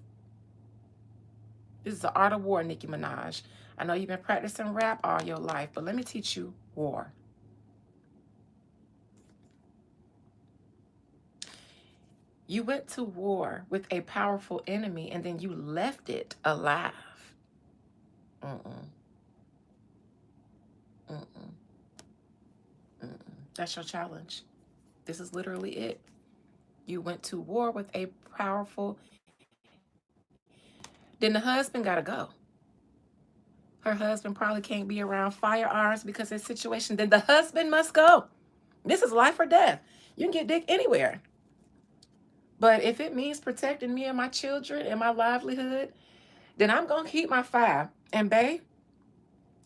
Speaker 1: This is the art of war, Nicki Minaj. I know you've been practicing rap all your life, but let me teach you war. You went to war with a powerful enemy and then you left it alive. Mm-mm. Mm-mm. Mm-mm. That's your challenge. This is literally it. You went to war with a powerful. Then the husband got to go. Her husband probably can't be around firearms because of the situation. Then the husband must go. This is life or death. You can get dick anywhere. But if it means protecting me and my children and my livelihood, then I'm going to keep my fire. And babe,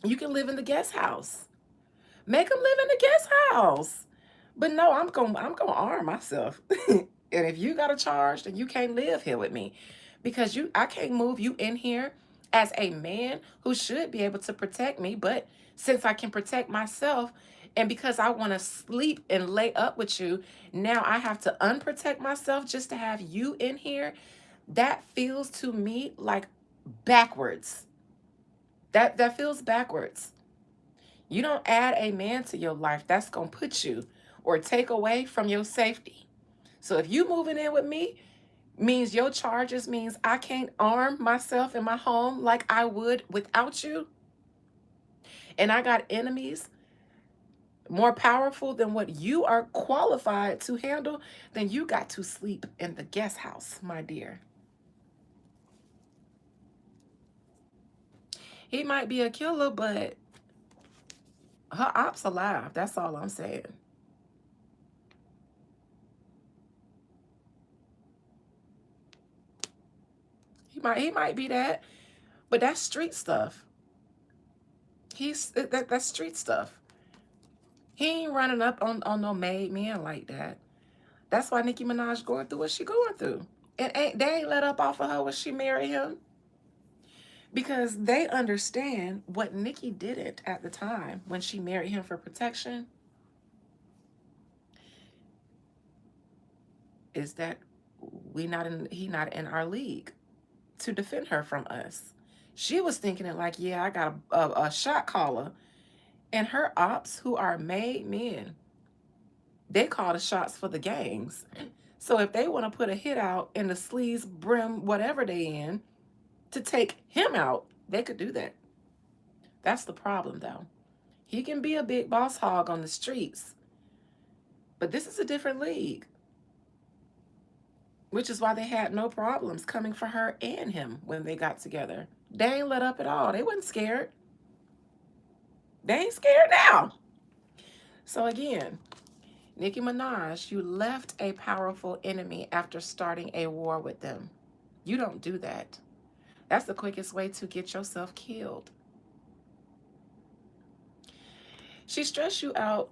Speaker 1: you can live in the guest house. Make them live in the guest house. But no, I'm going to arm myself. And if you got a charge, then you can't live here with me. Because I can't move you in here as a man who should be able to protect me. But since I can protect myself, and because I want to sleep and lay up with you, now I have to unprotect myself just to have you in here. That feels to me like backwards. That feels backwards. You don't add a man to your life. That's going to put you or take away from your safety. So if you moving in with me, means your charges means I can't arm myself in my home like I would without you. And I got enemies more powerful than what you are qualified to handle, then you got to sleep in the guest house, my dear. He might be a killer, but her ops alive. That's all I'm saying. He might be that, but that's street stuff. That's street stuff. He ain't running up on no made man like that. That's why Nicki Minaj going through what she going through. And they ain't let up off of her when she married him. Because they understand what Nicki didn't at the time when she married him for protection is that he not in our league to defend her from us. She was thinking it like, yeah, I got a shot caller. And her ops, who are made men, they call the shots for the gangs. So if they want to put a hit out in the sleaze, brim, whatever they in, to take him out, they could do that. That's the problem, though. He can be a big boss hog on the streets, but this is a different league, which is why they had no problems coming for her and him when they got together. They ain't let up at all. They wasn't scared. They ain't scared now. So again, Nicki Minaj, you left a powerful enemy after starting a war with them. You don't do that. That's the quickest way to get yourself killed. She stressed you out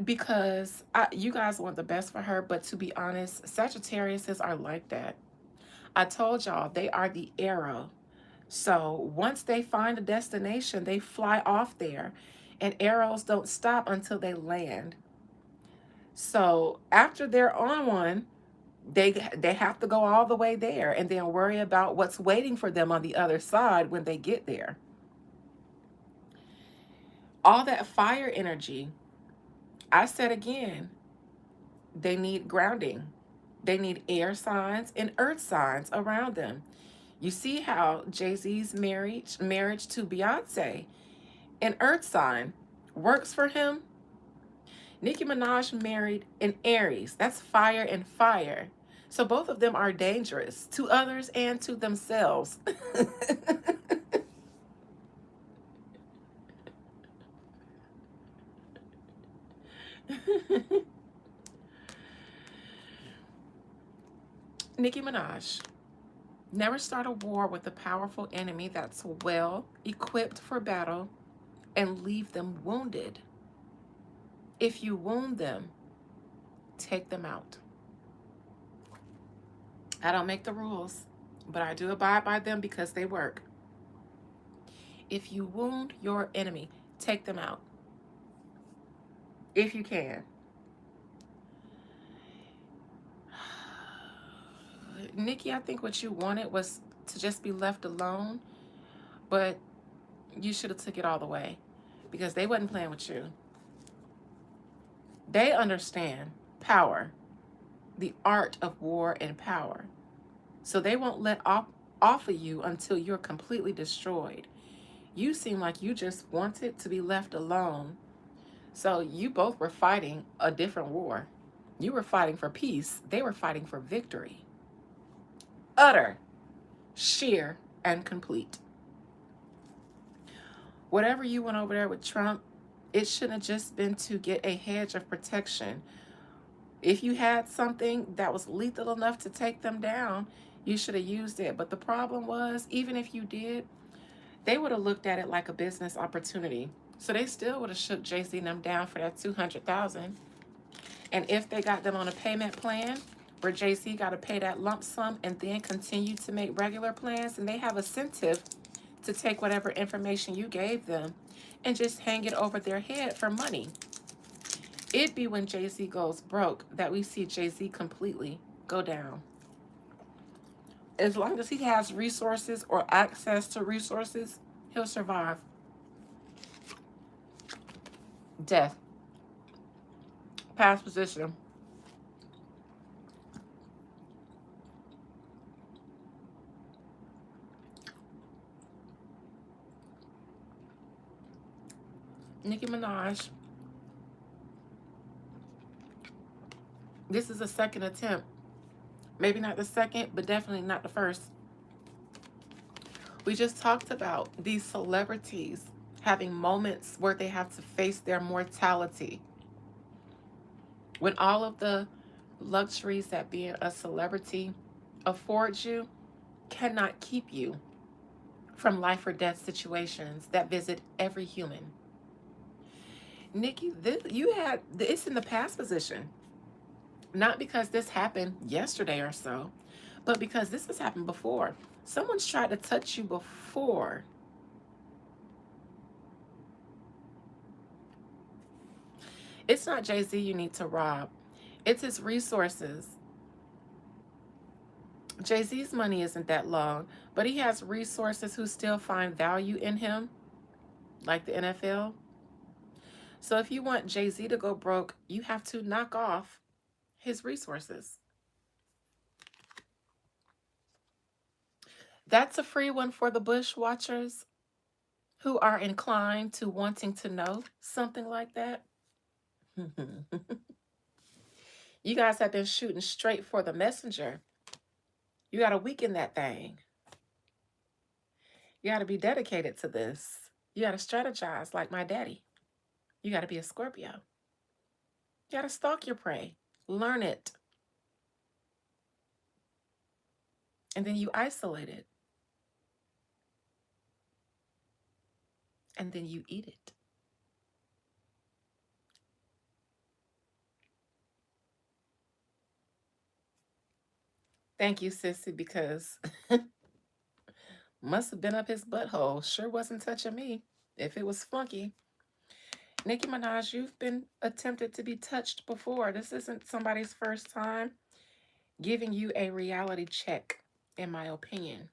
Speaker 1: because you guys want the best for her, but to be honest, Sagittariuses are like that. I told y'all they are the arrow. So once they find a destination, they fly off there, and arrows don't stop until they land. So after they're on one, they have to go all the way there and then worry about what's waiting for them on the other side when they get there. All that fire energy, I said again, they need grounding. They need air signs and earth signs around them. You see how Jay-Z's marriage to Beyonce, an earth sign, works for him. Nicki Minaj married an Aries. That's fire and fire. So both of them are dangerous to others and to themselves. Nicki Minaj, never start a war with a powerful enemy that's well equipped for battle and leave them wounded. If you wound them, take them out. I don't make the rules, but I do abide by them because they work. If you wound your enemy, take them out. If you can. Nikki, I think what you wanted was to just be left alone, but you should have took it all the way because they wasn't playing with you. They understand power, the art of war and power. So they won't let off of you until you're completely destroyed. You seem like you just wanted to be left alone. So you both were fighting a different war. You were fighting for peace. They were fighting for victory. Utter, sheer, and complete. Whatever you went over there with Trump, it shouldn't have just been to get a hedge of protection. If you had something that was lethal enough to take them down, you should have used it. But the problem was, even if you did, they would have looked at it like a business opportunity. So they still would have shook Jay-Z and them down for that 200,000. And if they got them on a payment plan where Jay-Z got to pay that lump sum and then continue to make regular plans, and they have incentive to take whatever information you gave them and just hang it over their head for money. It'd be when Jay-Z goes broke that we see Jay-Z completely go down. As long as he has resources or access to resources, he'll survive death. Past position. Nicki Minaj, this is a second attempt. Maybe not the second, but definitely not the first. We just talked about these celebrities having moments where they have to face their mortality. When all of the luxuries that being a celebrity affords you cannot keep you from life or death situations that visit every human. Nikki, you had it's in the past position. Not because this happened yesterday or so, but because this has happened before. Someone's tried to touch you before. It's not Jay-Z you need to rob. It's his resources. Jay-Z's money isn't that long, but he has resources who still find value in him, like the NFL. So if you want Jay-Z to go broke, you have to knock off his resources. That's a free one for the Bush watchers who are inclined to wanting to know something like that. You guys have been shooting straight for the messenger. You got to weaken that thing. You got to be dedicated to this. You got to strategize like my daddy. You got to be a Scorpio. You got to stalk your prey, learn it, and then you isolate it. and then you eat it. Thank you, Sissy, because must have been up his butthole. Sure wasn't touching me. If it was funky. Nicki Minaj, you've been attempted to be touched before. This isn't somebody's first time giving you a reality check, in my opinion.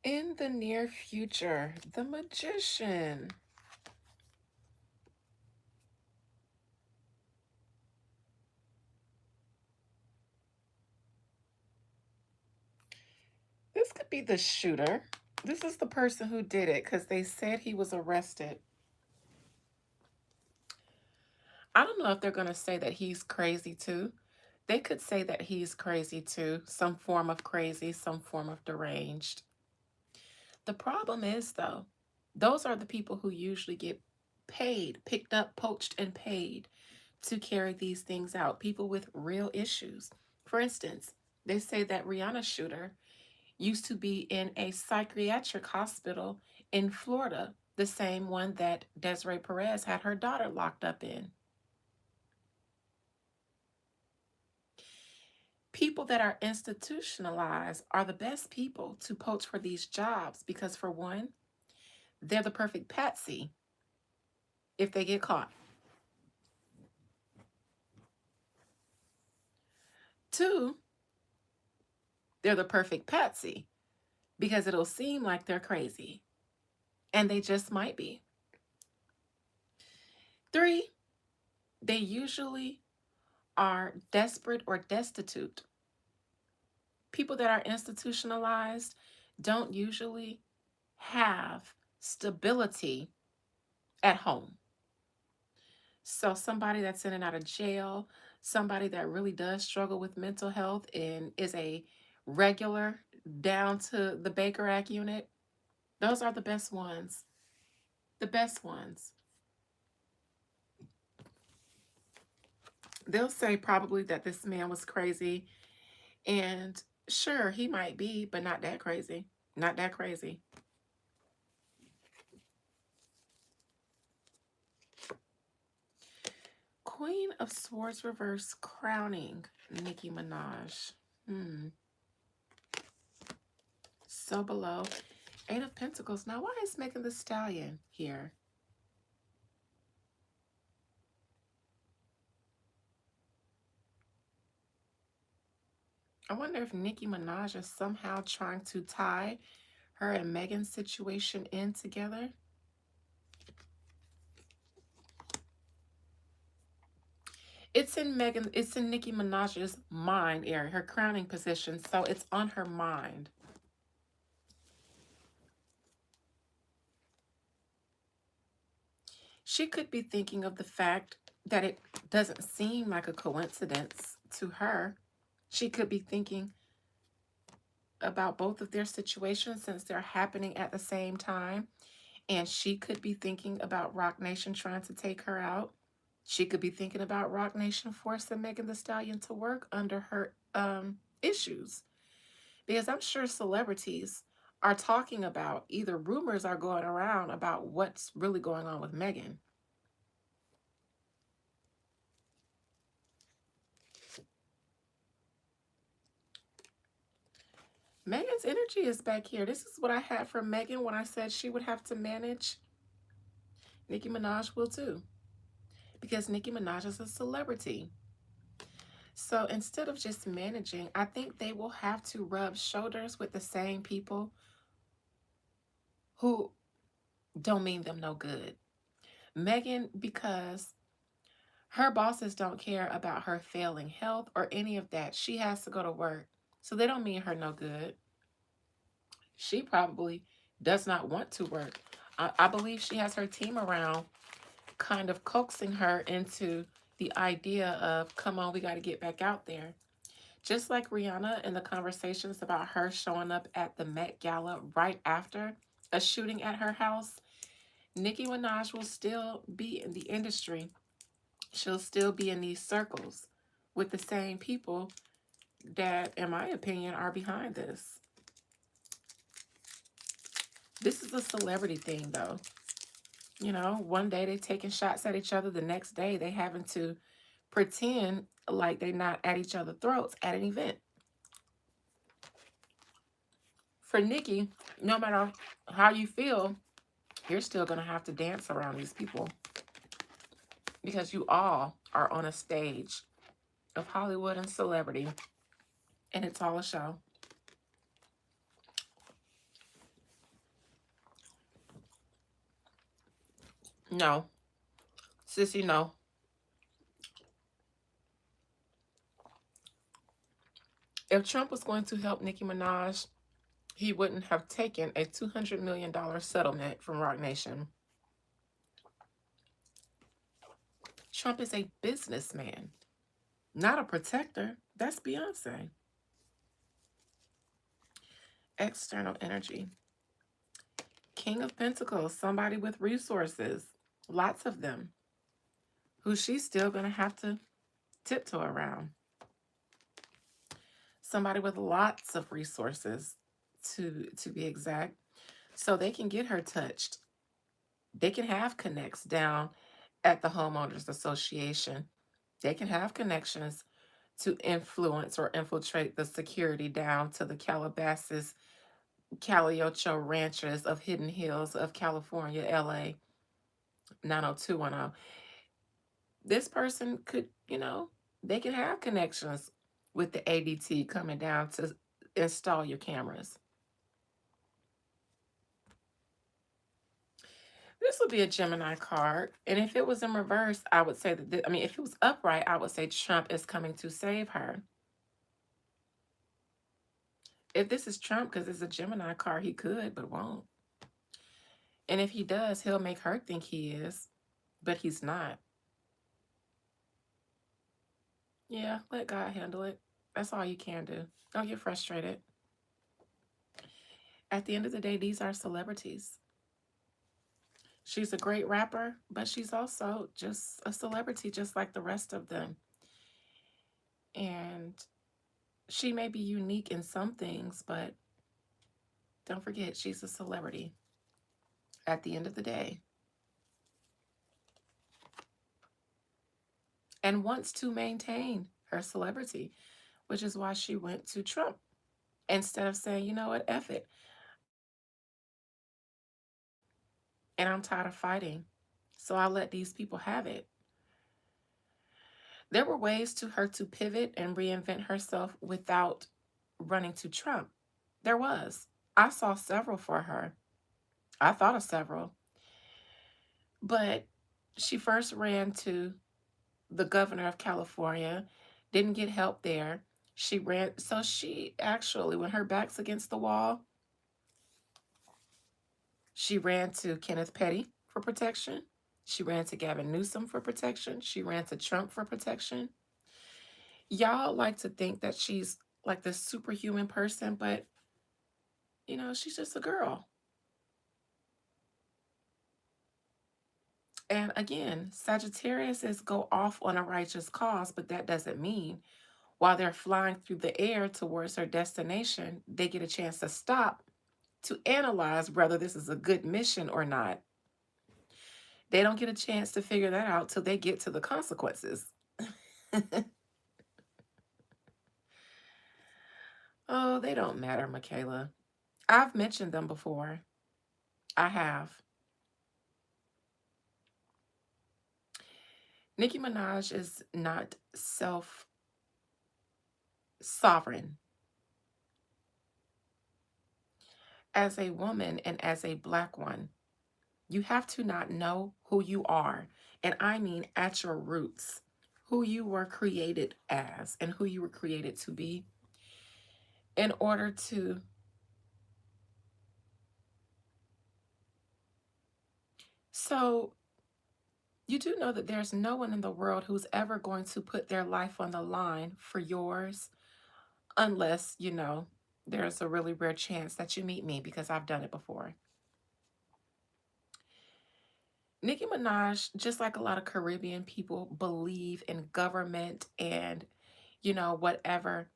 Speaker 1: In the near future, the magician. This could be the shooter. This is the person who did it because they said he was arrested. I don't know if they're going to say that he's crazy too. They could say that he's crazy too, some form of crazy, some form of deranged. The problem is, though, those are the people who usually get paid, picked up, poached, and paid to carry these things out. People with real issues. For instance, they say that Rihanna shooter used to be in a psychiatric hospital in Florida, the same one that Desiree Perez had her daughter locked up in. People that are institutionalized are the best people to poach for these jobs because, for one, they're the perfect patsy if they get caught. Two, they're the perfect patsy because it'll seem like they're crazy, and they just might be. Three, they usually are desperate or destitute. People that are institutionalized don't usually have stability at home. So, somebody that's in and out of jail, somebody that really does struggle with mental health and is a regular down to the Baker Act unit, those are the best ones. The best ones. They'll say probably that this man was crazy, and sure, he might be, but not that crazy. Not that crazy. Queen of Swords reverse crowning Nicki Minaj. Hmm. So below. Eight of Pentacles. Now, why is Megan the Stallion here? I wonder if Nicki Minaj is somehow trying to tie her and Megan's situation in together. It's in Nicki Minaj's mind area, her crowning position, so it's on her mind. She could be thinking of the fact that it doesn't seem like a coincidence to her. She could be thinking about both of their situations since they're happening at the same time. And she could be thinking about Rock Nation trying to take her out. She could be thinking about Rock Nation forcing Megan the Stallion to work under her issues. Because I'm sure celebrities are talking about, either rumors are going around about what's really going on with Megan. Megan's energy is back here. This is what I had from Megan when I said she would have to manage. Nicki Minaj will too. Because Nicki Minaj is a celebrity. So instead of just managing, I think they will have to rub shoulders with the same people who don't mean them no good. Megan, because her bosses don't care about her failing health or any of that. She has to go to work. So they don't mean her no good. She probably does not want to work. I believe she has her team around kind of coaxing her into the idea of, come on, we got to get back out there. Just like Rihanna in the conversations about her showing up at the Met Gala right after a shooting at her house, Nicki Minaj will still be in the industry. she'll still be in these circles with the same people that, in my opinion, are behind this. This is a celebrity thing, though. You know, one day they taking shots at each other, the next day they having to pretend like they not at each other's throats at an event. For Nicki, no matter how you feel, you're still gonna have to dance around these people because you all are on a stage of Hollywood and celebrity, and it's all a show. No, sissy, no. If Trump was going to help Nicki Minaj, he wouldn't have taken a $200 million settlement from Roc Nation. Trump is a businessman, not a protector. That's Beyonce. External energy. King of Pentacles, somebody with resources, lots of them, who she's still going to have to tiptoe around. Somebody with lots of resources, to be exact, so they can get her touched. They can have connects down at the homeowners association. They can have connections to influence or infiltrate the security down to the Calabasas, Caliocho ranchers of Hidden Hills of California, LA, 90210. This person could, they can have connections with the ADT coming down to install your cameras. This would be a Gemini card. And if it was in reverse, I would say that, if it was upright, I would say Trump is coming to save her. If this is Trump, because it's a Gemini card, he could, but won't. And if he does, he'll make her think he is, but he's not. Yeah, let God handle it. That's all you can do. Don't get frustrated. At the end of the day, these are celebrities. She's a great rapper, but she's also just a celebrity, just like the rest of them. And she may be unique in some things, but don't forget, she's a celebrity at the end of the day and wants to maintain her celebrity, which is why she went to Trump instead of saying, you know what, F it. And I'm tired of fighting. So I'll let these people have it. There were ways to her to pivot and reinvent herself without running to Trump. There was. I saw several for her. I thought of several. But she first ran to the governor of California, didn't get help there. She ran, so she actually, when her back's against the wall, she ran to Kenneth Petty for protection. She ran to Gavin Newsom for protection. She ran to Trump for protection. Y'all like to think that she's like this superhuman person, but she's just a girl. And again, Sagittarius is go off on a righteous cause, but that doesn't mean while they're flying through the air towards their destination, they get a chance to stop to analyze whether this is a good mission or not. They don't get a chance to figure that out till they get to the consequences. Oh, they don't matter, Michaela. I've mentioned them before. I have. Nicki Minaj is not self-sovereign. As a woman and as a Black one, you have to not know who you are. And I mean at your roots, who you were created as and who you were created to be in order to. So you do know that there's no one in the world who's ever going to put their life on the line for yours unless, there's a really rare chance that you meet me because I've done it before. Nicki Minaj, just like a lot of Caribbean people, believe in government and, whatever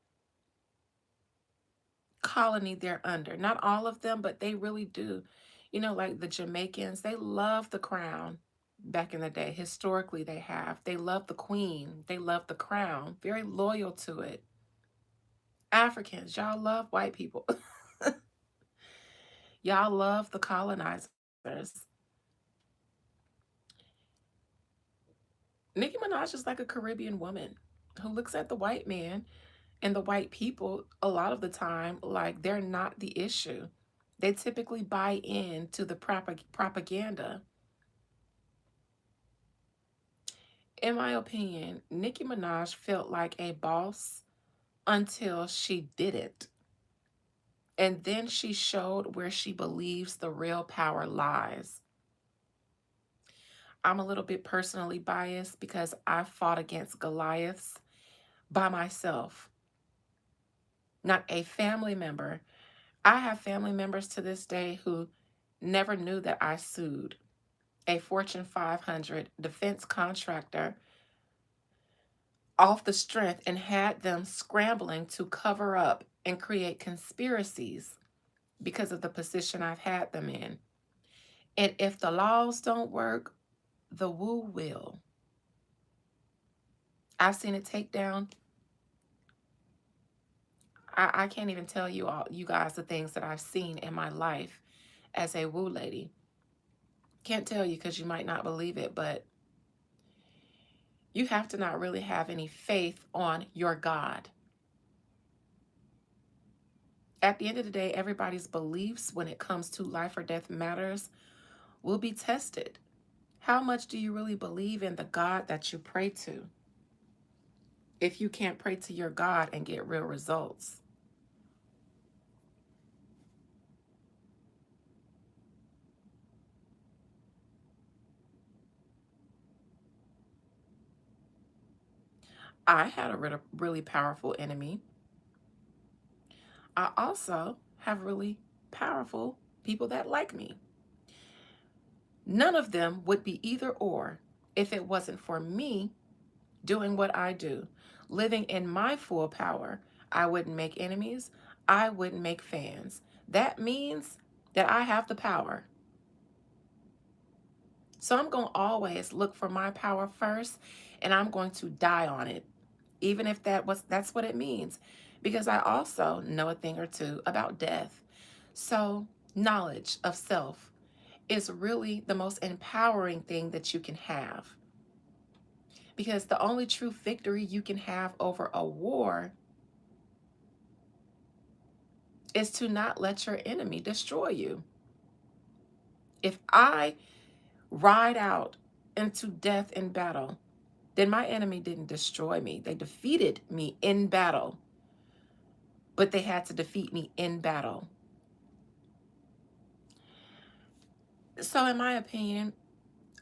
Speaker 1: colony they're under. Not all of them, but they really do. Like the Jamaicans, they love the crown back in the day. Historically, they have. They love the queen, they love the crown, very loyal to it. Africans, y'all love white people. Y'all love the colonizers. Nicki Minaj is like a Caribbean woman who looks at the white man and the white people a lot of the time like they're not the issue. They typically buy into the propaganda. In my opinion, Nicki Minaj felt like a boss until she didn't. And then she showed where she believes the real power lies. I'm a little bit personally biased because I fought against Goliaths by myself, not a family member. I have family members to this day who never knew that I sued a Fortune 500 defense contractor off the strength and had them scrambling to cover up and create conspiracies because of the position I've had them in. And if the laws don't work, the woo will. I've seen it take down. I can't even tell you guys, the things that I've seen in my life as a woo lady. Can't tell you because you might not believe it, but you have to not really have any faith on your God. At the end of the day, everybody's beliefs when it comes to life or death matters will be tested. How much do you really believe in the God that you pray to if you can't pray to your God and get real results? I had a really powerful enemy. I also have really powerful people that like me. None of them would be either or if it wasn't for me doing what I do, living in my full power. I wouldn't make enemies. I wouldn't make fans. That means that I have the power. So I'm going to always look for my power first and I'm going to die on it, even if that's what it means, because I also know a thing or two about death. So knowledge of self is really the most empowering thing that you can have, because the only true victory you can have over a war is to not let your enemy destroy you. If I ride out into death in battle, then my enemy didn't destroy me. They defeated me in battle, but they had to defeat me in battle. So in my opinion,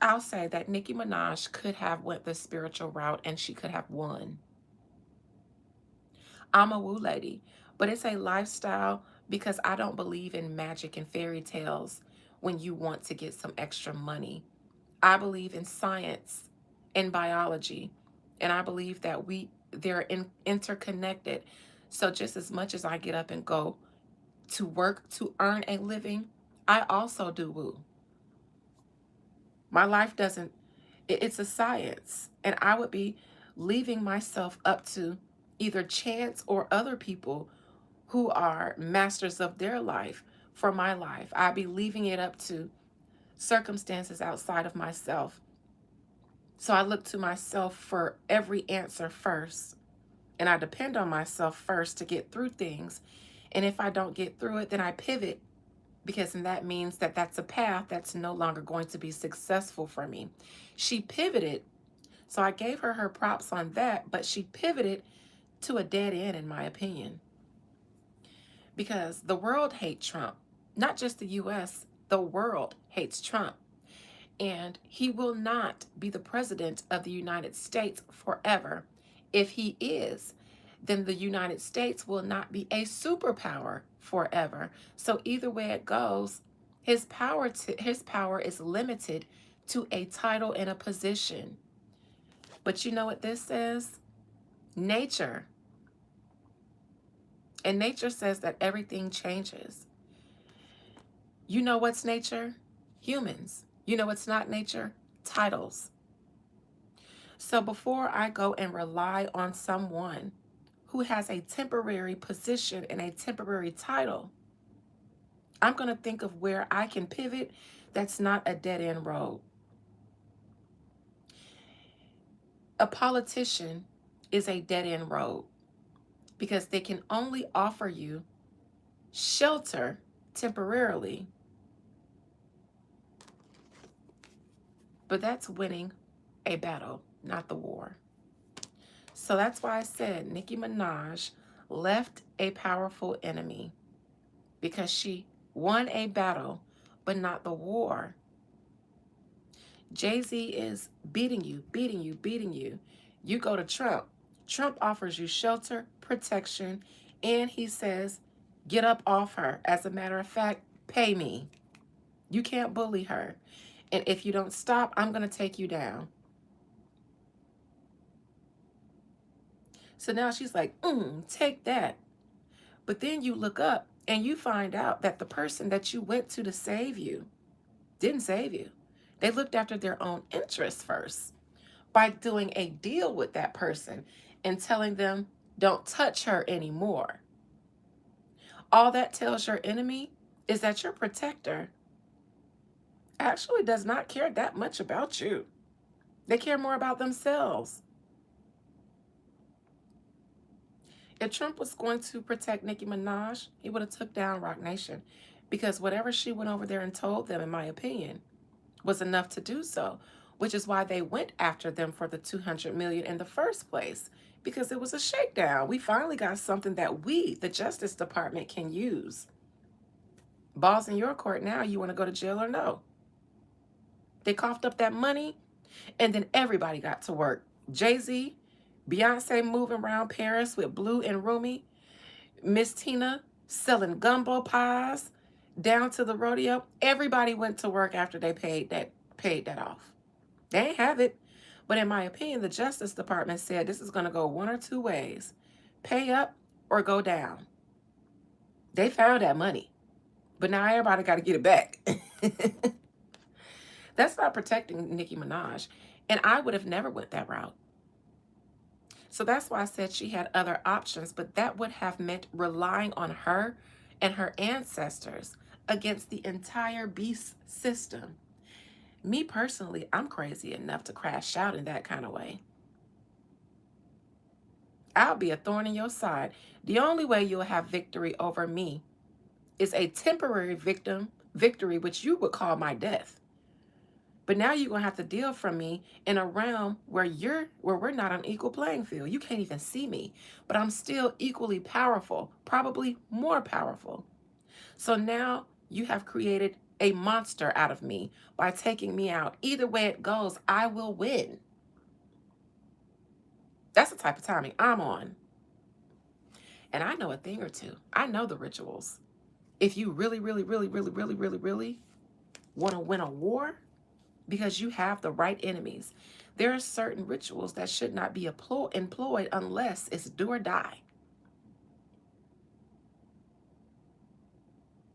Speaker 1: I'll say that Nicki Minaj could have went the spiritual route and she could have won. I'm a woo lady, but it's a lifestyle because I don't believe in magic and fairy tales when you want to get some extra money. I believe in science and biology, and I believe that interconnected. So just as much as I get up and go to work to earn a living, I also do woo. My life doesn't, it's a science, and I would be leaving myself up to either chance or other people who are masters of their life for my life. I'd be leaving it up to circumstances outside of myself. So I look to myself for every answer first. And I depend on myself first to get through things. And if I don't get through it, then I pivot, because then that means that that's a path that's no longer going to be successful for me. She pivoted. So I gave her props on that, but she pivoted to a dead end, in my opinion, because the world hates Trump. Not just the US, the world hates Trump. And he will not be the president of the United States forever. If he is, then the United States will not be a superpower forever. So either way it goes, his power is limited to a title and a position. But you know what this says? Nature. And nature says that everything changes. You know what's nature? Humans. You know what's not nature? Titles. So before I go and rely on someone who has a temporary position and a temporary title, I'm going to think of where I can pivot that's not a dead-end road. A politician is a dead-end road because they can only offer you shelter temporarily, but that's winning a battle, not the war. So that's why I said Nicki Minaj left a powerful enemy, because she won a battle, but not the war. Jay-Z is beating you, beating you, beating you. You go to Trump. Trump offers you shelter, protection, and he says, get up off her. As a matter of fact, pay me. You can't bully her. And if you don't stop, I'm going to take you down. So now she's like, take that. But then you look up and you find out that the person that you went to save you didn't save you. They looked after their own interests first by doing a deal with that person and telling them, don't touch her anymore. All that tells your enemy is that your protector actually does not care that much about you. They care more about themselves. If Trump was going to protect Nicki Minaj, he would have took down Roc Nation, because whatever she went over there and told them, in my opinion, was enough to do so, which is why they went after them for the $200 million in the first place, because it was a shakedown. We finally got something that we, the Justice Department, can use. Ball's in your court now. You want to go to jail or no? They coughed up that money, and then everybody got to work. Jay-Z, Beyonce moving around Paris with Blue and Rumi, Miss Tina selling gumbo pies down to the rodeo. Everybody went to work after they paid that off. They ain't have it. But in my opinion, the Justice Department said this is going to go one or two ways. Pay up or go down. They found that money. But now everybody got to get it back. That's not protecting Nicki Minaj. And I would have never went that route. So that's why I said she had other options, but that would have meant relying on her and her ancestors against the entire beast system. Me personally, I'm crazy enough to crash out in that kind of way. I'll be a thorn in your side. The only way you'll have victory over me is a temporary victory, which you would call my death. But now you're going to have to deal from me in a realm where we're not on equal playing field. You can't even see me, but I'm still equally powerful, probably more powerful. So now you have created a monster out of me by taking me out. Either way it goes, I will win. That's the type of timing I'm on. And I know a thing or two. I know the rituals. If you really, really, really, really, really, really, really want to win a war, because you have the right enemies, there are certain rituals that should not be employed unless it's do or die.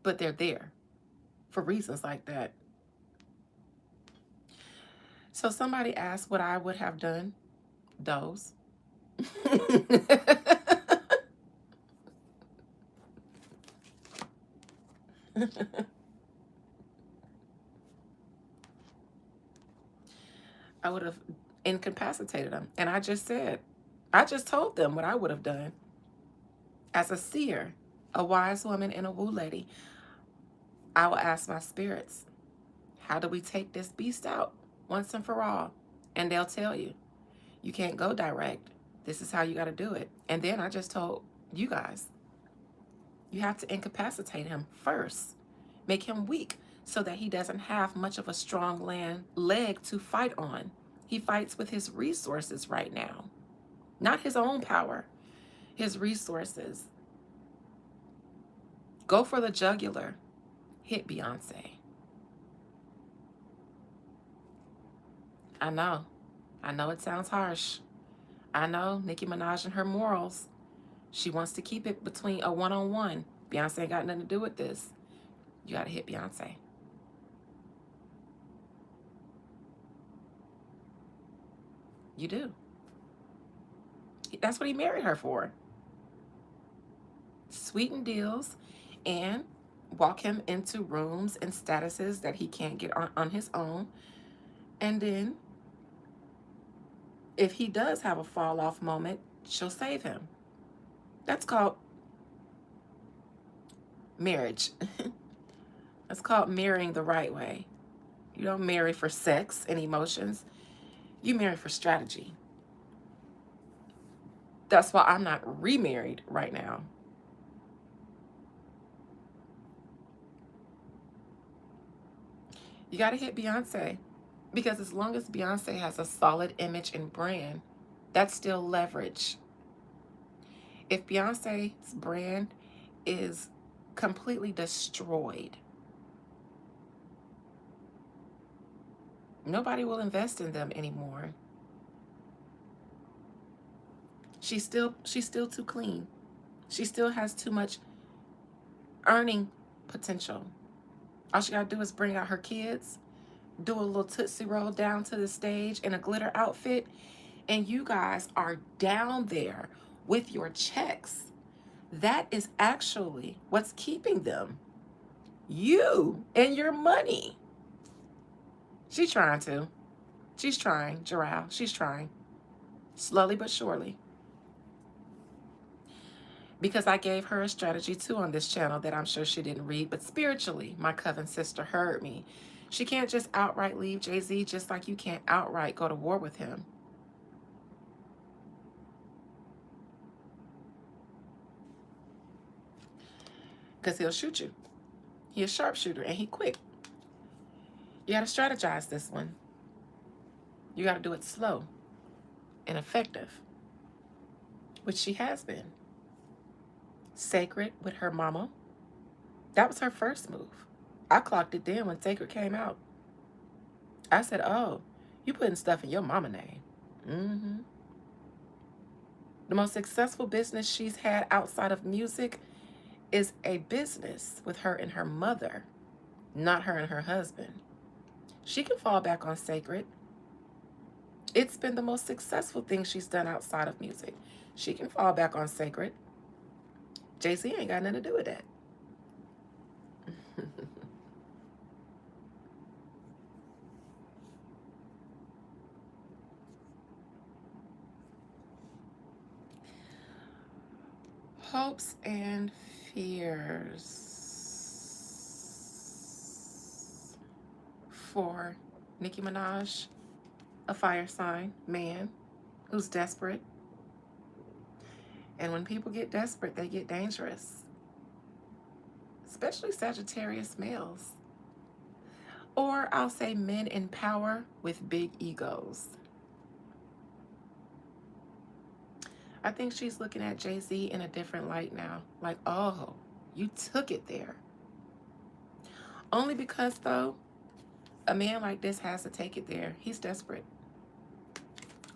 Speaker 1: But they're there for reasons like that. So somebody asked what I would have done. Those. I would have incapacitated them. And I just told them what I would have done. As a seer, a wise woman, and a woo lady, I will ask my spirits, how do we take this beast out once and for all? And they'll tell you, you can't go direct. This is how you got to do it. And then I just told you guys, you have to incapacitate him first. Make him weak so that he doesn't have much of a strong leg to fight on. He fights with his resources right now. Not his own power, his resources. Go for the jugular. Hit Beyonce. I know. I know it sounds harsh. I know Nicki Minaj and her morals. She wants to keep it between a one-on-one. Beyonce ain't got nothing to do with this. You gotta hit Beyonce. You do. That's what he married her for. Sweeten deals and walk him into rooms and statuses that he can't get on his own. And then if he does have a fall off moment, she'll save him. That's called marriage. That's called marrying the right way. You don't marry for sex and emotions. You marry for strategy. That's why I'm not remarried right now. You got to hit Beyonce because as long as Beyonce has a solid image and brand, that's still leverage. If Beyonce's brand is completely destroyed, nobody will invest in them anymore. She's still too clean. She still has too much earning potential. All she gotta do is bring out her kids, do a little Tootsie Roll down to the stage in a glitter outfit, and you guys are down there with your checks. That is actually what's keeping them. You and your money. She's trying to. She's trying, Jarrell. She's trying. Slowly but surely. Because I gave her a strategy too on this channel that I'm sure she didn't read, but spiritually, my coven sister heard me. She can't just outright leave Jay-Z just like you can't outright go to war with him. Because he'll shoot you. He's a sharpshooter and he quick. You got to strategize this one. You got to do it slow and effective, which she has been. Sacred with her mama. That was her first move. I clocked it then when Sacred came out. I said, oh, you putting stuff in your mama name. Mm-hmm. The most successful business she's had outside of music is a business with her and her mother, not her and her husband. She can fall back on Sacred. It's been the most successful thing she's done outside of music. She can fall back on Sacred. Jay-Z ain't got nothing to do with that. Hopes and fears for Nicki Minaj, a fire sign man who's desperate. And when people get desperate, they get dangerous, especially Sagittarius males. Or I'll say men in power with big egos. I think she's looking at Jay-Z in a different light now. Like, oh, you took it there. Only because, though, a man like this has to take it there. He's desperate.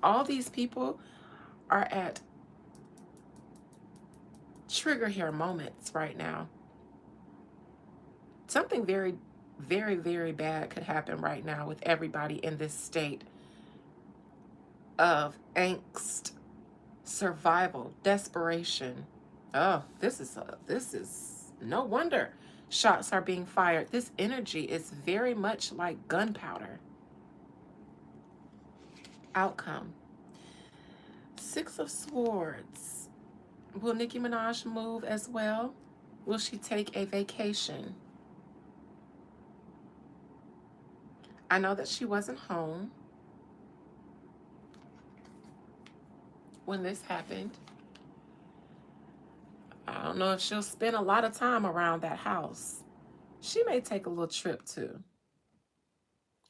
Speaker 1: All these people are at trigger hair moments right now. Something very, very, very bad could happen right now with everybody in this state of angst, survival, desperation. Oh, this is no wonder shots are being fired. This energy is very much like gunpowder. Outcome. Six of Swords. Will Nicki Minaj move as well? Will she take a vacation? I know that she wasn't home when this happened. I don't know if she'll spend a lot of time around that house. She may take a little trip too.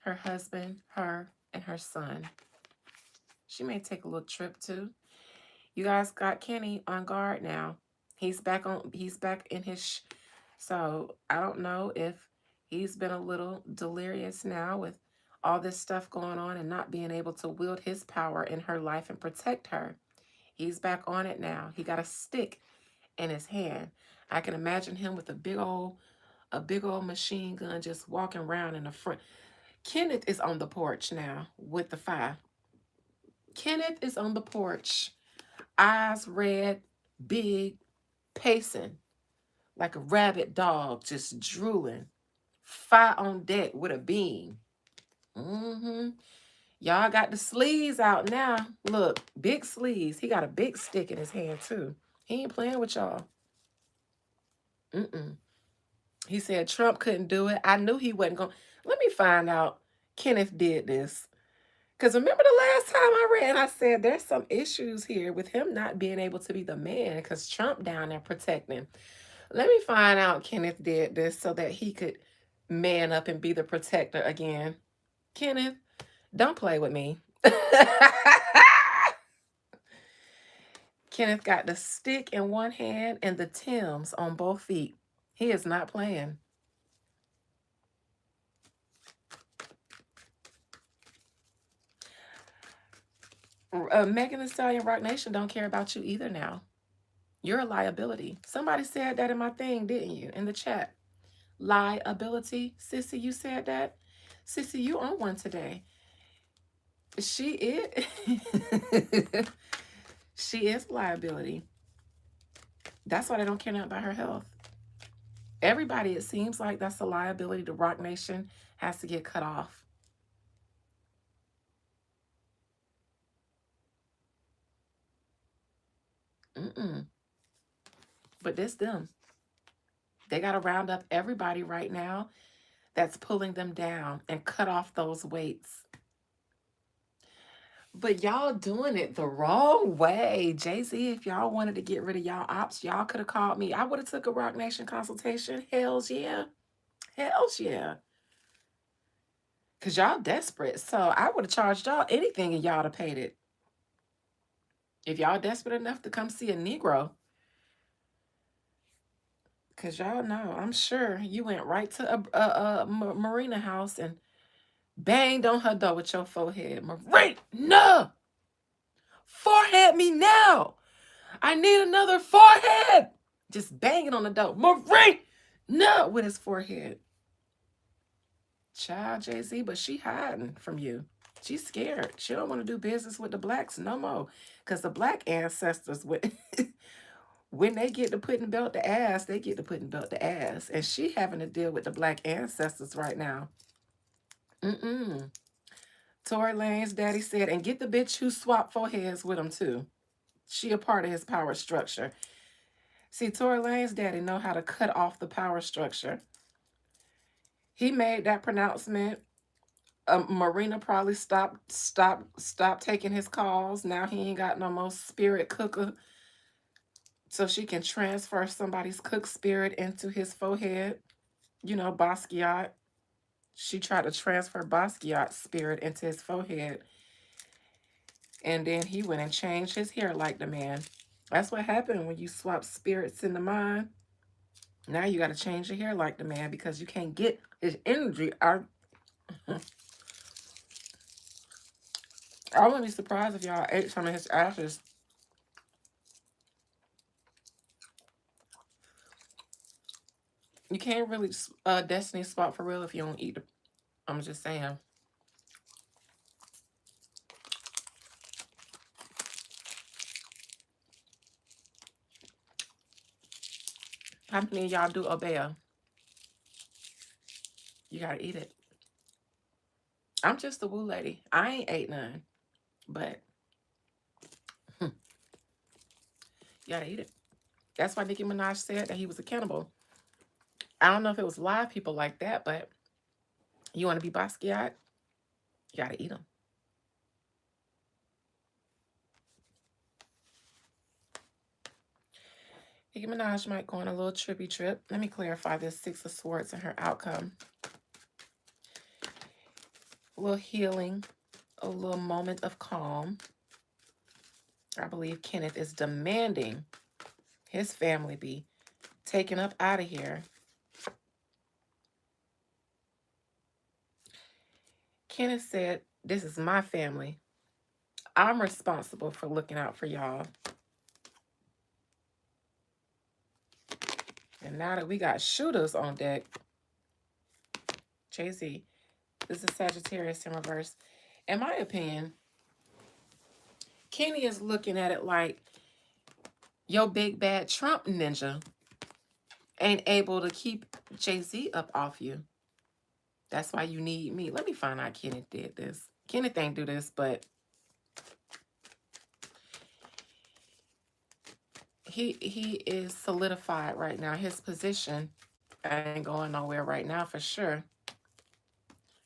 Speaker 1: Her husband, her, and her son. She may take a little trip too. You guys got Kenny on guard now. He's back in his so I don't know if he's been a little delirious now with All this stuff going on and not being able to wield his power in her life and protect her. He's back on it now. He got a stick in his hand. I can imagine him with a big old machine gun just walking around in the front. Kenneth is on the porch now with the fire. Kenneth is on the porch, eyes red, big, pacing like a rabid dog, just drooling. Fire on deck with a beam. Mm-hmm. Y'all got the sleeves out now. Look, big sleeves. He got a big stick in his hand too. He ain't playing with y'all. Mm-mm. He said Trump couldn't do it. I knew he wasn't going. Let me find out Kenneth did this. Because remember the last time I read, I said there's some issues here with him not being able to be the man because Trump down there protecting. Let me find out Kenneth did this so that he could man up and be the protector again. Kenneth, don't play with me. Kenneth got the stick in one hand and the Timbs on both feet. He is not playing. Megan Thee Stallion Rock Nation don't care about you either now. You're a liability. Somebody said that in my thing, didn't you? In the chat. Liability. Sissy, you said that? Sissy, you on one today. She is. She is liability. That's why they don't care nothing about her health. Everybody, it seems like that's a liability. The Rock Nation has to get cut off. Mm-mm. But this them. They got to round up everybody right now that's pulling them down and cut off those weights. But y'all doing it the wrong way. Jay-Z, if y'all wanted to get rid of y'all ops, y'all could have called me. I would have took a Rock Nation consultation. Hells yeah. Hells yeah. Because y'all desperate. So I would have charged y'all anything and y'all to paid it. If y'all desperate enough to come see a Negro. Because y'all know, I'm sure you went right to a Marina house and banged on her door with your forehead. Marina! Forehead me now! I need another forehead! Just banging on the door. Marina! With his forehead. Child Jay-Z, but she hiding from you. She's scared. She don't want to do business with the blacks no more. Because the black ancestors, when they get to putting belt to ass, they get to putting belt to ass. And she having to deal with the black ancestors right now. Mm-mm. Tory Lane's daddy said, and get the bitch who swapped foreheads with him too. She a part of his power structure. See, Tory Lane's daddy know how to cut off the power structure. He made that pronouncement. Marina probably stopped taking his calls. Now he ain't got no more spirit cooker. So she can transfer somebody's cook spirit into his forehead. You know, Basquiat. She tried to transfer Basquiat's spirit into his forehead. And then he went and changed his hair like the man. That's what happened when you swap spirits in the mind. Now you got to change your hair like the man because you can't get his energy out. I wouldn't be surprised if y'all ate some of his ashes. You can't really destiny swap for real if you don't eat it. I'm just saying. How many of y'all do Obeah? You gotta eat it. I'm just a woo lady. I ain't ate none, but you gotta eat it. That's why Nicki Minaj said that he was a cannibal. I don't know if it was live people like that, but you want to be Basquiat, you gotta eat them. Nicki Minaj might go on a little trippy trip. Let me clarify this Six of Swords and her outcome. A little healing, a little moment of calm. I believe Kenneth is demanding his family be taken up out of here. Kenneth said, "This is my family. I'm responsible for looking out for y'all." And now that we got shooters on deck, Jay-Z, this is Sagittarius in reverse. In my opinion, Kenny is looking at it like your big bad Trump ninja ain't able to keep Jay-Z up off you. That's why you need me. Let me find out Kenneth did this. Kenneth ain't do this, but he is solidified right now. His position ain't going nowhere right now for sure.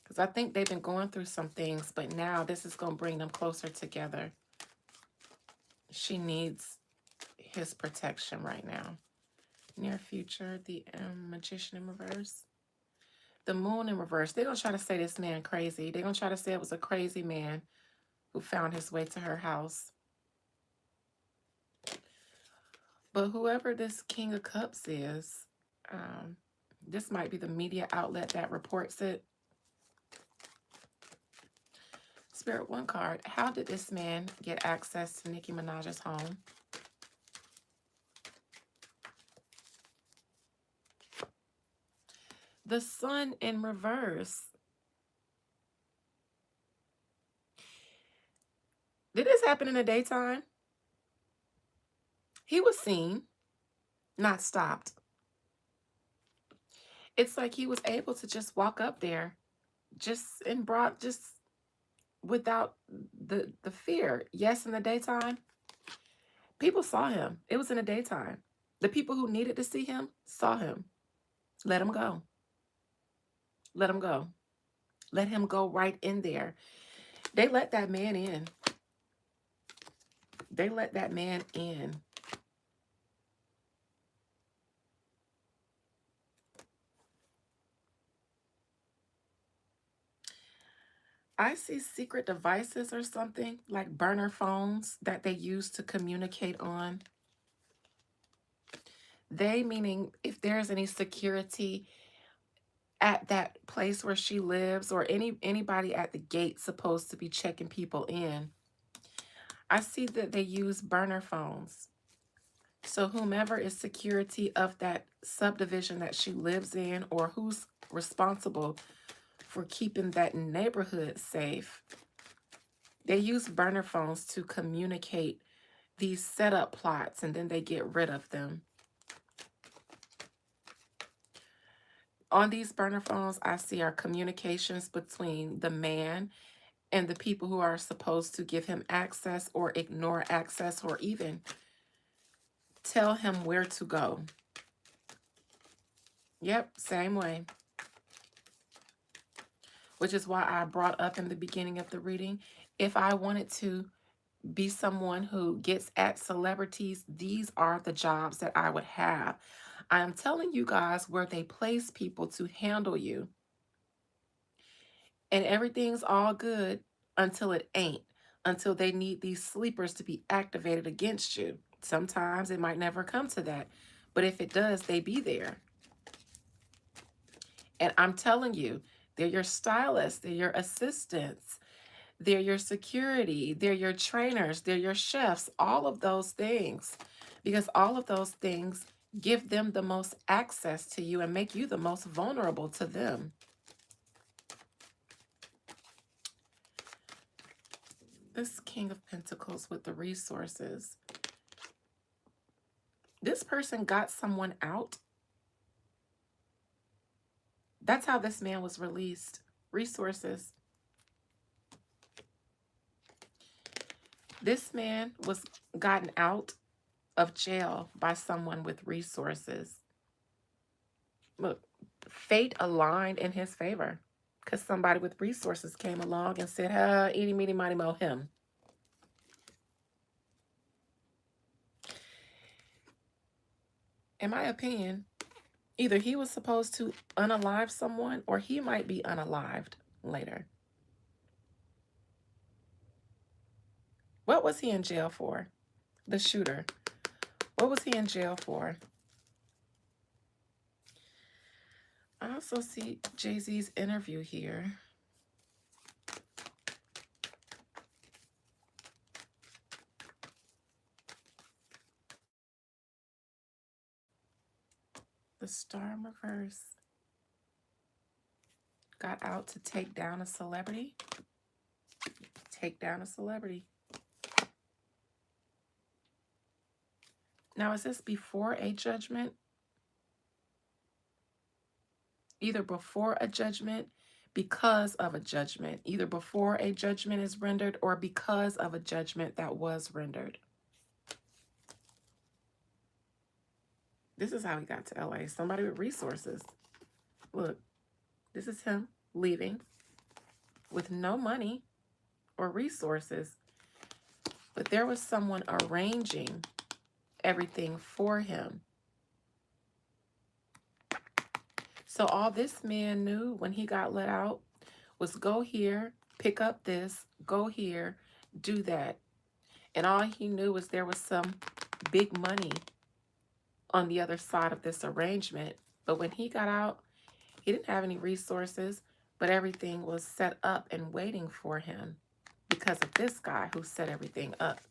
Speaker 1: Because I think they've been going through some things, but now this is going to bring them closer together. She needs his protection right now. Near future, the Magician in reverse. The Moon in reverse. They're going to try to say this man crazy. They're going to try to say it was a crazy man who found his way to her house. But whoever this King of Cups is, this might be the media outlet that reports it. Spirit one card. How did this man get access to Nicki Minaj's home? The Sun in reverse. Did this happen in the daytime? He was seen, not stopped. It's like he was able to just walk up there, just without the fear. Yes, in the daytime, people saw him. It was in the daytime. The people who needed to see him saw him. Let him go. Let him go. Let him go right in there. They let that man in. They let that man in. I see secret devices or something, like burner phones that they use to communicate on. They meaning if there's any security at that place where she lives, or anybody at the gate supposed to be checking people in. I see that they use burner phones. So whomever is security of that subdivision that she lives in, or who's responsible for keeping that neighborhood safe, they use burner phones to communicate these setup plots, and then they get rid of them. On these burner phones, I see are communications between the man and the people who are supposed to give him access or ignore access, or even tell him where to go. Yep, same way. Which is why I brought up in the beginning of the reading, if I wanted to be someone who gets at celebrities, these are the jobs that I would have. I am telling you guys where they place people to handle you. And everything's all good until it ain't. Until they need these sleepers to be activated against you. Sometimes it might never come to that. But if it does, they be there. And I'm telling you, they're your stylists, they're your assistants, they're your security, they're your trainers, they're your chefs, all of those things. Because all of those things give them the most access to you and make you the most vulnerable to them. This King of Pentacles with the resources. This person got someone out. That's how this man was released. Resources. This man was gotten out of jail by someone with resources. Look, fate aligned in his favor, because somebody with resources came along and said, eeny, meeny, miny, mo, him. In my opinion, either he was supposed to unalive someone, or he might be unalived later. What was he in jail for? The shooter. What was he in jail for? I also see Jay-Z's interview here. The star in reverse. Got out to take down a celebrity. Take down a celebrity. Now, is this before a judgment? Either before a judgment, because of a judgment. Either before a judgment is rendered or because of a judgment that was rendered. This is how he got to LA. Somebody with resources. Look, this is him leaving with no money or resources. But there was someone arranging everything for him. So all this man knew when he got let out was go here, pick up this, go here, do that. And all he knew was there was some big money on the other side of this arrangement. But when he got out, he didn't have any resources, but everything was set up and waiting for him because of this guy who set everything up.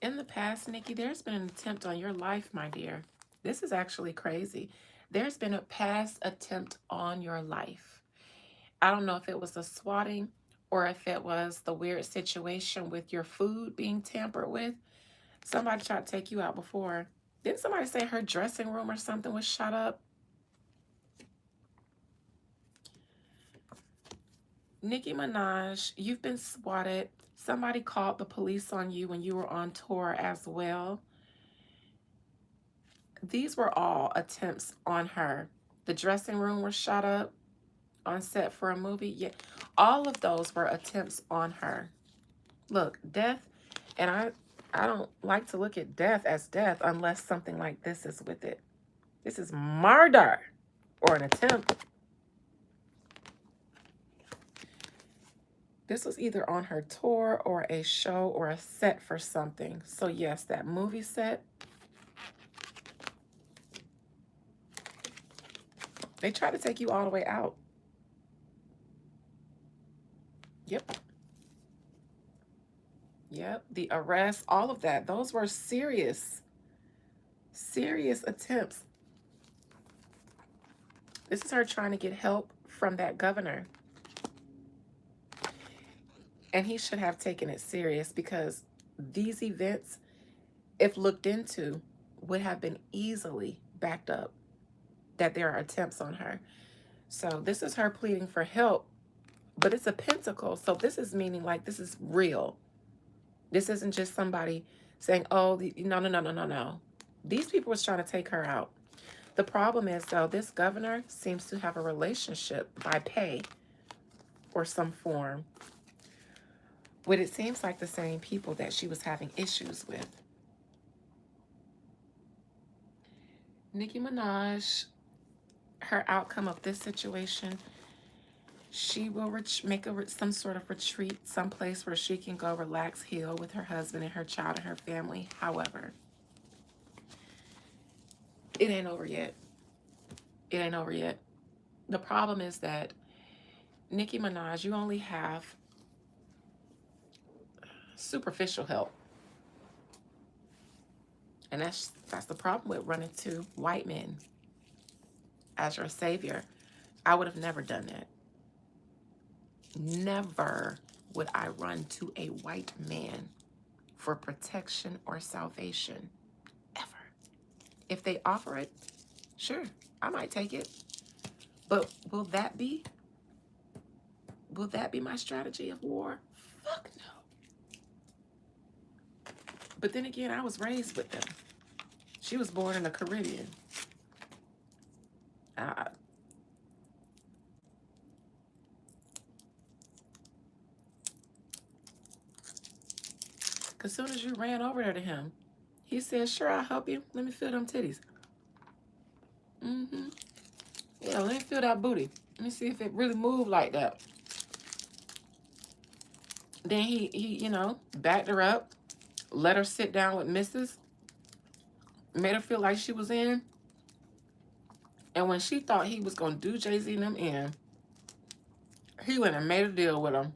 Speaker 1: In the past, Nikki, there's been an attempt on your life, my dear. This is actually crazy. There's been a past attempt on your life. I don't know if it was a swatting or if it was the weird situation with your food being tampered with. Somebody tried to take you out before. Didn't somebody say her dressing room or something was shot up? Nicki Minaj, you've been swatted. Somebody called the police on you when you were on tour as well. These were all attempts on her. The dressing room was shot up on set for a movie. Yeah, all of those were attempts on her. Look, death, and I don't like to look at death as death unless something like this is with it. This is murder or an attempt. This was either on her tour or a show or a set for something. So yes, that movie set. They try to take you all the way out. Yep. Yep. The arrest, all of that. Those were serious, serious attempts. This is her trying to get help from that governor. And he should have taken it serious because these events, if looked into, would have been easily backed up that there are attempts on her. So this is her pleading for help, but it's a pentacle. So this is meaning like this is real. This isn't just somebody saying, oh, no. These people was trying to take her out. The problem is, though, this governor seems to have a relationship by pay or some form with, it seems like, the same people that she was having issues with. Nicki Minaj, her outcome of this situation, she will make some sort of retreat, someplace where she can go relax, heal with her husband and her child and her family. However, it ain't over yet. It ain't over yet. The problem is that Nicki Minaj, you only have superficial help. And that's the problem with running to white men as your savior. I would have never done that. Never would I run to a white man for protection or salvation. Ever. If they offer it, sure, I might take it. But will that be my strategy of war? Fuck no. But then again, I was raised with them. She was born in the Caribbean. As soon as you ran over there to him, he said, sure, I'll help you. Let me feel them titties. Yeah, let me feel that booty. Let me see if it really moved like that. Then he backed her up, let her sit down with Mrs., made her feel like she was in, And when she thought he was going to do Jay-Z and them in, he went and made a deal with him.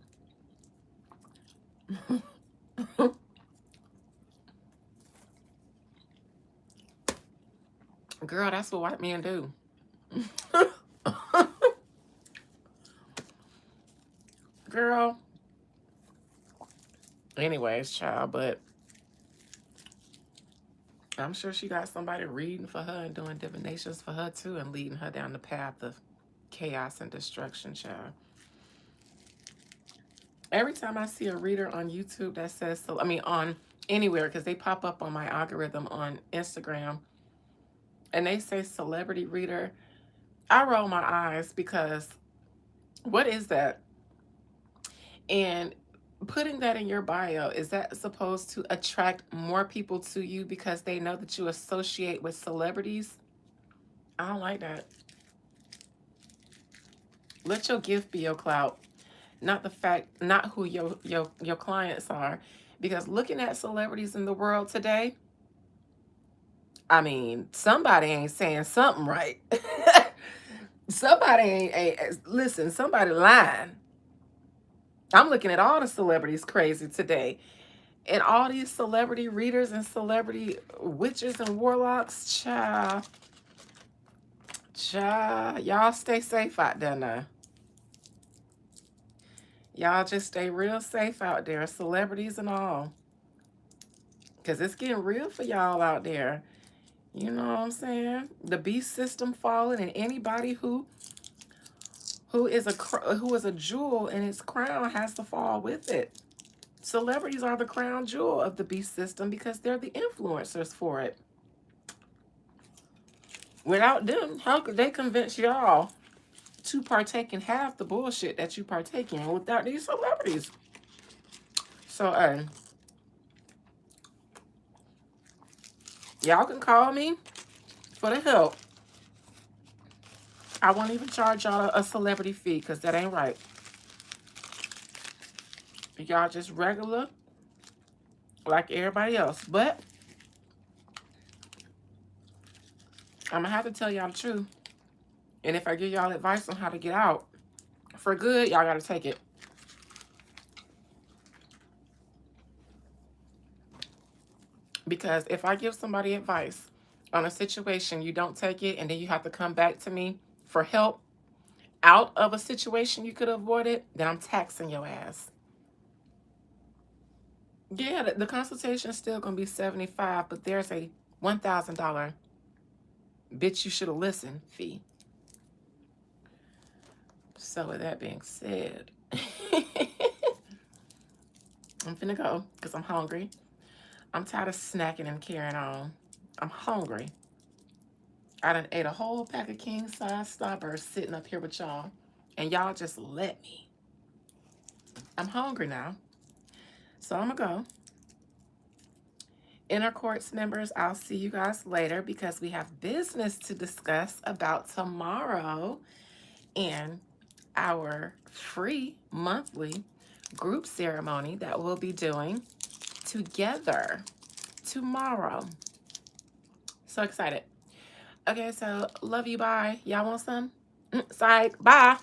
Speaker 1: Girl, that's what white men do. Girl. Anyways, child, but I'm sure she got somebody reading for her and doing divinations for her too and leading her down the path of chaos and destruction, child. Every time I see a reader on YouTube that says, so, I mean, on anywhere, because they pop up on my algorithm on Instagram, and they say celebrity reader, I roll my eyes because what is that? And putting that in your bio, is that supposed to attract more people to you because they know that you associate with celebrities? I don't like that. Let your gift be your clout, not the fact, not who your clients are. Because looking at celebrities in the world today, I mean, somebody ain't saying something right. Somebody ain't listen, somebody lying. I'm looking at all the celebrities crazy today. And all these celebrity readers and celebrity witches and warlocks, child, y'all stay safe out there now. Y'all just stay real safe out there, celebrities and all. Because it's getting real for y'all out there. You know what I'm saying? The beast system falling, and anybody who is a jewel in its crown has to fall with it. Celebrities are the crown jewel of the beast system because they're the influencers for it. Without them, how could they convince y'all to partake in half the bullshit that you partake in without these celebrities? So, y'all can call me for the help. I won't even charge y'all a celebrity fee because that ain't right. Y'all just regular like everybody else. But I'm going to have to tell y'all the truth. And if I give y'all advice on how to get out for good, y'all got to take it. Because if I give somebody advice on a situation, you don't take it, and then you have to come back to me for help out of a situation you could have avoided, then I'm taxing your ass. Yeah, the consultation is still going to be $75, but there's a $1,000 bitch you should have listened fee. So with that being said, I'm finna go because I'm hungry. I'm tired of snacking and carrying on. I'm hungry. I done ate a whole pack of king-size Starburst sitting up here with y'all, and y'all just let me. I'm hungry now. So I'm gonna go. Inner Courts members, I'll see you guys later because we have business to discuss about tomorrow and our free monthly group ceremony that we'll be doing together tomorrow. So excited. Okay, so love you. Bye. Y'all want some? Psych. Bye.